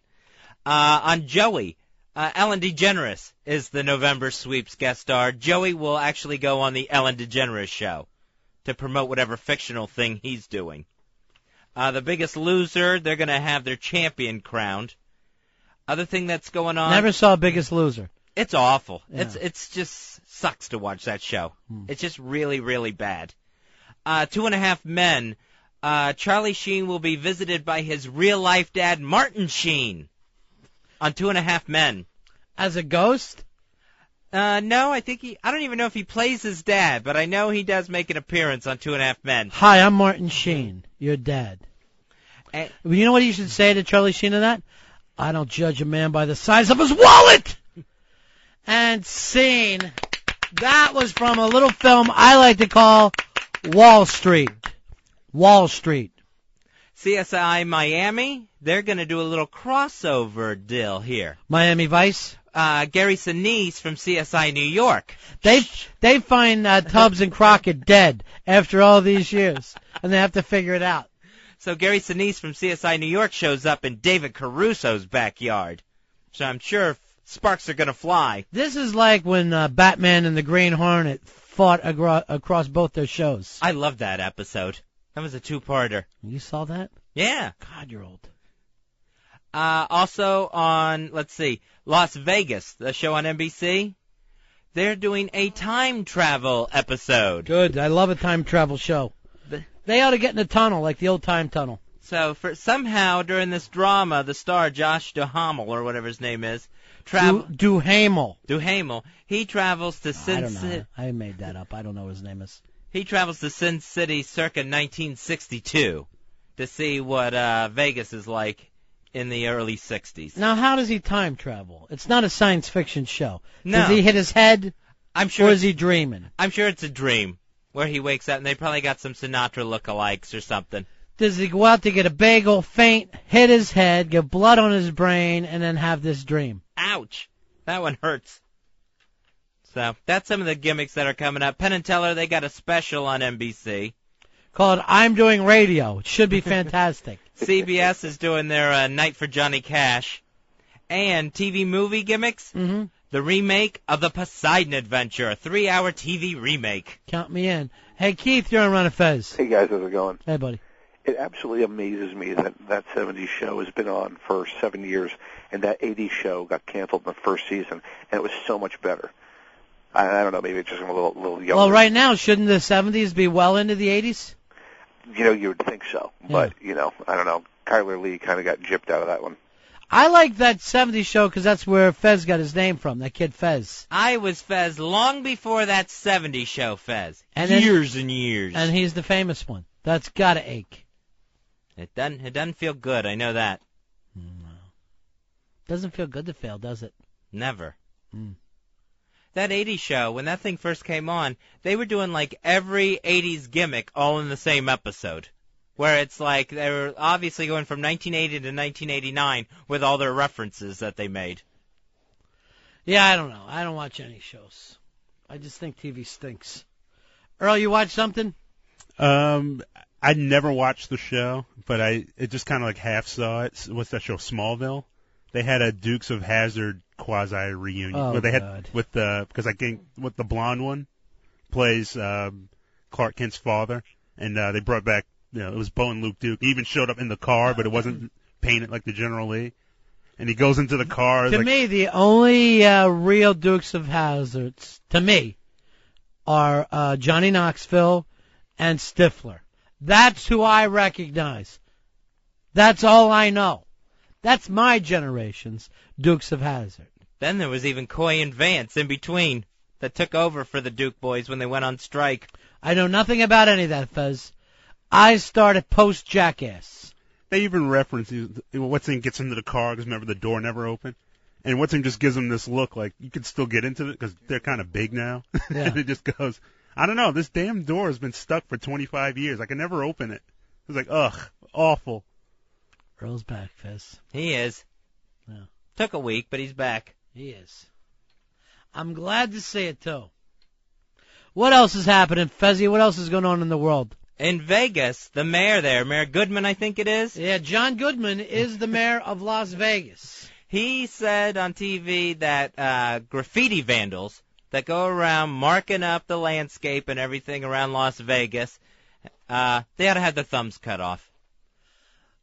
On Joey, Ellen DeGeneres is the November sweeps guest star. Joey will actually go on the Ellen DeGeneres show to promote whatever fictional thing he's doing. The Biggest Loser, they're going to have their champion crowned. Other thing that's going on. Never saw Biggest Loser. It's awful. Yeah. It's just sucks to watch that show. It's just really, really bad. 2.5 Men. Charlie Sheen will be visited by his real-life dad, Martin Sheen, on 2.5 Men. As a ghost? No, I don't even know if he plays his dad, but I know he does make an appearance on 2.5 Men. Hi, I'm Martin Sheen, your dad. You know what you should say to Charlie Sheen in that? I don't judge a man by the size of his wallet! And scene. That was from a little film I like to call Wall Street. Wall Street. CSI Miami, they're going to do a little crossover deal here. Miami Vice? Gary Sinise from CSI New York. They find Tubbs and Crockett dead after all these years, and they have to figure it out. So Gary Sinise from CSI New York shows up in David Caruso's backyard. So I'm sure sparks are going to fly. This is like when Batman and the Green Hornet fought across both their shows. I love that episode. That was a 2-parter. You saw that? Yeah. God, you're old. Also on, Las Vegas, the show on NBC, they're doing a time travel episode. Good. I love a time travel show. They ought to get in a tunnel, like the old time tunnel. So somehow during this drama, the star Josh Duhamel, or whatever his name is, Duhamel. He travels to Sin City. I don't know. I made that up. I don't know what his name is. He travels to Sin City circa 1962 to see what Vegas is like in the early 60s. Now, how does he time travel? It's not a science fiction show. No. Does he hit his head? I'm sure. Or is he dreaming? I'm sure it's a dream where he wakes up and they probably got some Sinatra lookalikes or something. Does he go out to get a bagel, faint, hit his head, get blood on his brain, and then have this dream? Ouch. That one hurts. So that's some of the gimmicks that are coming up. Penn and Teller, they got a special on NBC. Called I'm Doing Radio. It should be fantastic. CBS is doing their Night for Johnny Cash. And TV movie gimmicks. Mm-hmm. The remake of The Poseidon Adventure, a 3-hour TV remake. Count me in. Hey, Keith, you're on Ron and Fez. Hey, guys, how's it going? Hey, buddy. It absolutely amazes me that 70s show has been on for 7 years, and that 80s show got canceled in the first season, and it was so much better. I don't know, maybe it's just I'm a little younger. Well, right now, shouldn't the 70s be well into the 80s? You would think so, but, I don't know. Kyler Lee kind of got gypped out of that one. I like that 70s show because that's where Fez got his name from, that kid Fez. I was Fez long before that 70s show, Fez. And years and years. And he's the famous one. That's gotta ache. It doesn't feel good, I know that. No. Doesn't feel good to fail, does it? Never. That 80s show, when that thing first came on, they were doing like every 80s gimmick all in the same episode. Where it's like they were obviously going from 1980 to 1989 with all their references that they made. Yeah, I don't know. I don't watch any shows. I just think TV stinks. Earl, you watch something? I never watched the show, but it just kind of like half saw it. What's that show, Smallville? They had a Dukes of Hazzard quasi reunion. Oh, where they God. had because I think the blonde one plays Clark Kent's father, and they brought back. It was Bo and Luke Duke. He even showed up in the car, but it wasn't painted like the General Lee. And he goes into the car. To me, the only real Dukes of Hazzards, to me, are Johnny Knoxville and Stifler. That's who I recognize. That's all I know. That's my generation's Dukes of Hazzard. Then there was even Coy and Vance in between that took over for the Duke boys when they went on strike. I know nothing about any of that, Fez. I started post-Jackass. They even reference what's in gets into the car because remember the door never opened, and what's in just gives them this look like you could still get into it because they're kind of big now. Yeah. And it just goes, I don't know, this damn door has been stuck for 25 years. I can never open it. It's like, ugh, awful. Earl's back, Fez. He is. Yeah. Took a week, but he's back. He is. I'm glad to see it, too. What else is happening, Fezzy? What else is going on in the world? In Vegas, the mayor there, Mayor Goodman, I think it is. Yeah, John Goodman is the mayor of Las Vegas. He said on TV that graffiti vandals that go around marking up the landscape and everything around Las Vegas, they ought to have their thumbs cut off.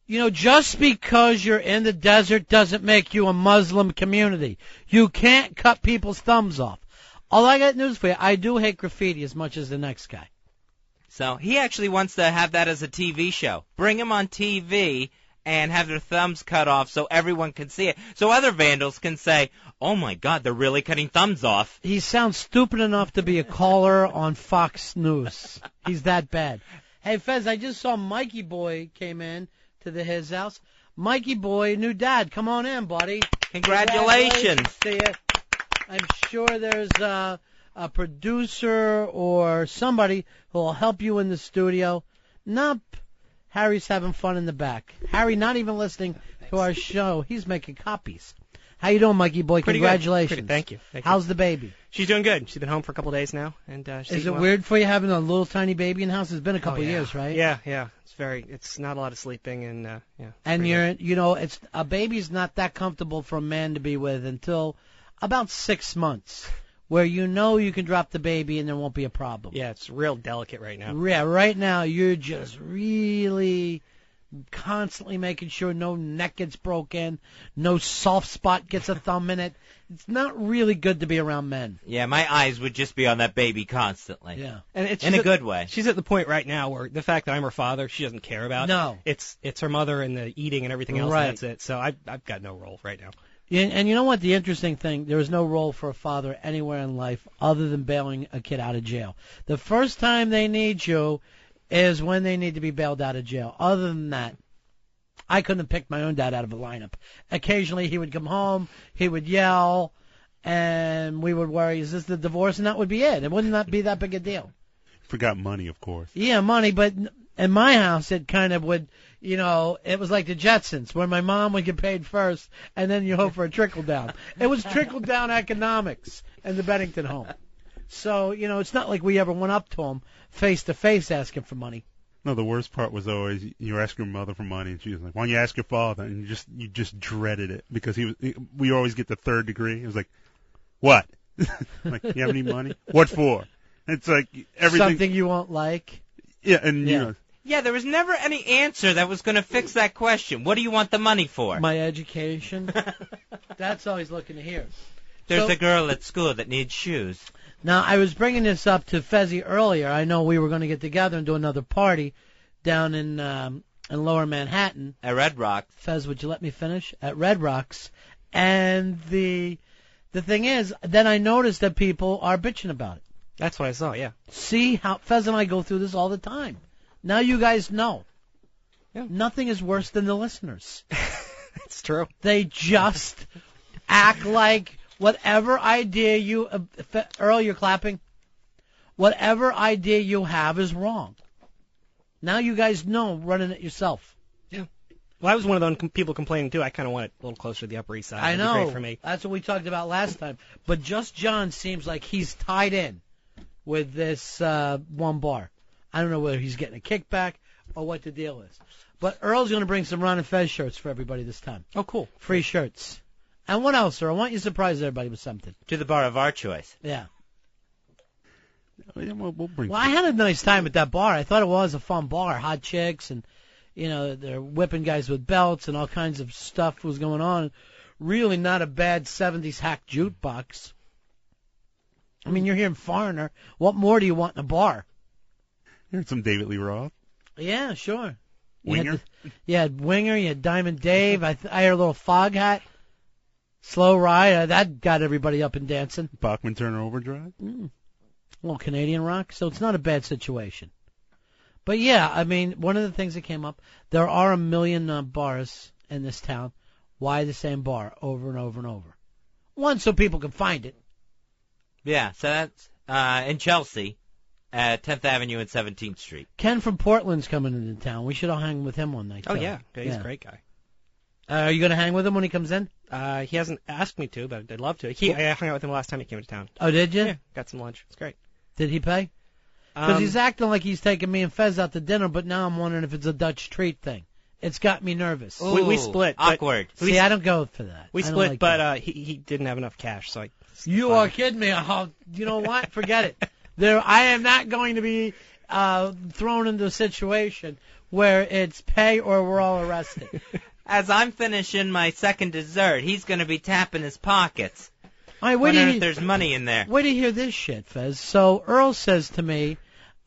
You know, just because you're in the desert doesn't make you a Muslim community. You can't cut people's thumbs off. All I got news for you, I do hate graffiti as much as the next guy. So he actually wants to have that as a TV show. Bring him on TV and have their thumbs cut off so everyone can see it. So other vandals can say, oh, my God, they're really cutting thumbs off. He sounds stupid enough to be a caller on Fox News. He's that bad. Hey, Fez, I just saw Mikey Boy came in to his house. Mikey Boy, new dad, come on in, buddy. Congratulations. To you. I'm sure there's a producer or somebody who will help you in the studio. Nope. Harry's having fun in the back. Harry not even listening to our show. He's making copies. How you doing, Mikey Boy? Pretty Congratulations. good. Thank you. How's the baby? She's doing good. She's been home for a couple of days now. And is it weird for you having a little tiny baby in the house? It's been a couple of years, right? Yeah. It's not a lot of sleeping and yeah. And it's a baby's not that comfortable for a man to be with until about 6 months, where you know you can drop the baby and there won't be a problem. Yeah, it's real delicate right now. Yeah, right now you're just really constantly making sure no neck gets broken, no soft spot gets a thumb in it. It's not really good to be around men. Yeah, my eyes would just be on that baby constantly. Yeah. And it's in a good way. She's at the point right now where the fact that I'm her father, she doesn't care about. No. It's her mother and the eating and everything else. Right. And that's it. So I've got no role right now. And you know what? The interesting thing, there is no role for a father anywhere in life other than bailing a kid out of jail. The first time they need you is when they need to be bailed out of jail. Other than that, I couldn't have picked my own dad out of a lineup. Occasionally he would come home, he would yell, and we would worry, is this the divorce? And that would be it. It would not be that big a deal. Forgot money, of course. Yeah, money, but in my house it kind of would, it was like the Jetsons, where my mom would get paid first, and then you hope for a trickle-down. It was trickle-down economics in the Bennington home. So, it's not like we ever went up to him face-to-face asking for money. No, the worst part was always you ask your mother for money, and she was like, "Why don't you ask your father?" And you just dreaded it because we always get the third degree. It was like, "What? Like, you have any money? What for?" It's like everything. Something you won't like. Yeah, and Yeah, there was never any answer that was going to fix that question. What do you want the money for? My education. That's all he's looking to hear. There's a girl at school that needs shoes. Now, I was bringing this up to Fezzy earlier. I know we were going to get together and do another party down in Lower Manhattan. At Red Rocks. Fez, would you let me finish? At Red Rocks. And the thing is, then I noticed that people are bitching about it. That's what I saw, yeah. See how Fez and I go through this all the time. Now you guys know. Yeah. Nothing is worse than the listeners. It's true. They just act like whatever idea you... Earl, you're clapping? Whatever idea you have is wrong. Now you guys know running it yourself. Yeah. Well, I was one of those people complaining, too. I kind of want it a little closer to the Upper East Side. I know. That'd be great for me. That's what we talked about last time. But Just John seems like he's tied in with this one bar. I don't know whether he's getting a kickback or what the deal is. But Earl's going to bring some Ron and Fez shirts for everybody this time. Oh, cool. Free shirts. And what else, sir? I want you to surprise everybody with something. To the bar of our choice. Yeah. We'll bring. Well, I had a nice time at that bar. I thought it was a fun bar. Hot chicks and, they're whipping guys with belts and all kinds of stuff was going on. Really not a bad 70s hack jukebox. I mean, you're hearing Foreigner. What more do you want in a bar? Heard some David Lee Roth. Yeah, sure. Winger? You had Winger, you had Diamond Dave. I had a little Fog Hat. Slow Ride. That got everybody up and dancing. Bachman Turner Overdrive? A little Canadian rock. So it's not a bad situation. But, yeah, I mean, one of the things that came up, there are 1 million bars in this town. Why the same bar over and over and over? One, so people can find it. Yeah, so that's in Chelsea at 10th Avenue and 17th Street. Ken from Portland's coming into town. We should all hang with him one night. Oh, too. yeah. He's a great guy. Are you going to hang with him when he comes in? He hasn't asked me to, but I'd love to. I hung out with him last time he came to town. Oh, did you? Yeah, got some lunch. It's great. Did he pay? Because he's acting like he's taking me and Fez out to dinner, but now I'm wondering if it's a Dutch treat thing. It's got me nervous. Ooh, we split. Awkward. See, I don't go for that. We split, but he didn't have enough cash, so You are kidding me. You know what? Forget it. I am not going to be thrown into a situation where it's pay or we're all arrested. As I'm finishing my second dessert, he's going to be tapping his pockets. Wondering if there's money in there. Wait to hear this shit, Fez. So Earl says to me,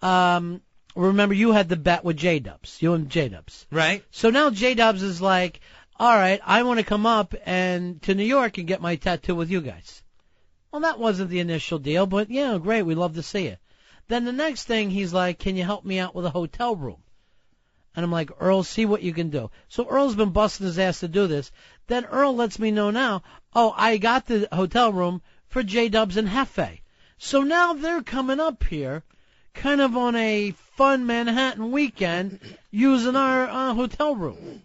remember you had the bet with J-Dubs. You and J-Dubs. Right. So now J-Dubs is like, all right, I want to come up to New York and get my tattoo with you guys. Well, that wasn't the initial deal, but yeah, great, we'd love to see you. Then the next thing, he's like, can you help me out with a hotel room? And I'm like, Earl, see what you can do. So Earl's been busting his ass to do this. Then Earl lets me know now, I got the hotel room for J-Dubs and Hefe. So now they're coming up here kind of on a fun Manhattan weekend using our hotel room.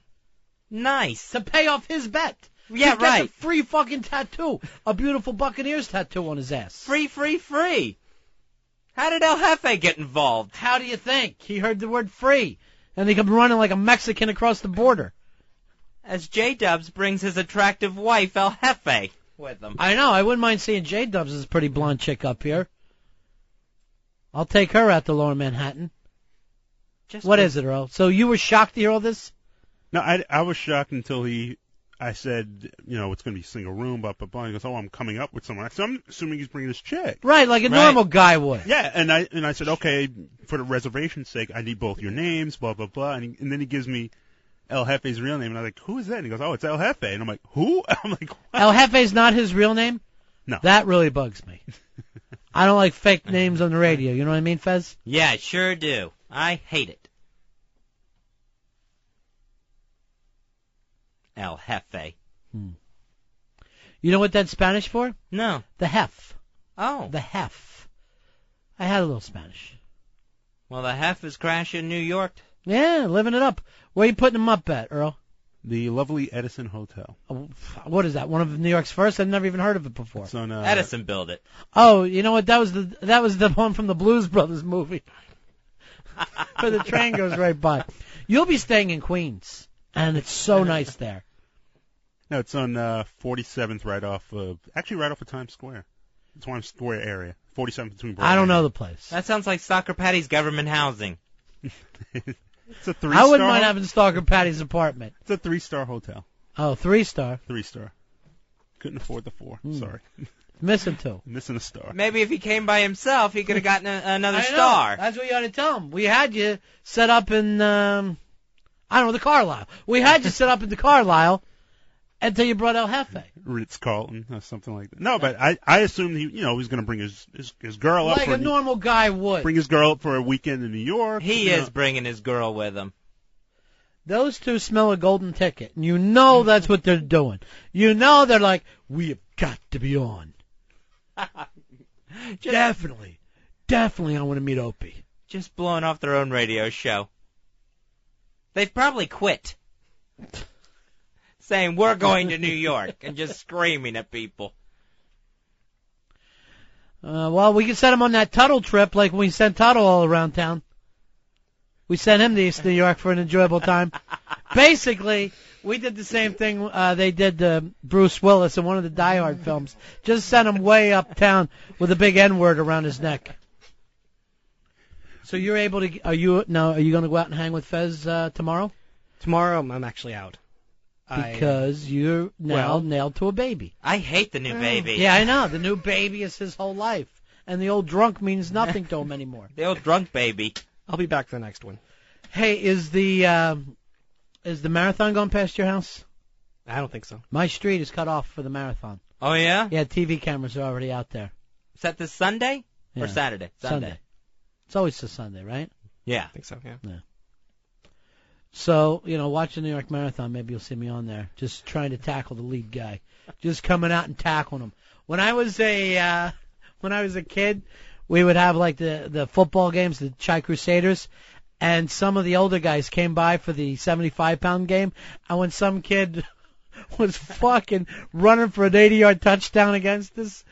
Nice. To pay off his bet. Yeah, He right. gets a free fucking tattoo. A beautiful Buccaneers tattoo on his ass. Free. How did El Jefe get involved? How do you think? He heard the word free. And he comes running like a Mexican across the border. As J-Dubs brings his attractive wife, El Jefe, with him. I know. I wouldn't mind seeing J-Dubs as a pretty blonde chick up here. I'll take her out to Lower Manhattan. What is it, Earl? So you were shocked to hear all this? No, I was shocked until I said, it's going to be a single room, blah, blah, blah. He goes, I'm coming up with someone. So I'm assuming he's bringing this chick. Right, like a normal guy would. Yeah, and I said, okay, for the reservation's sake, I need both your names, blah, blah, blah. And then he gives me El Jefe's real name, and I'm like, who is that? And he goes, it's El Jefe. And I'm like, who? I'm like, what? El Jefe's not his real name? No. That really bugs me. I don't like fake names on the radio. You know what I mean, Fez? Yeah, I sure do. I hate it. El Jefe. You know what that's Spanish for? No. The hef. Oh. The hef. I had a little Spanish. Well, the hef is crashing New York. Yeah, living it up. Where are you putting him up at, Earl? The lovely Edison Hotel. What is that? One of New York's first? I've never even heard of it before. It's on, Edison built it. Oh, you know what? That was the one from the Blues Brothers movie. Where the train goes right by. You'll be staying in Queens, and it's so nice there. No, it's on 47th, right off of Times Square. Times Square area. 47th between Broadway. I don't know the place. That sounds like Stalker Patty's government housing. It's a 3-star. I wouldn't mind having Stalker Patty's apartment. It's a 3-star hotel. Oh, 3-star. 3-star. Couldn't afford the 4. Sorry. Missing 2. Missing a star. Maybe if he came by himself, he could have gotten another I know. star. That's what you ought to tell him. We had you set up in, the Carlisle. We had you set up in the Carlisle until you brought El Jefe. Ritz-Carlton or something like that. No, but I assumed he was going to bring his girl up. Like a normal guy would. Bring his girl up for a weekend in New York. He is bringing his girl with him. Those two smell a golden ticket, and you know that's what they're doing. You know they're like, we have got to be on. Definitely I want to meet Opie. Just blowing off their own radio show. They've probably quit. Saying, we're going to New York, and just screaming at people. Well, we can send him on that Tuttle trip like we sent Tuttle all around town. We sent him to East New York for an enjoyable time. Basically, we did the same thing they did Bruce Willis in one of the Die Hard films. Just sent him way uptown with a big N-word around his neck. So you're able to... Are you going to go out and hang with Fez tomorrow? Tomorrow, I'm actually out. Because you're now nailed to a baby. I hate the new baby. Yeah, I know. The new baby is his whole life. And the old drunk means nothing to him anymore. The old drunk baby. I'll be back for the next one. Hey, is the Is the marathon going past your house? I don't think so. My street is cut off for the marathon. Oh, yeah? Yeah, TV cameras are already out there. Is that this Sunday or Yeah. Saturday? Sunday. It's always a Sunday, right? Yeah. I think so, yeah. So, watch the New York Marathon. Maybe you'll see me on there, just trying to tackle the lead guy, just coming out and tackling him. When I was a kid, we would have like the football games, the Chi Crusaders, and some of the older guys came by for the 75-pound game. And when some kid was fucking running for an 80-yard touchdown against us,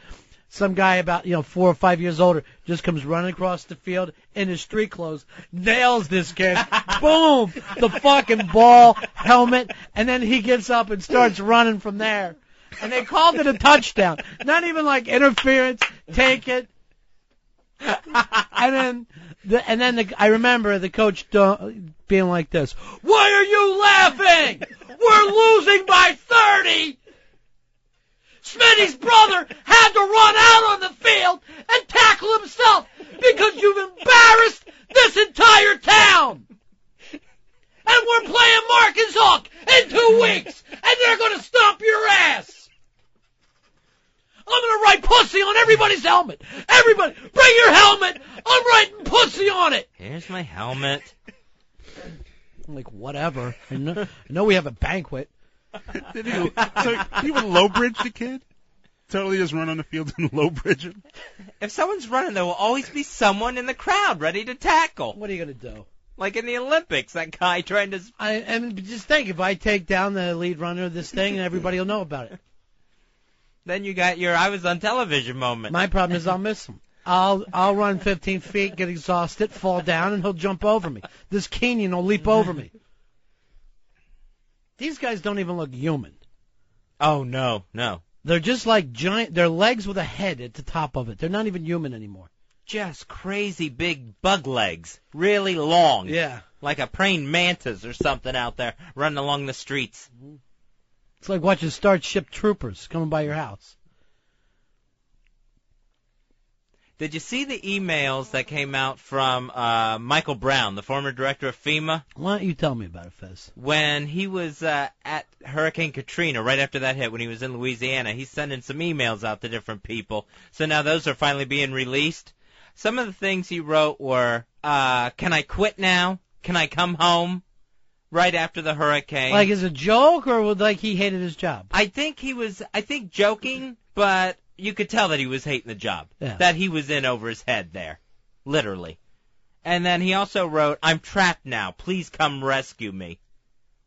some guy about 4 or 5 years older just comes running across the field in his street clothes, nails this kid, boom, the fucking ball, helmet, and then he gets up and starts running from there. And they called it a touchdown. Not even like interference, take it. And then I remember the coach being like this, "Why are you laughing? We're losing by 30. Smitty's brother had to run out on the field and tackle himself because you've embarrassed this entire town. And we're playing Marcus Hook in 2 weeks, and they're going to stomp your ass. I'm going to write pussy on everybody's helmet. Everybody, bring your helmet. I'm writing pussy on it." Here's my helmet. I'm like, whatever. I know we have a banquet. So you would low bridge the kid? Totally just run on the field and low bridge him? If someone's running, there will always be someone in the crowd ready to tackle. What are you going to do? Like in the Olympics, that guy trying to... And just think, if I take down the lead runner of this thing, and everybody will know about it. Then you got your I was on television moment. My problem is I'll miss him. I'll run 15 feet, get exhausted, fall down, and he'll jump over me. This Kenyan will leap over me. These guys don't even look human. Oh, no. They're just like giant. They're legs with a head at the top of it. They're not even human anymore. Just crazy big bug legs. Really long. Yeah. Like a praying mantis or something out there running along the streets. It's like watching Starship Troopers coming by your house. Did you see the emails that came out from Michael Brown, the former director of FEMA? Why don't you tell me about it, Fez? When he was at Hurricane Katrina, right after that hit, when he was in Louisiana, he's sending some emails out to different people. So now those are finally being released. Some of the things he wrote were, can I quit now? Can I come home? Right after the hurricane. Like as a joke, or like he hated his job? I think joking, but you could tell that he was hating the job. Yeah. That he was in over his head there. Literally. And then he also wrote, I'm trapped now. Please come rescue me.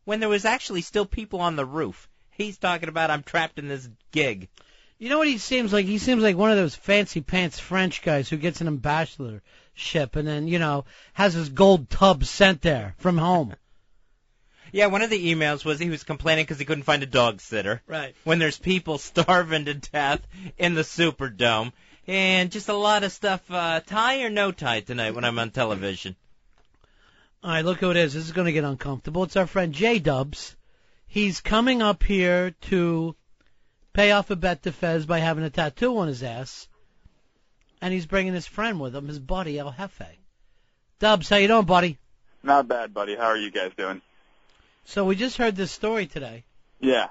When there was actually still people on the roof. He's talking about, I'm trapped in this gig. You know what he seems like? He seems like one of those fancy pants French guys who gets an ambassadorship and then, has his gold tub sent there from home. Yeah, one of the emails was he was complaining because he couldn't find a dog sitter. Right. When there's people starving to death in the Superdome. And just a lot of stuff, tie or no tie tonight when I'm on television. All right, look who it is. This is going to get uncomfortable. It's our friend J-Dubs. He's coming up here to pay off a bet to Fez by having a tattoo on his ass. And he's bringing his friend with him, his buddy, El Jefe. Dubs, how you doing, buddy? Not bad, buddy. How are you guys doing? So we just heard this story today. Yeah.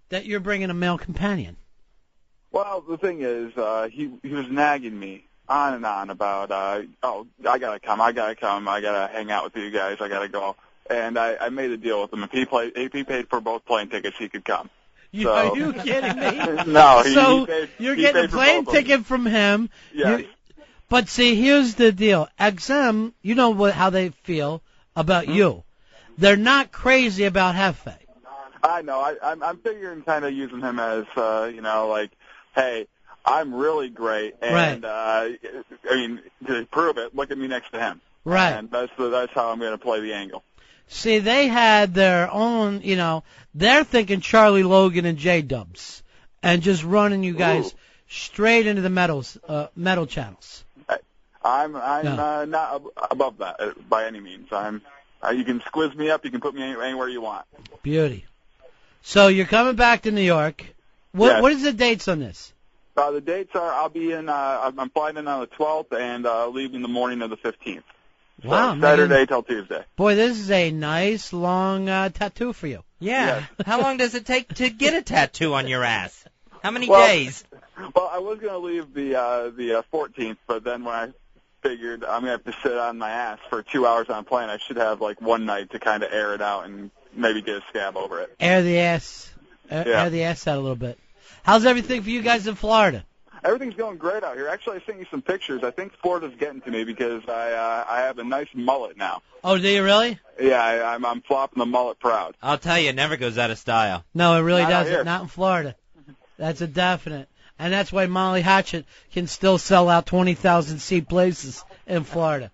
That you're bringing a male companion. Well, the thing is, he was nagging me on and on about, I gotta come, I gotta hang out with you guys, I gotta go. And I made a deal with him. If he paid for both plane tickets, he could come. Are you kidding me? No. So he you're getting a plane ticket from him. Yes. But see, here's the deal. XM, you know how they feel about you. They're not crazy about Jefe. I know. I'm figuring kind of using him as, hey, I'm really great, and to prove it, look at me next to him. Right. And that's how I'm going to play the angle. See, they had their own, they're thinking Charlie Logan and J-Dubs, and just running you guys straight into the metal channels. I'm not above that by any means. You can squiz me up. You can put me anywhere you want. Beauty. So you're coming back to New York. Yes. What is the dates on this? The dates are I'm flying in on the 12th and leaving the morning of the 15th. Wow, So Saturday till Tuesday. Boy, this is a nice long tattoo for you. Yeah. How long does it take to get a tattoo on your ass? How many Well, days? Well, I was going to leave the 14th, but then when I figured I'm going to have to sit on my ass for 2 hours on a plane, I should have like one night to kind of air it out and maybe get a scab over it. Air the ass. Air the ass out a little bit. How's everything for you guys in Florida? Everything's going great out here. Actually, I sent you some pictures. I think Florida's getting to me because I have a nice mullet now. Oh, do you really? Yeah, I'm flopping the mullet proud. I'll tell you, it never goes out of style. No, it really Not out doesn't. here. Not in Florida. That's a definite. And that's why Molly Hatchet can still sell out 20,000-seat places in Florida.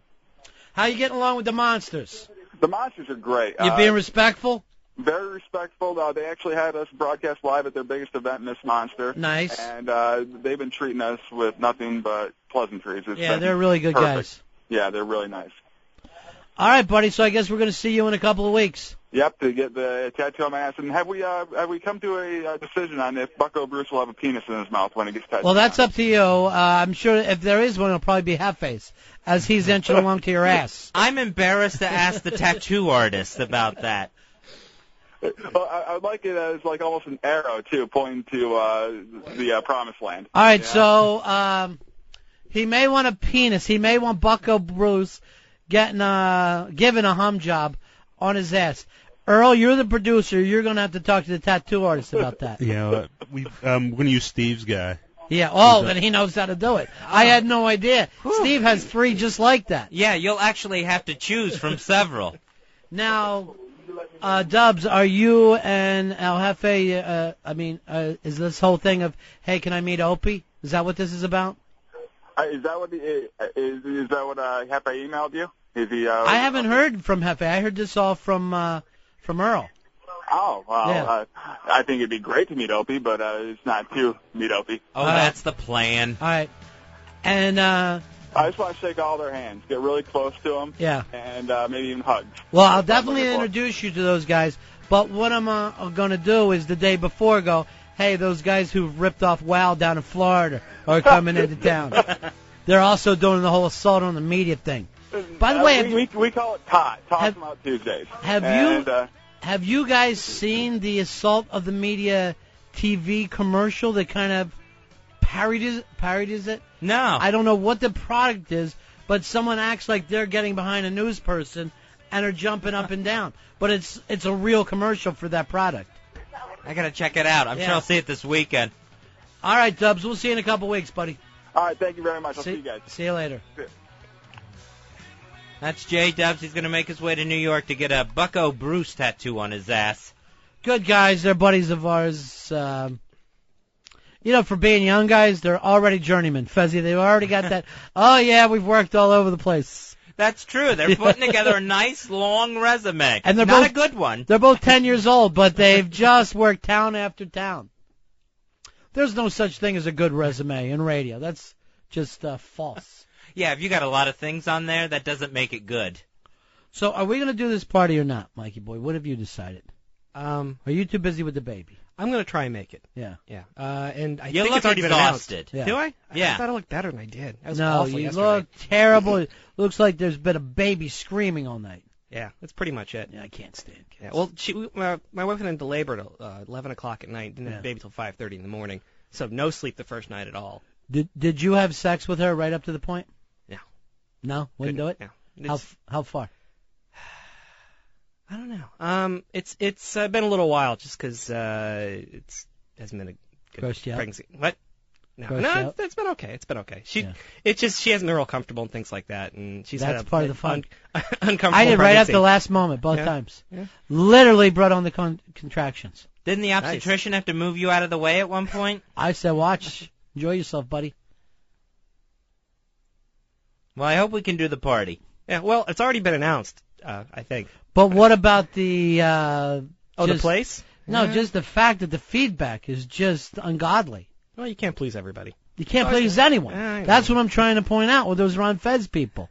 How you getting along with the Monsters? The Monsters are great. You being respectful? Very respectful. They actually had us broadcast live at their biggest event, Miss Monster. Nice. And they've been treating us with nothing but pleasantries. Yeah, they're really good perfect. guys. Yeah, they're really nice. All right, buddy, so I guess we're going to see you in a couple of weeks. Yep, to get the tattoo on my ass. And have we come to a decision on if Bucko Bruce will have a penis in his mouth when he gets tattooed? Well, that's up to you. I'm sure if there is one, it'll probably be half-face, as he's inching along to your ass. I'm embarrassed to ask the tattoo artist about that. Well, I would like it as like almost an arrow, too, pointing to the promised land. All right, so he may want a penis. He may want Bucko Bruce given a hum job on his ass. Earl, you're the producer. You're going to have to talk to the tattoo artist about that. Yeah, we're going to use Steve's guy. Yeah, then he knows how to do it. I had no idea. Steve has 3 just like that. Yeah, you'll actually have to choose from several. Now, Dubs, are you and El Jefe, is this whole thing of, hey, can I meet Opie? Is that what this is about? Is that what Jefe emailed you? Is he? I haven't heard from Jefe. I heard this all from Earl. Oh, well, Yeah. I think it'd be great to meet Opie, but it's not to meet Opie. Oh, that's the plan. All right. And I just want to shake all their hands, get really close to them, Yeah. and maybe even hugs. Well, I'll definitely introduce you to those guys, but what I'm going to do is the day before go, hey, those guys who ripped off WoW down in Florida are coming into town. They're also doing the whole assault on the media thing. By the way, we call it Toss them out Tuesdays. Have you guys seen the Assault of the Media TV commercial that kind of parodies it? No. I don't know what the product is, but someone acts like they're getting behind a news person and are jumping up and down. But it's a real commercial for that product. I got to check it out. I'm sure I'll see it this weekend. All right, Dubs. We'll see you in a couple weeks, buddy. All right, thank you very much. I'll see you guys. See you later. That's Jay Dubs. He's going to make his way to New York to get a Bucko Bruce tattoo on his ass. Good guys. They're buddies of ours. For being young guys, they're already journeymen. Fezzy, they've already got that. Oh, yeah, we've worked all over the place. That's true. They're putting together a nice, long resume. And they're not both, a good one. They're both 10 years old, but they've just worked town after town. There's no such thing as a good resume in radio. That's just false. Yeah, if you got a lot of things on there, that doesn't make it good. So are we going to do this party or not, Mikey boy? What have you decided? Are you too busy with the baby? I'm going to try and make it. Yeah. Yeah. And I You think look it's already exhausted. been announced. Do I? Yeah. I thought I looked better than I did. I was No, awful you yesterday. look terrible. It looks like there's been a baby screaming all night. Yeah, that's pretty much it. Yeah, I can't stand kids. Yeah, well, my wife went into labor till 11 o'clock at night, didn't have the baby till 5:30 in the morning, so no sleep the first night at all. Did you have sex with her right up to the point? No. No? Wouldn't do it? No. How far? I don't know. It's been a little while just because it hasn't been a good Grossed you out? pregnancy. What? No, Grossed you no, out? it's been okay. It's been okay. She hasn't been real comfortable and things like that, and she's That's had part of the fun. Uncomfortable. I did right at pregnancy. the last moment, both times. Yeah. Literally brought on the contractions. Didn't the obstetrician have to move you out of the way at one point? I said, watch, enjoy yourself, buddy. Well, I hope we can do the party. Yeah, well, it's already been announced, I think. But what about the... the place? No, just the fact that the feedback is just ungodly. Well, you can't please everybody. You can't please anyone. I know. That's what I'm trying to point out with those Ron Fez people.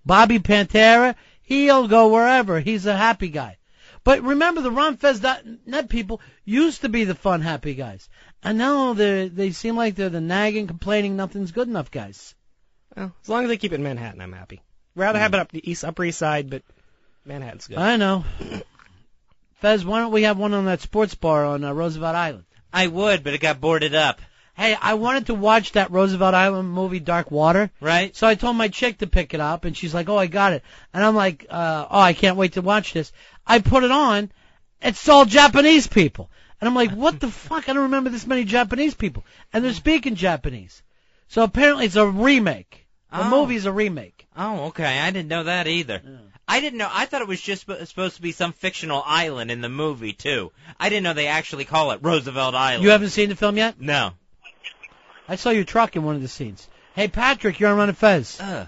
Bobby Pantera, he'll go wherever. He's a happy guy. But remember, the RonFez.net people used to be the fun, happy guys. And now they seem like they're the nagging, complaining, nothing's good enough guys. Well, as long as they keep it in Manhattan, I'm happy. Rather have it up the Upper East Side, but Manhattan's good. I know. Fez, why don't we have one on that sports bar on Roosevelt Island? I would, but it got boarded up. Hey, I wanted to watch that Roosevelt Island movie, Dark Water. Right. So I told my chick to pick it up, and she's like, oh, I got it. And I'm like, I can't wait to watch this. I put it on. It's all Japanese people. And I'm like, what the fuck? I don't remember this many Japanese people. And they're speaking Japanese. So apparently it's a remake. The movie's a remake. Oh, okay. I didn't know that either. Yeah. I didn't know. I thought it was just supposed to be some fictional island in the movie, too. I didn't know they actually call it Roosevelt Island. You haven't seen the film yet? No. I saw your truck in one of the scenes. Hey, Patrick, you're on Ron and Fez. Hey,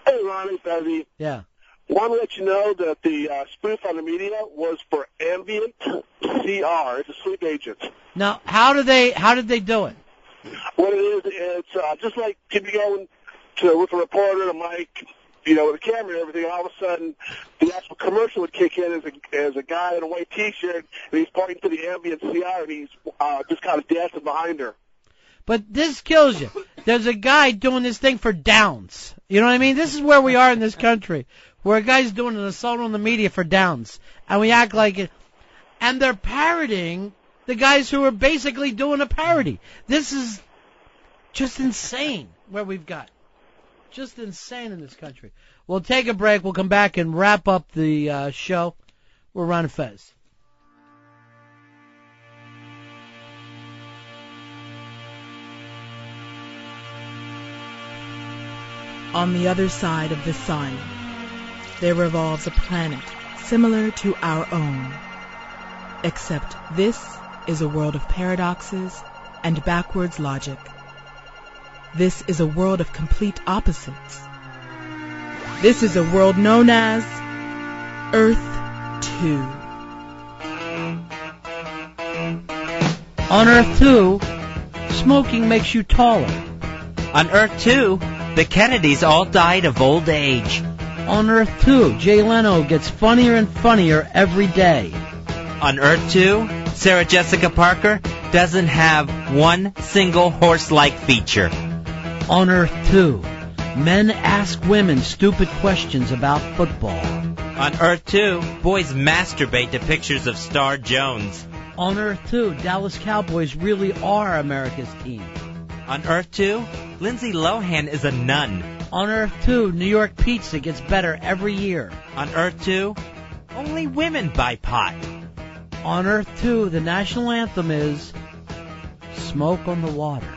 Ron and Fezzy. Yeah. Want to let you know that the spoof on the media was for Ambient CR. It's a sleep agent. Now, how did they do it? What it is, it's just like you'd be going with a reporter, a mic, with a camera and everything, and all of a sudden the actual commercial would kick in as a guy in a white T-shirt, and he's pointing to the Ambient CR, and he's just kind of dancing behind her. But this kills you. There's a guy doing this thing for Downs. You know what I mean? This is where we are in this country, where a guy's doing an assault on the media for Downs, and we act like it. And they're parodying the guys who are basically doing a parody. This is just insane where we've got. Just insane in this country. We'll take a break. We'll come back and wrap up the show. We're Ron and Fez. On the other side of the sun, there revolves a planet similar to our own. Except this is a world of paradoxes and backwards logic. This is a world of complete opposites. This is a world known as Earth 2. On Earth 2, smoking makes you taller. On Earth 2, the Kennedys all died of old age. On Earth 2, Jay Leno gets funnier and funnier every day. On Earth 2, Sarah Jessica Parker doesn't have one single horse-like feature. On Earth 2, men ask women stupid questions about football. On Earth 2, boys masturbate to pictures of Star Jones. On Earth 2, Dallas Cowboys really are America's team. On Earth 2, Lindsay Lohan is a nun. On Earth 2, New York pizza gets better every year. On Earth 2, only women buy pot. On Earth 2, the national anthem is Smoke on the Water.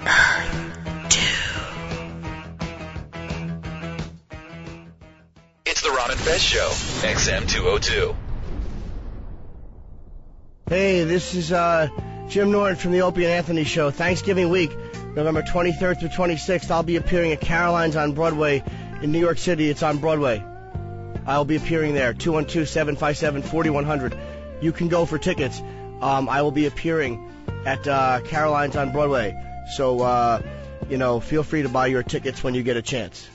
Earth 2. It's the Ron and Fez Show, XM 202. Hey, this is Jim Norton from the Opie and Anthony Show. Thanksgiving week, November 23rd through 26th, I'll be appearing at Caroline's on Broadway in New York City. It's on Broadway. I'll be appearing there, 212-757-4100. You can go for tickets. I will be appearing at Caroline's on Broadway. So, feel free to buy your tickets when you get a chance.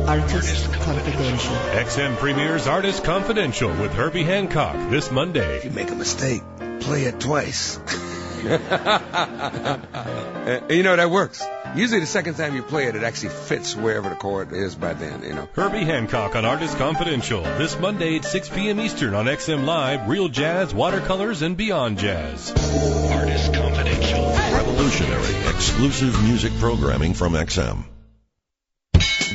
Artist Confidential. XM premieres Artist Confidential with Herbie Hancock this Monday. If you make a mistake, play it twice. That works. Usually the second time you play it, it actually fits wherever the chord is by then, Herbie Hancock on Artist Confidential this Monday at 6 p.m. Eastern on XM Live, Real Jazz, Watercolors, and Beyond Jazz. Artist Confidential. Revolutionary exclusive music programming from XM.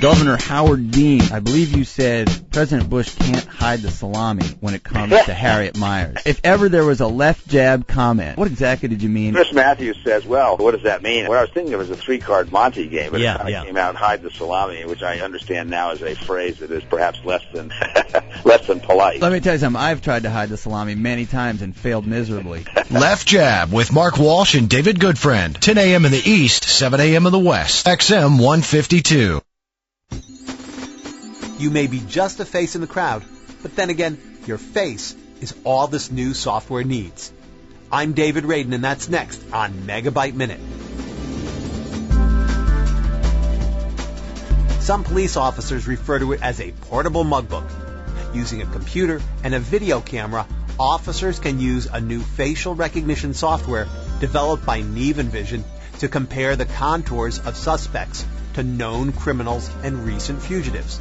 Governor Howard Dean, I believe you said President Bush can't hide the salami when it comes to Harriet Miers. If ever there was a left jab comment, what exactly did you mean? Chris Matthews says, well, what does that mean? What I was thinking of was a three-card Monte game, but it kind of came out, hide the salami, which I understand now is a phrase that is perhaps less than polite. Let me tell you something. I've tried to hide the salami many times and failed miserably. Left Jab with Mark Walsh and David Goodfriend. 10 a.m. in the East, 7 a.m. in the West. XM 152. You may be just a face in the crowd, but then again, your face is all this new software needs. I'm David Radin, and that's next on Megabyte Minute. Some police officers refer to it as a portable mugbook. Using a computer and a video camera, officers can use a new facial recognition software developed by Neve Vision to compare the contours of suspects to known criminals and recent fugitives.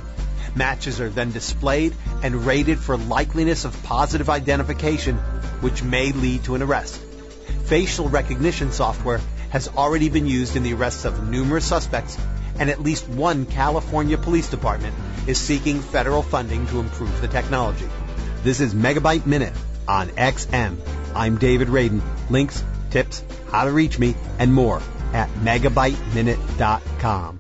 Matches are then displayed and rated for likeliness of positive identification, which may lead to an arrest. Facial recognition software has already been used in the arrests of numerous suspects, and at least one California police department is seeking federal funding to improve the technology. This is Megabyte Minute on XM. I'm David Radin. Links, tips, how to reach me, and more at megabyteminute.com.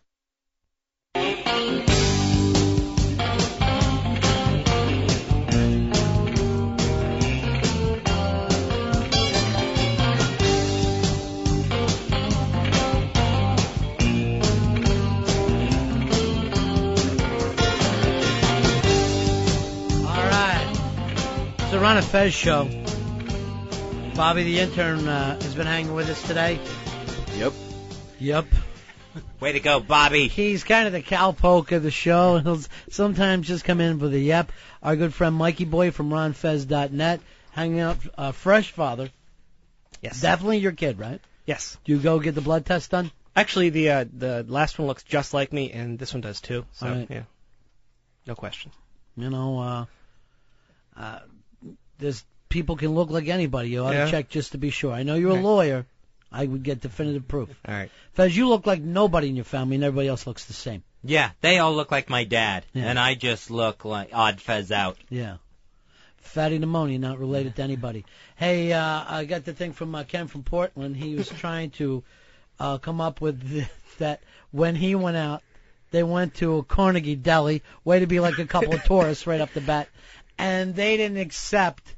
The Ron and Fez show. Bobby, the intern, has been hanging with us today. Yep. Way to go, Bobby. He's kind of the cowpoke of the show. He'll sometimes just come in with a yep. Our good friend Mikey Boy from ronfez.net, hanging out, fresh father. Yes. Definitely your kid, right? Yes. Do you go get the blood test done? Actually, the last one looks just like me, and this one does too. So, right. Yeah. No question. You know, there's people can look like anybody. You ought to check just to be sure. I know you're a lawyer. I would get definitive proof. All right. Fez, you look like nobody in your family, and everybody else looks the same. Yeah, they all look like my dad, and I just look like odd Fez out. Yeah. Fatty pneumonia, not related to anybody. Hey, I got the thing from Ken from Portland. He was trying to come up with that when he went out, they went to a Carnegie Deli, way to be like a couple of tourists right off the bat, and they didn't accept,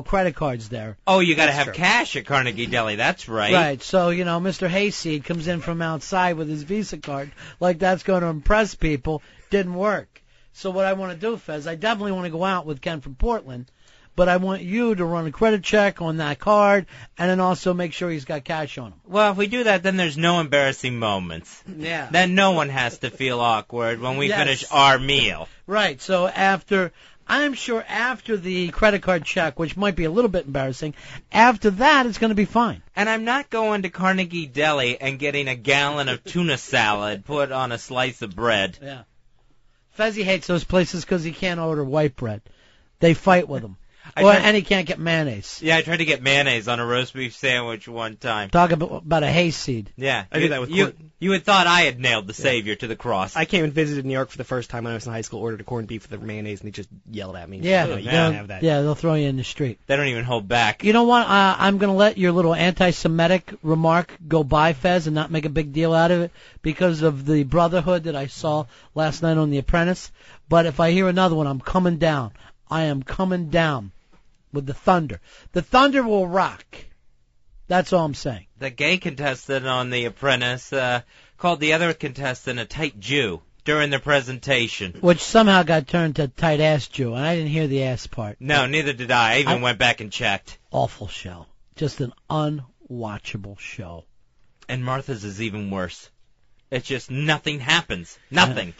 credit cards there. Oh, you got to have cash at Carnegie Deli. That's right. Right. So, Mr. Hayseed comes in from outside with his Visa card, like that's going to impress people. Didn't work. So what I want to do, Fez, I definitely want to go out with Ken from Portland, but I want you to run a credit check on that card and then also make sure he's got cash on him. Well, if we do that, then there's no embarrassing moments. Yeah. Then no one has to feel awkward when we finish our meal. Right. So I'm sure after the credit card check, which might be a little bit embarrassing, after that it's going to be fine. And I'm not going to Carnegie Deli and getting a gallon of tuna salad put on a slice of bread. Yeah. Fezzy hates those places because he can't order white bread. They fight with him. And he can't get mayonnaise. Yeah, I tried to get mayonnaise on a roast beef sandwich one time. Talk about a hayseed. Yeah. I did that with you had thought I had nailed the Savior to the cross. I came and visited New York for the first time when I was in high school, ordered a corned beef with the mayonnaise, and they just yelled at me. Yeah, you can't have that. Yeah, they'll throw you in the street. They don't even hold back. You know what? I'm going to let your little anti-Semitic remark go by, Fez, and not make a big deal out of it because of the brotherhood that I saw last night on The Apprentice. But if I hear another one, I'm coming down. I am coming down with the Thunder. The Thunder will rock. That's all I'm saying. The gay contestant on The Apprentice called the other contestant a tight Jew during the presentation. Which somehow got turned to tight-ass Jew, and I didn't hear the ass part. No, neither did I. I even went back and checked. Awful show. Just an unwatchable show. And Martha's is even worse. It's just nothing happens. Nothing.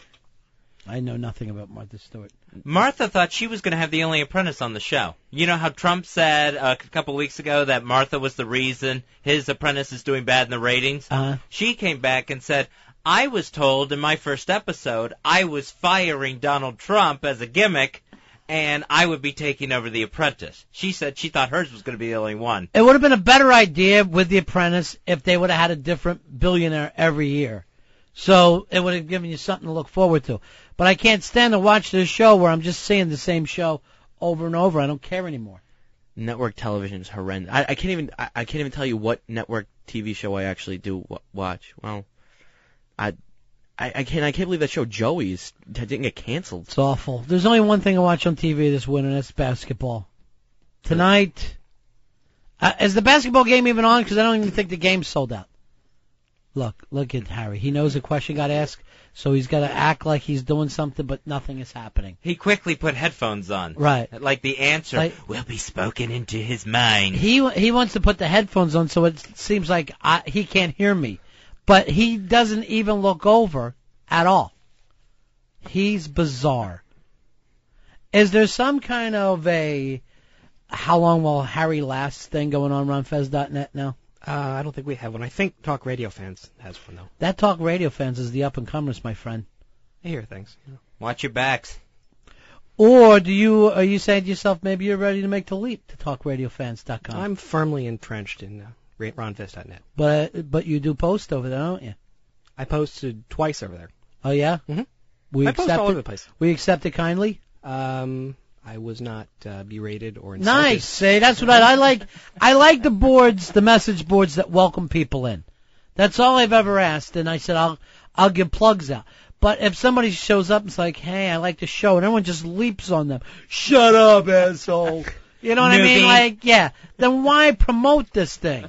I know nothing about Martha Stewart. Martha thought she was going to have the only apprentice on the show. You know how Trump said a couple of weeks ago that Martha was the reason his apprentice is doing bad in the ratings? She came back and said, I was told in my first episode I was firing Donald Trump as a gimmick, and I would be taking over The Apprentice. She said she thought hers was going to be the only one. It would have been a better idea with The Apprentice if they would have had a different billionaire every year. So it would have given you something to look forward to. But I can't stand to watch this show where I'm just seeing the same show over and over. I don't care anymore. Network television is horrendous. I can't even tell you what network TV show I actually do watch. Well, I can't believe that show Joey's didn't get canceled. It's awful. There's only one thing I watch on TV this winter, and that's basketball. Tonight, is the basketball game even on? Because I don't even think the game's sold out. Look at Harry. He knows a question got asked, so he's got to act like he's doing something, but nothing is happening. He quickly put headphones on. Right. Like the answer will be spoken into his mind. He wants to put the headphones on so it seems like he can't hear me. But he doesn't even look over at all. He's bizarre. Is there some kind of a how long will Harry last thing going on ronfez.net now? I don't think we have one. I think Talk Radio Fans has one, though. That Talk Radio Fans is the up-and-comers, my friend. I hear things. Watch your backs. Or are you saying to yourself, maybe you're ready to make the leap to talkradiofans.com? I'm firmly entrenched in ronfest.net. But you do post over there, don't you? I posted twice over there. Oh, yeah? Mm-hmm. I post all over the place. We accept it kindly? I was not berated or insulted. Nice. See, that's what I like. I like the boards, the message boards that welcome people in. That's all I've ever asked, and I said I'll give plugs out. But if somebody shows up and is like, hey, I like the show, and everyone just leaps on them, shut up, asshole. You know what I mean? Like, yeah. Then why promote this thing?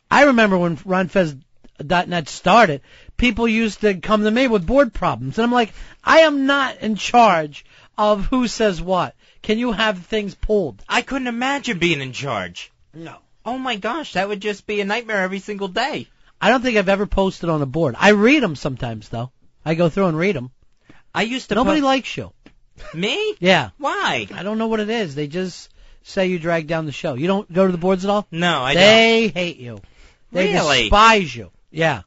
I remember when RonFez.net started, people used to come to me with board problems. And I'm like, I am not in charge of who says what. Can you have things pulled? I couldn't imagine being in charge. No. Oh, my gosh, that would just be a nightmare every single day. I don't think I've ever posted on a board. I read them sometimes, though. I go through and read them. I used to. Nobody likes you. Me? Yeah. Why? I don't know what it is. They just say you drag down the show. You don't go to the boards at all? No, I don't. They hate you. They despise you. Yeah.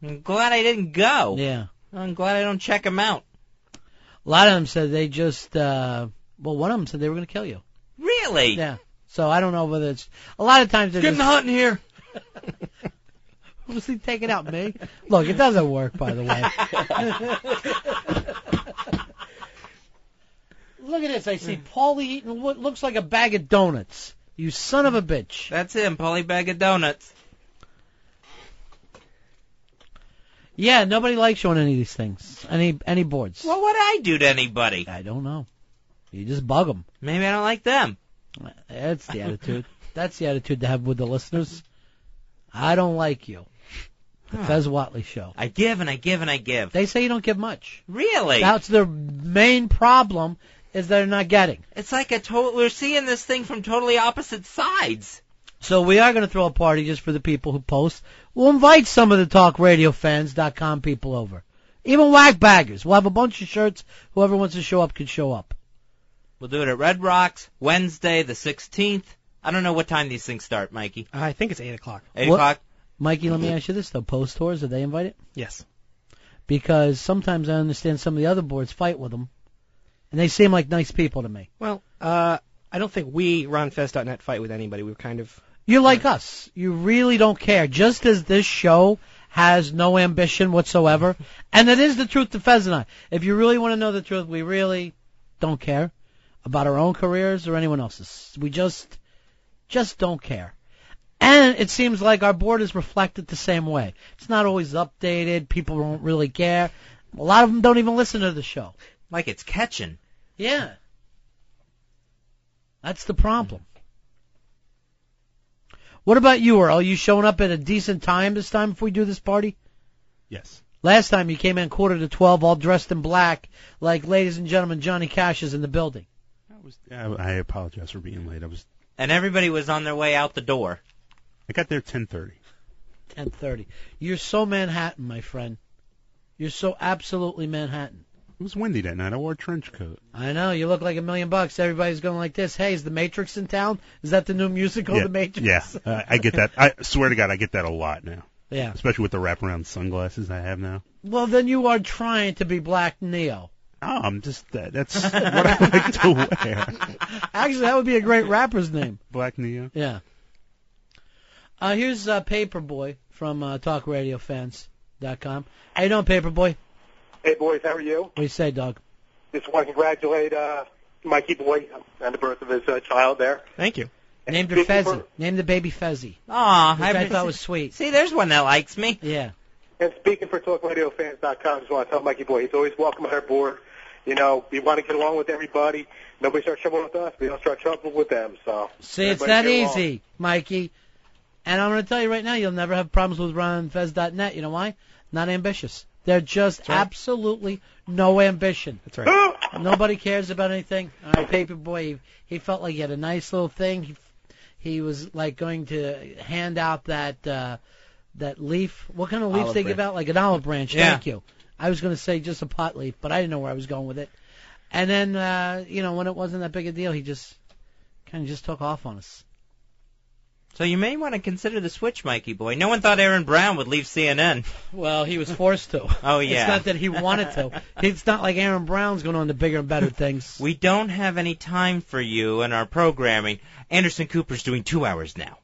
I'm glad I didn't go. Yeah. I'm glad I don't check them out. A lot of them said they just, one of them said they were going to kill you. Really? Yeah. So I don't know whether it's, a lot of times they're getting hot in here. Who's he taking out, me? Look, it doesn't work, by the way. Look at this. I see Paulie eating what looks like a bag of donuts. You son of a bitch. That's him, Paulie Bag of Donuts. Yeah, nobody likes you on any of these things. Any boards. Well, what did I do to anybody? I don't know. You just bug them. Maybe I don't like them. That's the attitude. That's the attitude to have with the listeners. I don't like you. The Fez Whatley Show. I give and I give and I give. They say you don't give much. Really? That's their main problem, is they're not getting. It's like we're seeing this thing from totally opposite sides. So we are going to throw a party just for the people who post. We'll invite some of the TalkRadioFans.com people over. Even whack baggers. We'll have a bunch of shirts. Whoever wants to show up can show up. We'll do it at Red Rocks, Wednesday the 16th. I don't know what time these things start, Mikey. I think it's 8 o'clock. 8 o'clock? Mikey, let me ask you this, though. Post tours, are they invited? Yes. Because sometimes I understand some of the other boards fight with them, and they seem like nice people to me. Well, I don't think we, RonFest.net, fight with anybody. We're kind of... You're like us. You really don't care. Just as this show has no ambition whatsoever, and it is the truth to Fez and I. If you really want to know the truth, we really don't care about our own careers or anyone else's. We just don't care. And it seems like our board is reflected the same way. It's not always updated. People don't really care. A lot of them don't even listen to the show. Like it's catching. Yeah. That's the problem. What about you, Earl? Are you showing up at a decent time this time if we do this party? Yes. Last time you came in 11:45 all dressed in black, like, ladies and gentlemen, Johnny Cash is in the building. I apologize for being late. And everybody was on their way out the door. I got there 10:30. 10:30. You're so Manhattan, my friend. You're so absolutely Manhattan. It was windy that night. I wore a trench coat. I know. You look like $1 million. Everybody's going like this. Hey, is The Matrix in town? Is that the new musical, yeah, The Matrix? Yeah, I get that. I swear to God, I get that a lot now. Yeah. Especially with the wraparound sunglasses I have now. Well, then you are trying to be Black Neo. Oh, I'm just, that's what I like to wear. Actually, that would be a great rapper's name. Black Neo? Yeah. Here's Paperboy from TalkRadioFans.com. How you doing, Paperboy? Hey, boys, how are you? What do you say, dog? Just want to congratulate Mikey Boy on the birth of his child there. Thank you. Named her Fezzy. Named the baby Fezzy. Aw, which I thought was sweet. See, there's one that likes me. Yeah. And speaking for TalkRadioFans.com, just want to tell Mikey Boy he's always welcome on our board. You know, we want to get along with everybody. Nobody starts trouble with us. We don't start trouble with them. So see, it's that easy, Mikey. And I'm going to tell you right now, you'll never have problems with RonandFez.net. You know why? Not ambitious. They're just absolutely no ambition. That's right. Nobody cares about anything. All right, Paperboy, he felt like he had a nice little thing. He was like going to hand out that leaf. What kind of leaves they give out? Like an olive branch. Yeah. Thank you. I was going to say just a pot leaf, but I didn't know where I was going with it. And then, when it wasn't that big a deal, he just kind of just took off on us. So you may want to consider the switch, Mikey boy. No one thought Aaron Brown would leave CNN. Well, he was forced to. Oh, yeah. It's not that he wanted to. It's not like Aaron Brown's going on to bigger and better things. We don't have any time for you in our programming. Anderson Cooper's doing 2 hours now.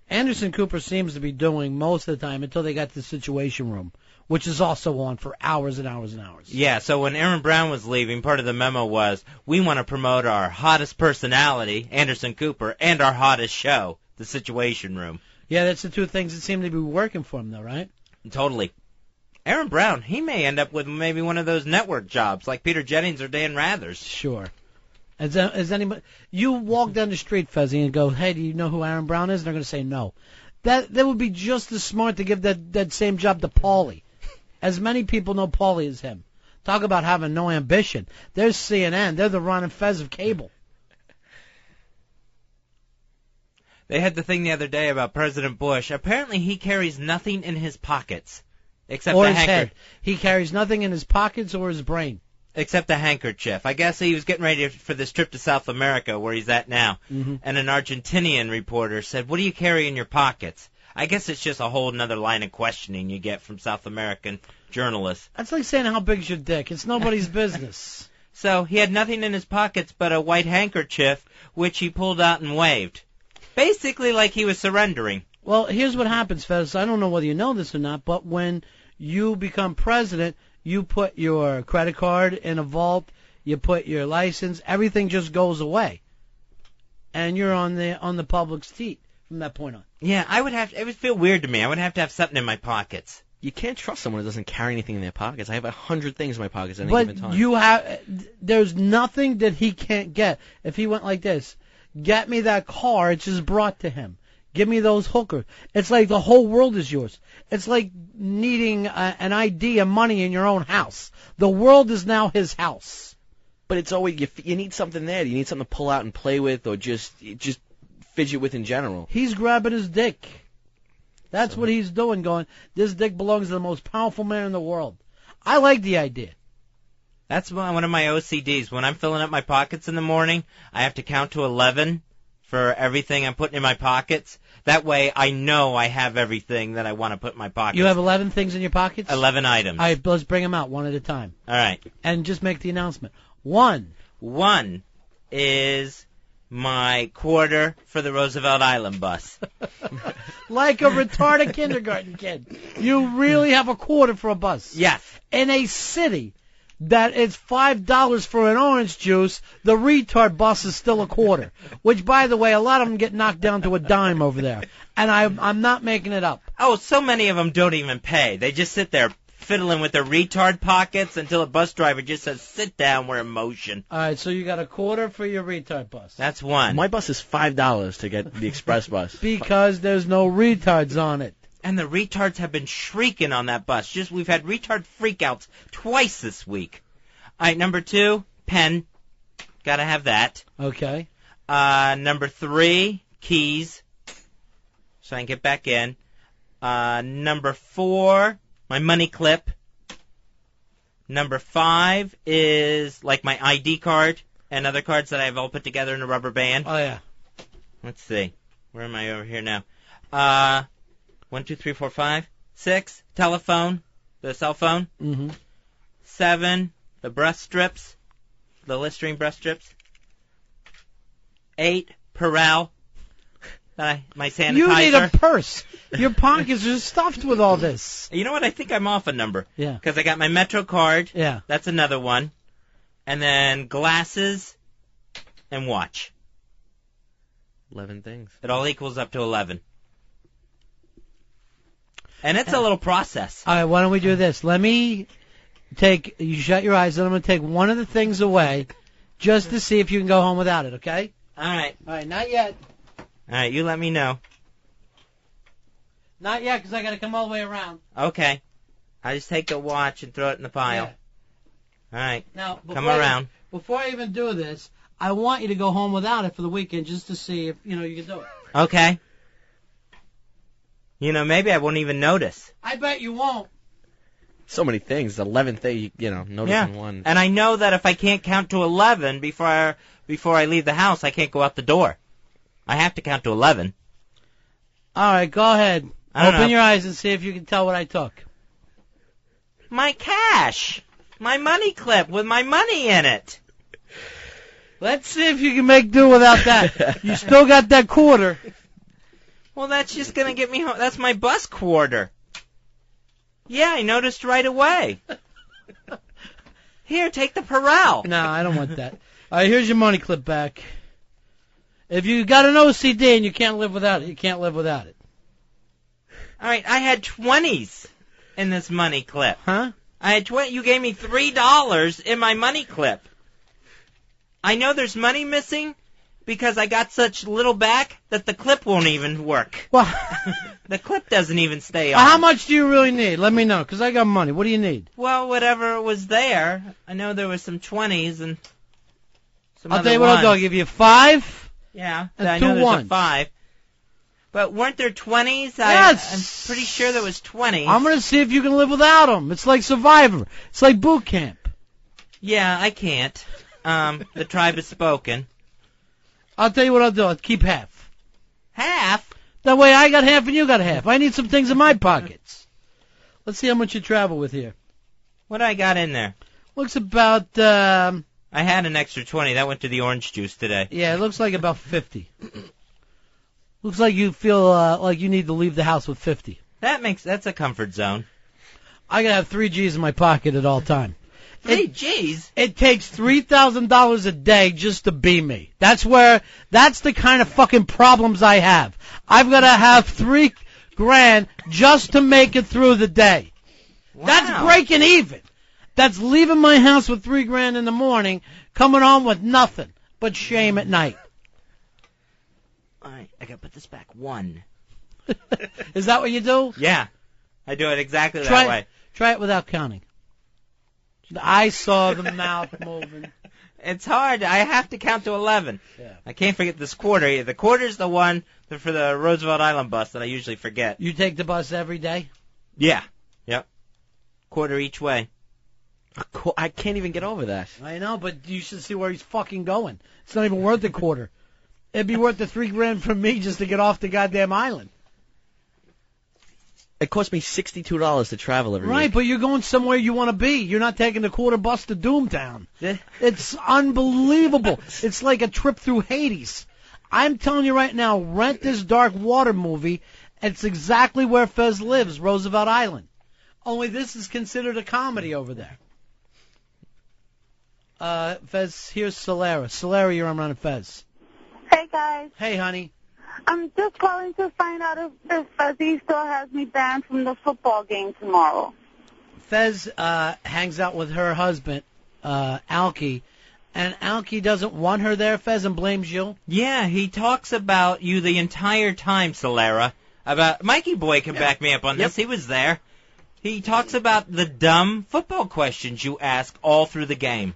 Anderson Cooper seems to be doing most of the time until they got the Situation Room, which is also on for hours and hours and hours. Yeah, so when Aaron Brown was leaving, part of the memo was, we want to promote our hottest personality, Anderson Cooper, and our hottest show, The Situation Room. Yeah, that's the two things that seem to be working for him, though, right? Totally. Aaron Brown, he may end up with maybe one of those network jobs, like Peter Jennings or Dan Rathers. Sure. Is anybody? You walk down the street, Fezzi, and go, "Hey, do you know who Aaron Brown is?" And they're going to say no. That would be just as smart to give that same job to Paulie. As many people know Paulie as him. Talk about having no ambition. There's CNN. They're the Ron and Fez of cable. They had the thing the other day about President Bush. Apparently he carries nothing in his pockets except or a his handkerchief. head. He carries nothing in his pockets or his brain. Except a handkerchief. I guess he was getting ready for this trip to South America, where he's at now. Mm-hmm. And an Argentinian reporter said, "What do you carry in your pockets?" I guess it's just a whole other line of questioning you get from South American journalists. That's like saying, how big's your dick? It's nobody's business. So he had nothing in his pockets but a white handkerchief, which he pulled out and waved. Basically like he was surrendering. Well, here's what happens, Fez. I don't know whether you know this or not, but when you become president, you put your credit card in a vault, you put your license, everything just goes away. And you're on the public's teat from that point on. Yeah, it would feel weird to me. I would have to have something in my pockets. You can't trust someone who doesn't carry anything in their pockets. I have 100 things in my pockets at any given time. But there's nothing that he can't get. If he went like this, get me that car, it's just brought to him. Give me those hookers. It's like the whole world is yours. It's like needing an ID and money in your own house. The world is now his house. But it's always you need something there. You need something to pull out and play with, or just fidget with in general. He's grabbing his dick. That's what he's doing. Going, this dick belongs to the most powerful man in the world. I like the idea. That's one of my OCDs. When I'm filling up my pockets in the morning, I have to count to 11 for everything I'm putting in my pockets. That way I know I have everything that I want to put in my pockets. You have 11 things in your pockets? 11 items. All right, let's bring them out one at a time. All right. And just make the announcement. One is my quarter for the Roosevelt Island bus. Like a retarded kindergarten kid. You really have a quarter for a bus. Yes. In a city that is $5 for an orange juice, the retard bus is still a quarter. Which, by the way, a lot of them get knocked down to a dime over there. And I'm not making it up. Oh, so many of them don't even pay. They just sit there fiddling with their retard pockets until a bus driver just says, "Sit down, we're in motion." All right, so you got a quarter for your retard bus. That's one. My bus is $5 to get the express bus. Because there's no retards on it. And the retards have been shrieking on that bus. We've had retard freakouts twice this week. All right, number 2, pen. Gotta have that. Okay. Number 3, keys. So I can get back in. Number 4, my money clip. Number 5 is like my ID card and other cards that I have all put together in a rubber band. Oh, yeah. Let's see. Where am I over here now? 1, 2, 3, 4, 5, 6. Telephone, the cell phone. Mm-hmm. 7, the breast strips, the Listerine breast strips. 8, Perel, my sanitizer. You need a purse. Your pockets are stuffed with all this. You know what? I think I'm off a number. Yeah. Because I got my Metro card. Yeah. That's another one. And then glasses and watch. 11 things. It all equals up to 11. And it's a little process. All right, why don't we do this? Let me you shut your eyes, and I'm going to take one of the things away just to see if you can go home without it, okay? All right. All right, not yet. All right, you let me know. Not yet, because I got to come all the way around. Okay. I just take the watch and throw it in the pile. Yeah. All right. Now, come around. Before I even do this, I want you to go home without it for the weekend just to see if, you can do it. Okay. Maybe I won't even notice. I bet you won't. So many things. 11 things, noticing one. And I know that if I can't count to 11 before I leave the house, I can't go out the door. I have to count to 11. All right, go ahead. Open your eyes and see if you can tell what I took. My cash. My money clip with my money in it. Let's see if you can make do without that. You still got that quarter. Well, that's just going to get me home. That's my bus quarter. Yeah, I noticed right away. Here, take the Perel. No, I don't want that. All right, here's your money clip back. If you got an OCD and you can't live without it, you can't live without it. All right, I had 20s in this money clip. Huh? I had You gave me $3 in my money clip. I know there's money missing because I got such little back that the clip won't even work. Well, the clip doesn't even stay on. How much do you really need? Let me know, because I got money. What do you need? Well, whatever was there. I know there was some 20s and some I'll tell you what I'll do. I'll give you 5. Yeah, and I 2 know there's ones. a 5. But weren't there 20s? Yes. I'm pretty sure there was 20s. I'm going to see if you can live without them. It's like Survivor. It's like boot camp. Yeah, I can't. The tribe has spoken. I'll tell you what I'll do. I'll keep half. Half? That way I got half and you got half. I need some things in my pockets. Let's see how much you travel with here. What do I got in there? Looks about... I had an extra 20. That went to the orange juice today. Yeah, it looks like about 50. Looks like you feel like you need to leave the house with 50. That's a comfort zone. I gotta have 3 G's in my pocket at all time. 3 G's? It takes $3,000 a day just to be me. That's the kind of fucking problems I have. I've gotta have $3,000 just to make it through the day. Wow. That's breaking even. That's leaving my house with $3,000 in the morning, coming home with nothing but shame at night. All right, I gotta put this back 1. Is that what you do? Yeah, I do it exactly that way. Try it without counting. I saw the mouth moving. It's hard. I have to count to 11. Yeah. I can't forget this quarter either. The quarter's the one for the Roosevelt Island bus that I usually forget. You take the bus every day? Yeah. Yep. Quarter each way. I can't even get over that. I know, but you should see where he's fucking going. It's not even worth a quarter. It'd be worth the $3,000 from me just to get off the goddamn island. It cost me $62 to travel every Right, week. but you're going somewhere you want to be. You're not taking the quarter bus to Doomtown. Yeah. It's unbelievable. It's like a trip through Hades. I'm telling you right now, rent this Dark Water movie. It's exactly where Fez lives, Roosevelt Island. Only this is considered a comedy over there. Fez, here's Solera. Solera, you're on Ron and Fez. Hey, guys. Hey, honey. I'm just calling to find out if Fezzy still has me banned from the football game tomorrow. Fez hangs out with her husband, Alki, and Alki doesn't want her there, Fez, and blames you? Yeah, he talks about you the entire time, Solera. About Mikey Boy can back me up on this. He was there. He talks about the dumb football questions you ask all through the game.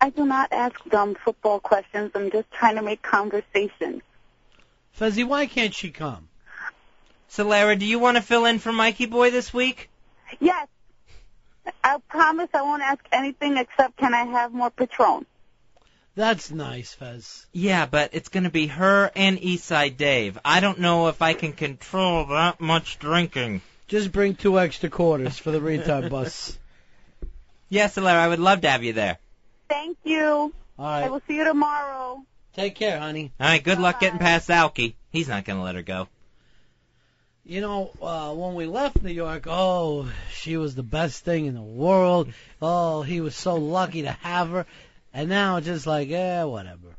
I do not ask dumb football questions. I'm just trying to make conversation. Fezzy, why can't she come? Solera, do you want to fill in for Mikey Boy this week? Yes. I promise I won't ask anything except can I have more Patron? That's nice, Fez. Yeah, but it's going to be her and Eastside Dave. I don't know if I can control that much drinking. Just bring 2 extra quarters for the retard bus. Yes, Solera, I would love to have you there. Thank you. All right. I will see you tomorrow. Take care, honey. All right, good luck getting past Alki. He's not going to let her go. You know, when we left New York, oh, she was the best thing in the world. Oh, he was so lucky to have her. And now it's just like, whatever.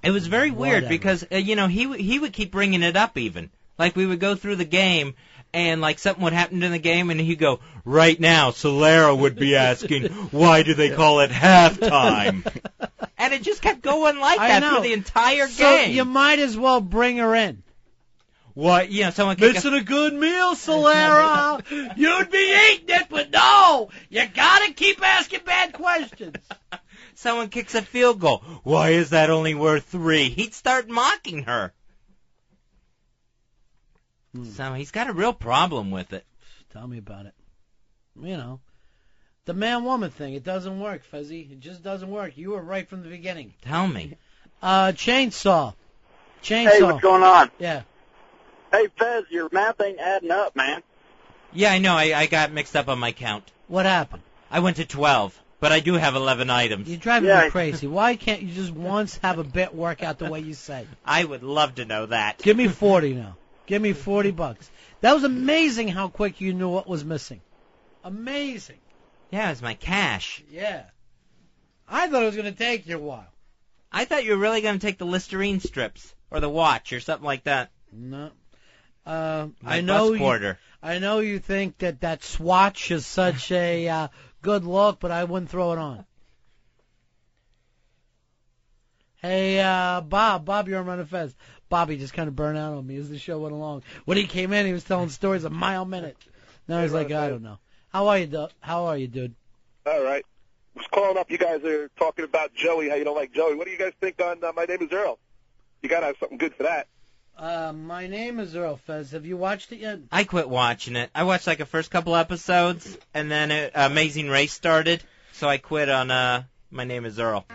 It was very weird because, he would keep bringing it up even. Like, we would go through the game, and, like, something would happen in the game, and he'd go, right now, Solera would be asking, why do they call it halftime? And it just kept going like that through the entire game. So you might as well bring her in. What? Someone missing a good meal, Solera. You'd be eating it, but no, you gotta keep asking bad questions. Someone kicks a field goal. Why is that only worth 3? He'd start mocking her. So he's got a real problem with it. Tell me about it. You know, the man-woman thing, it doesn't work, Fezzy. It just doesn't work. You were right from the beginning. Tell me. Chainsaw. Hey, what's going on? Yeah. Hey, Fez, your math ain't adding up, man. Yeah, I know. I got mixed up on my count. What happened? I went to 12, but I do have 11 items. You're driving me crazy. Why can't you just once have a bit work out the way you say? I would love to know that. Give me 40 now. Give me $40. That was amazing how quick you knew what was missing. Amazing. Yeah, it was my cash. Yeah. I thought it was going to take you a while. I thought you were really going to take the Listerine strips or the watch or something like that. No. I know you think that swatch is such a good look, but I wouldn't throw it on. Hey, Bob, you're on Ron and Fez. Bobby just kind of burned out on me as the show went along. When he came in, he was telling stories a mile a minute. Now he's like, I don't know. How are you, dude? All right. I was calling up. You guys are talking about Joey, how you don't like Joey. What do you guys think on My Name is Earl? You got to have something good for that. My Name is Earl, Fez. Have you watched it yet? I quit watching it. I watched like the first couple episodes, and then Amazing Race started, so I quit on My Name is Earl.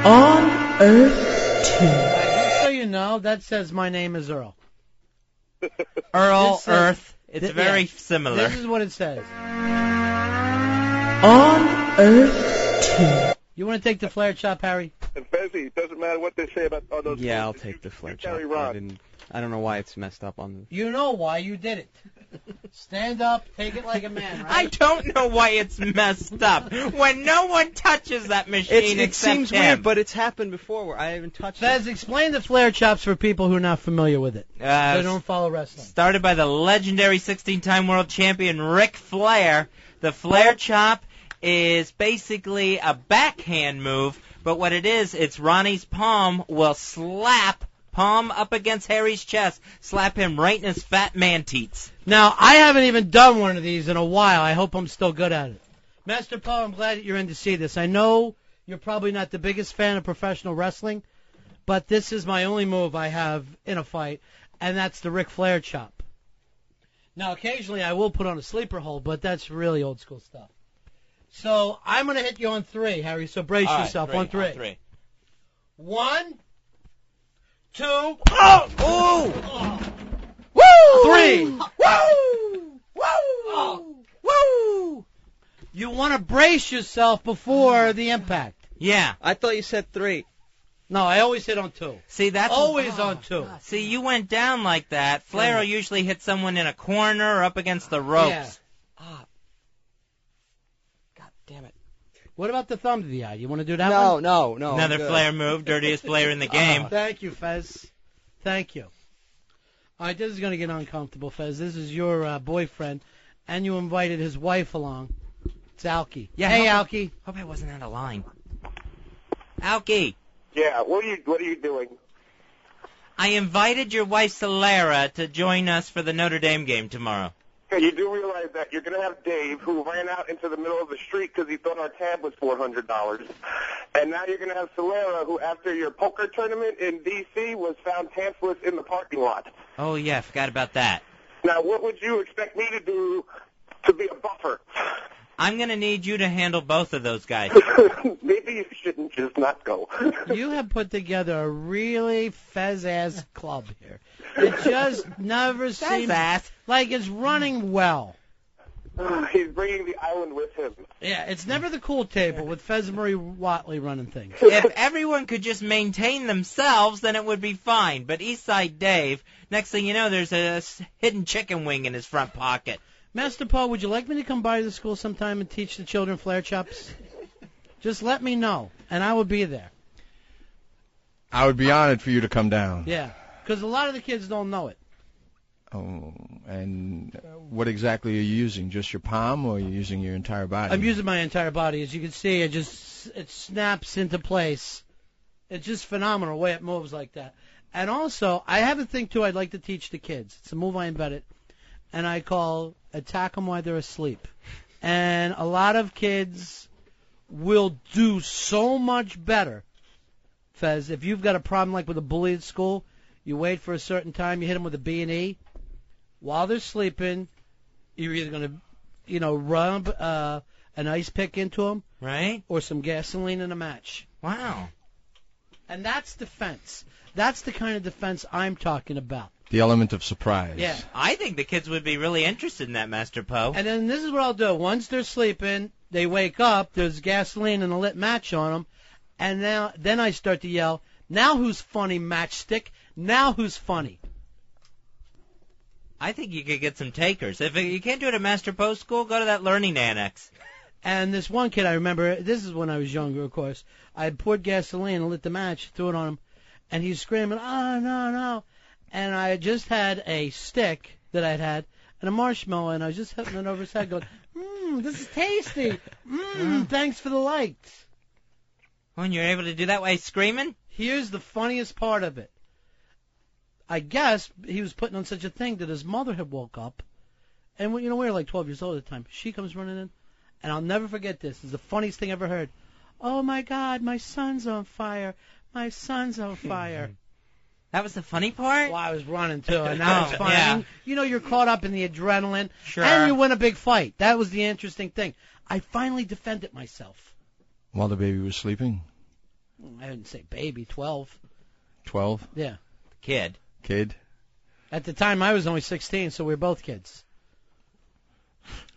On Earth 2. Just so you know, that says My Name is Earl. Earl, Earth. It's very similar. This is what it says. On Earth 2. You want to take the flare chop, Harry? And Fezzy, it doesn't matter what they say about all those. Yeah, I'll take the flare chop. I don't know why it's messed up on the... You know why you did it. Stand up, take it like a man, right? I don't know why it's messed up. When no one touches that machine It seems him. weird, but it's happened before where I haven't touched Fez, explain the flare chops for people who are not familiar with it. They don't follow wrestling. Started by the legendary 16-time world champion Ric Flair. The flare chop is basically a backhand move, but what it is, it's Ronnie's palm will slap palm up against Harry's chest, slap him right in his fat man teats. Now, I haven't even done one of these in a while. I hope I'm still good at it. Master Paul, I'm glad that you're in to see this. I know you're probably not the biggest fan of professional wrestling, but this is my only move I have in a fight, and that's the Ric Flair chop. Now, occasionally I will put on a sleeper hold, but that's really old school stuff. So I'm going to hit you on 3, Harry, so brace yourself. On 3. 1, 2, oh! Oh! Woo! 3. Woo! Woo! Woo! You want to brace yourself before the impact. Yeah. I thought you said 3. No, I always hit on 2. See, that's always on 2. See, you went down like that. Flair will usually hit someone in a corner or up against the ropes. Yeah. God damn it. What about the thumb to the eye? You want to do that one? No. Another Flair move, dirtiest player in the game. Thank you, Fez. Thank you. All right, this is going to get uncomfortable, Fez. This is your boyfriend, and you invited his wife along. It's Alki. Yeah, hey, Alki. Hope I wasn't out of line. Alki. Yeah, what are you doing? I invited your wife, Solara, to join us for the Notre Dame game tomorrow. Yeah, you do realize that you're going to have Dave, who ran out into the middle of the street because he thought our tab was $400. And now you're going to have Solara, who, after your poker tournament in D.C., was found pantsless in the parking lot. Oh, yeah, I forgot about that. Now, what would you expect me to do to be a buffer? I'm going to need you to handle both of those guys. Maybe you shouldn't just not go. You have put together a really Fez-ass club here. It just never seems like it's running well. He's bringing the island with him. Yeah, it's never the cool table with Fez and Marie Watley running things. If everyone could just maintain themselves, then it would be fine. But Eastside Dave, next thing you know, there's a hidden chicken wing in his front pocket. Master Paul, would you like me to come by the school sometime and teach the children flare chops? Just let me know, and I will be there. I would be honored for you to come down. Yeah, because a lot of the kids don't know it. Oh, and what exactly are you using? Just your palm, or are you using your entire body? I'm using my entire body. As you can see, it snaps into place. It's just phenomenal the way it moves like that. And also, I have a thing, too, I'd like to teach the kids. It's a move I invented, and I call attack them while they're asleep. And a lot of kids will do so much better, Fez. If you've got a problem like with a bully at school, you wait for a certain time, you hit them with a B&E. While they're sleeping, you're either going to, rub an ice pick into them, right, or some gasoline in a match. Wow. And that's defense. That's the kind of defense I'm talking about. The element of surprise. Yeah. I think the kids would be really interested in that, Master Poe. And then this is what I'll do. Once they're sleeping, they wake up, there's gasoline and a lit match on them, and then I start to yell, now who's funny, matchstick? Now who's funny? I think you could get some takers. If you can't do it at Master Poe School, go to that learning annex. And this one kid, I remember, this is when I was younger, of course, I poured gasoline and lit the match, threw it on him, and he's screaming, oh, no. And I just had a stick that I'd had and a marshmallow, and I was just hitting it over his head going, this is tasty. Thanks for the likes. Oh, and you're able to do that while he's screaming? Here's the funniest part of it. I guess he was putting on such a thing that his mother had woke up, and we were like 12 years old at the time. She comes running in, and I'll never forget this. This is the funniest thing I ever heard. Oh, my God, my son's on fire. My son's on fire. That was the funny part? Well, I was running, too, and that was funny. Yeah. I mean, you're caught up in the adrenaline, sure. And you win a big fight. That was the interesting thing. I finally defended myself. While the baby was sleeping? I didn't say baby, 12. 12? Yeah. Kid. At the time, I was only 16, so we were both kids.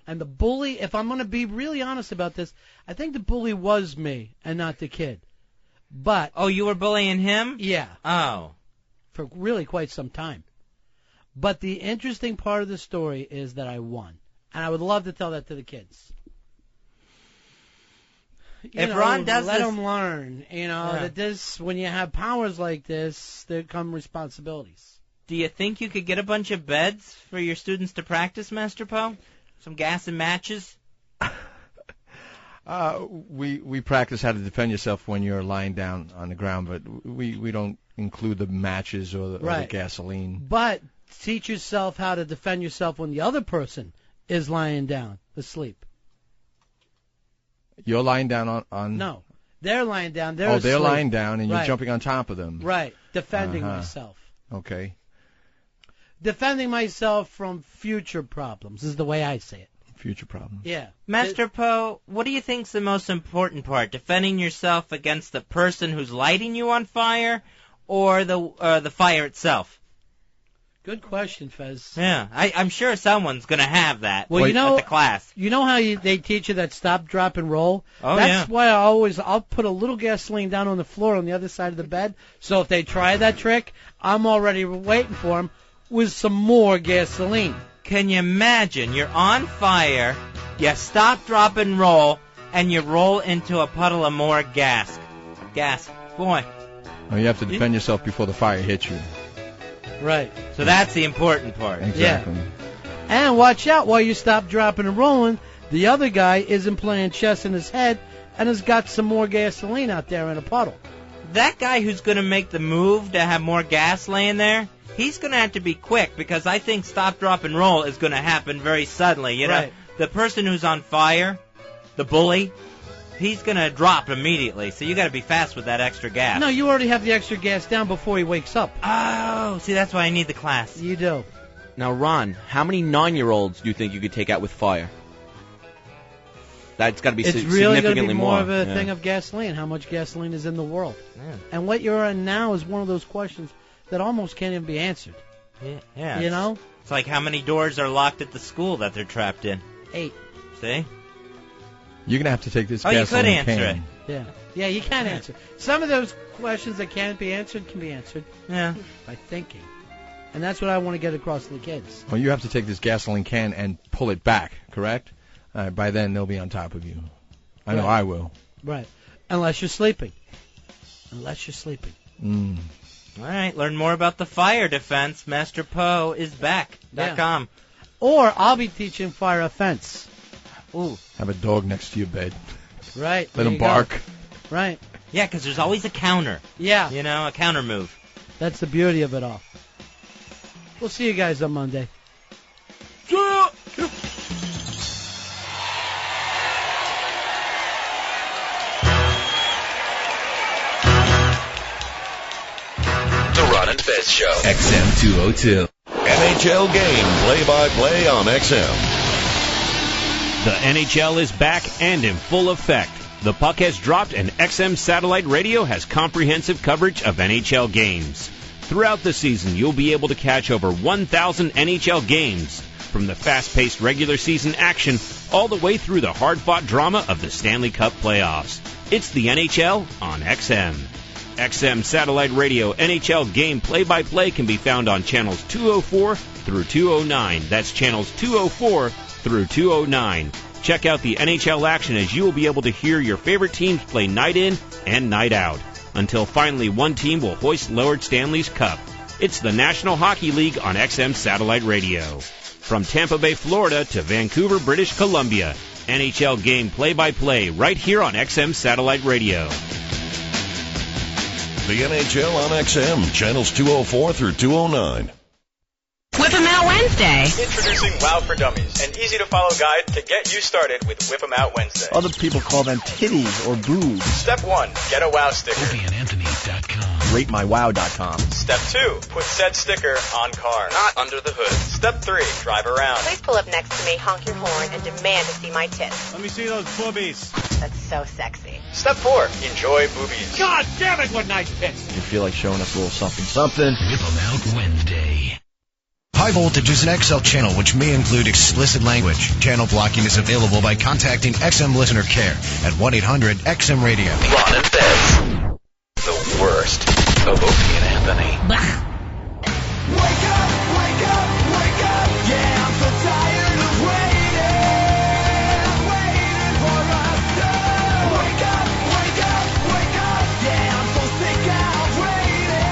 And the bully, if I'm going to be really honest about this, I think the bully was me and not the kid. But... Oh, you were bullying him? Yeah. Oh. For really quite some time. But the interesting part of the story is that I won. And I would love to tell that to the kids. Ron does let this... them learn, that this, when you have powers like this, there come responsibilities. Do you think you could get a bunch of beds for your students to practice, Master Poe? Some gas and matches? We practice how to defend yourself when you're lying down on the ground, but we don't include the matches or the gasoline. But teach yourself how to defend yourself when the other person is lying down asleep. You're lying down on... No, they're lying down. They're they're asleep. lying down, and you're jumping on top of them. Right, defending myself. Okay. Defending myself from future problems is the way I say it. Future problems. Yeah. Master Poe, what do you think's the most important part? Defending yourself against the person who's lighting you on fire, or the fire itself? Good question, Fez. Yeah, I'm sure someone's going to have that at the class. You know how they teach you that stop, drop, and roll? Oh, That's why I'll put a little gasoline down on the floor on the other side of the bed, so if they try that trick, I'm already waiting for them with some more gasoline. Can you imagine? You're on fire, you stop, drop, and roll, and you roll into a puddle of more gas. Boy. Well, you have to defend yourself before the fire hits you. Right. So that's the important part. Exactly. Yeah. And watch out while you stop, dropping, and rolling. The other guy isn't playing chess in his head and has got some more gasoline out there in a puddle. That guy who's going to make the move to have more gas laying there, he's going to have to be quick, because I think stop, drop, and roll is going to happen very suddenly. You know, the person who's on fire, the bully, he's going to drop immediately, so you got to be fast with that extra gas. No, you already have the extra gas down before he wakes up. Oh, see, that's why I need the class. You do. Now, Ron, how many 9-year-olds do you think you could take out with fire? That's got to be significantly more. It's really going to be more of a thing of gasoline. How much gasoline is in the world? Yeah. And what you're in now is one of those questions that almost can't even be answered. Yeah. You know? It's like how many doors are locked at the school that they're trapped in? 8. See? You're going to have to take this you gasoline could answer can. it. Yeah, you can answer. Some of those questions that can't be answered can be answered. Yeah. By thinking. And that's what I want to get across to the kids. Well, you have to take this gasoline can and pull it back, correct? By then, they'll be on top of you. I know I will. Right. Unless you're sleeping. All right, learn more about the fire defense. MasterPoeIsBack.com. Or I'll be teaching fire offense. Ooh. Have a dog next to your bed. Right. Let him bark. Go. Right. Yeah, because there's always a counter. Yeah. You know, a counter move. That's the beauty of it all. We'll see you guys on Monday. Ron and Fez Show. XM 202. NHL game play-by-play on XM. The NHL is back and in full effect. The puck has dropped and XM Satellite Radio has comprehensive coverage of NHL games. Throughout the season, you'll be able to catch over 1,000 NHL games, from the fast-paced regular season action all the way through the hard-fought drama of the Stanley Cup playoffs. It's the NHL on XM. XM Satellite Radio NHL game play-by-play can be found on channels 204 through 209. That's channels 204 through 209. Check out the NHL action as you will be able to hear your favorite teams play night in and night out, until finally one team will hoist Lord Stanley's Cup. It's the National Hockey League on XM Satellite Radio. From Tampa Bay, Florida to Vancouver, British Columbia, NHL game play-by-play right here on XM Satellite Radio. The NHL on XM, channels 204 through 209. Whip 'em Out Wednesday. Introducing Wow for Dummies, an easy-to-follow guide to get you started with Whip 'em Out Wednesday. Other people call them titties or boobs. Step 1, get a Wow sticker. OpieandAnthony.com. RateMyWow.com. Step 2, put said sticker on car, not under the hood. Step 3, drive around. Please pull up next to me, honk your horn, and demand to see my tits. Let me see those boobies. That's so sexy. Step 4, enjoy boobies. God damn it, what nice tits! You feel like showing us a little something. Whip 'em Out Wednesday. High Voltage is an XL channel which may include explicit language. Channel blocking is available by contacting XM Listener Care at 1-800-XM Radio. Ron and Fez. The worst of Opie and Anthony. Wake up, wake up, wake up. Yeah, I'm so tired of waiting for us to wake up, wake up, wake up. Yeah, I'm so sick of waiting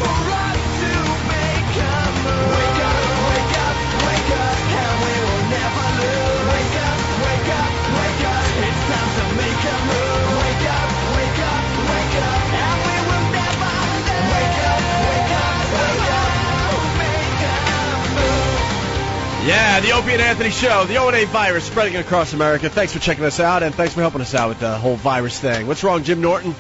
for us to make a move. Wake up, wake up, wake up, and we will never lose. Wake up, wake up, wake up. It's time to make a move. Wake up, wake up, wake up, and we will never lose. Wake up, wake up, wake up. Yeah, the Opie and Anthony Show, the O&A virus spreading across America. Thanks for checking us out, and thanks for helping us out with the whole virus thing. What's wrong, Jim Norton?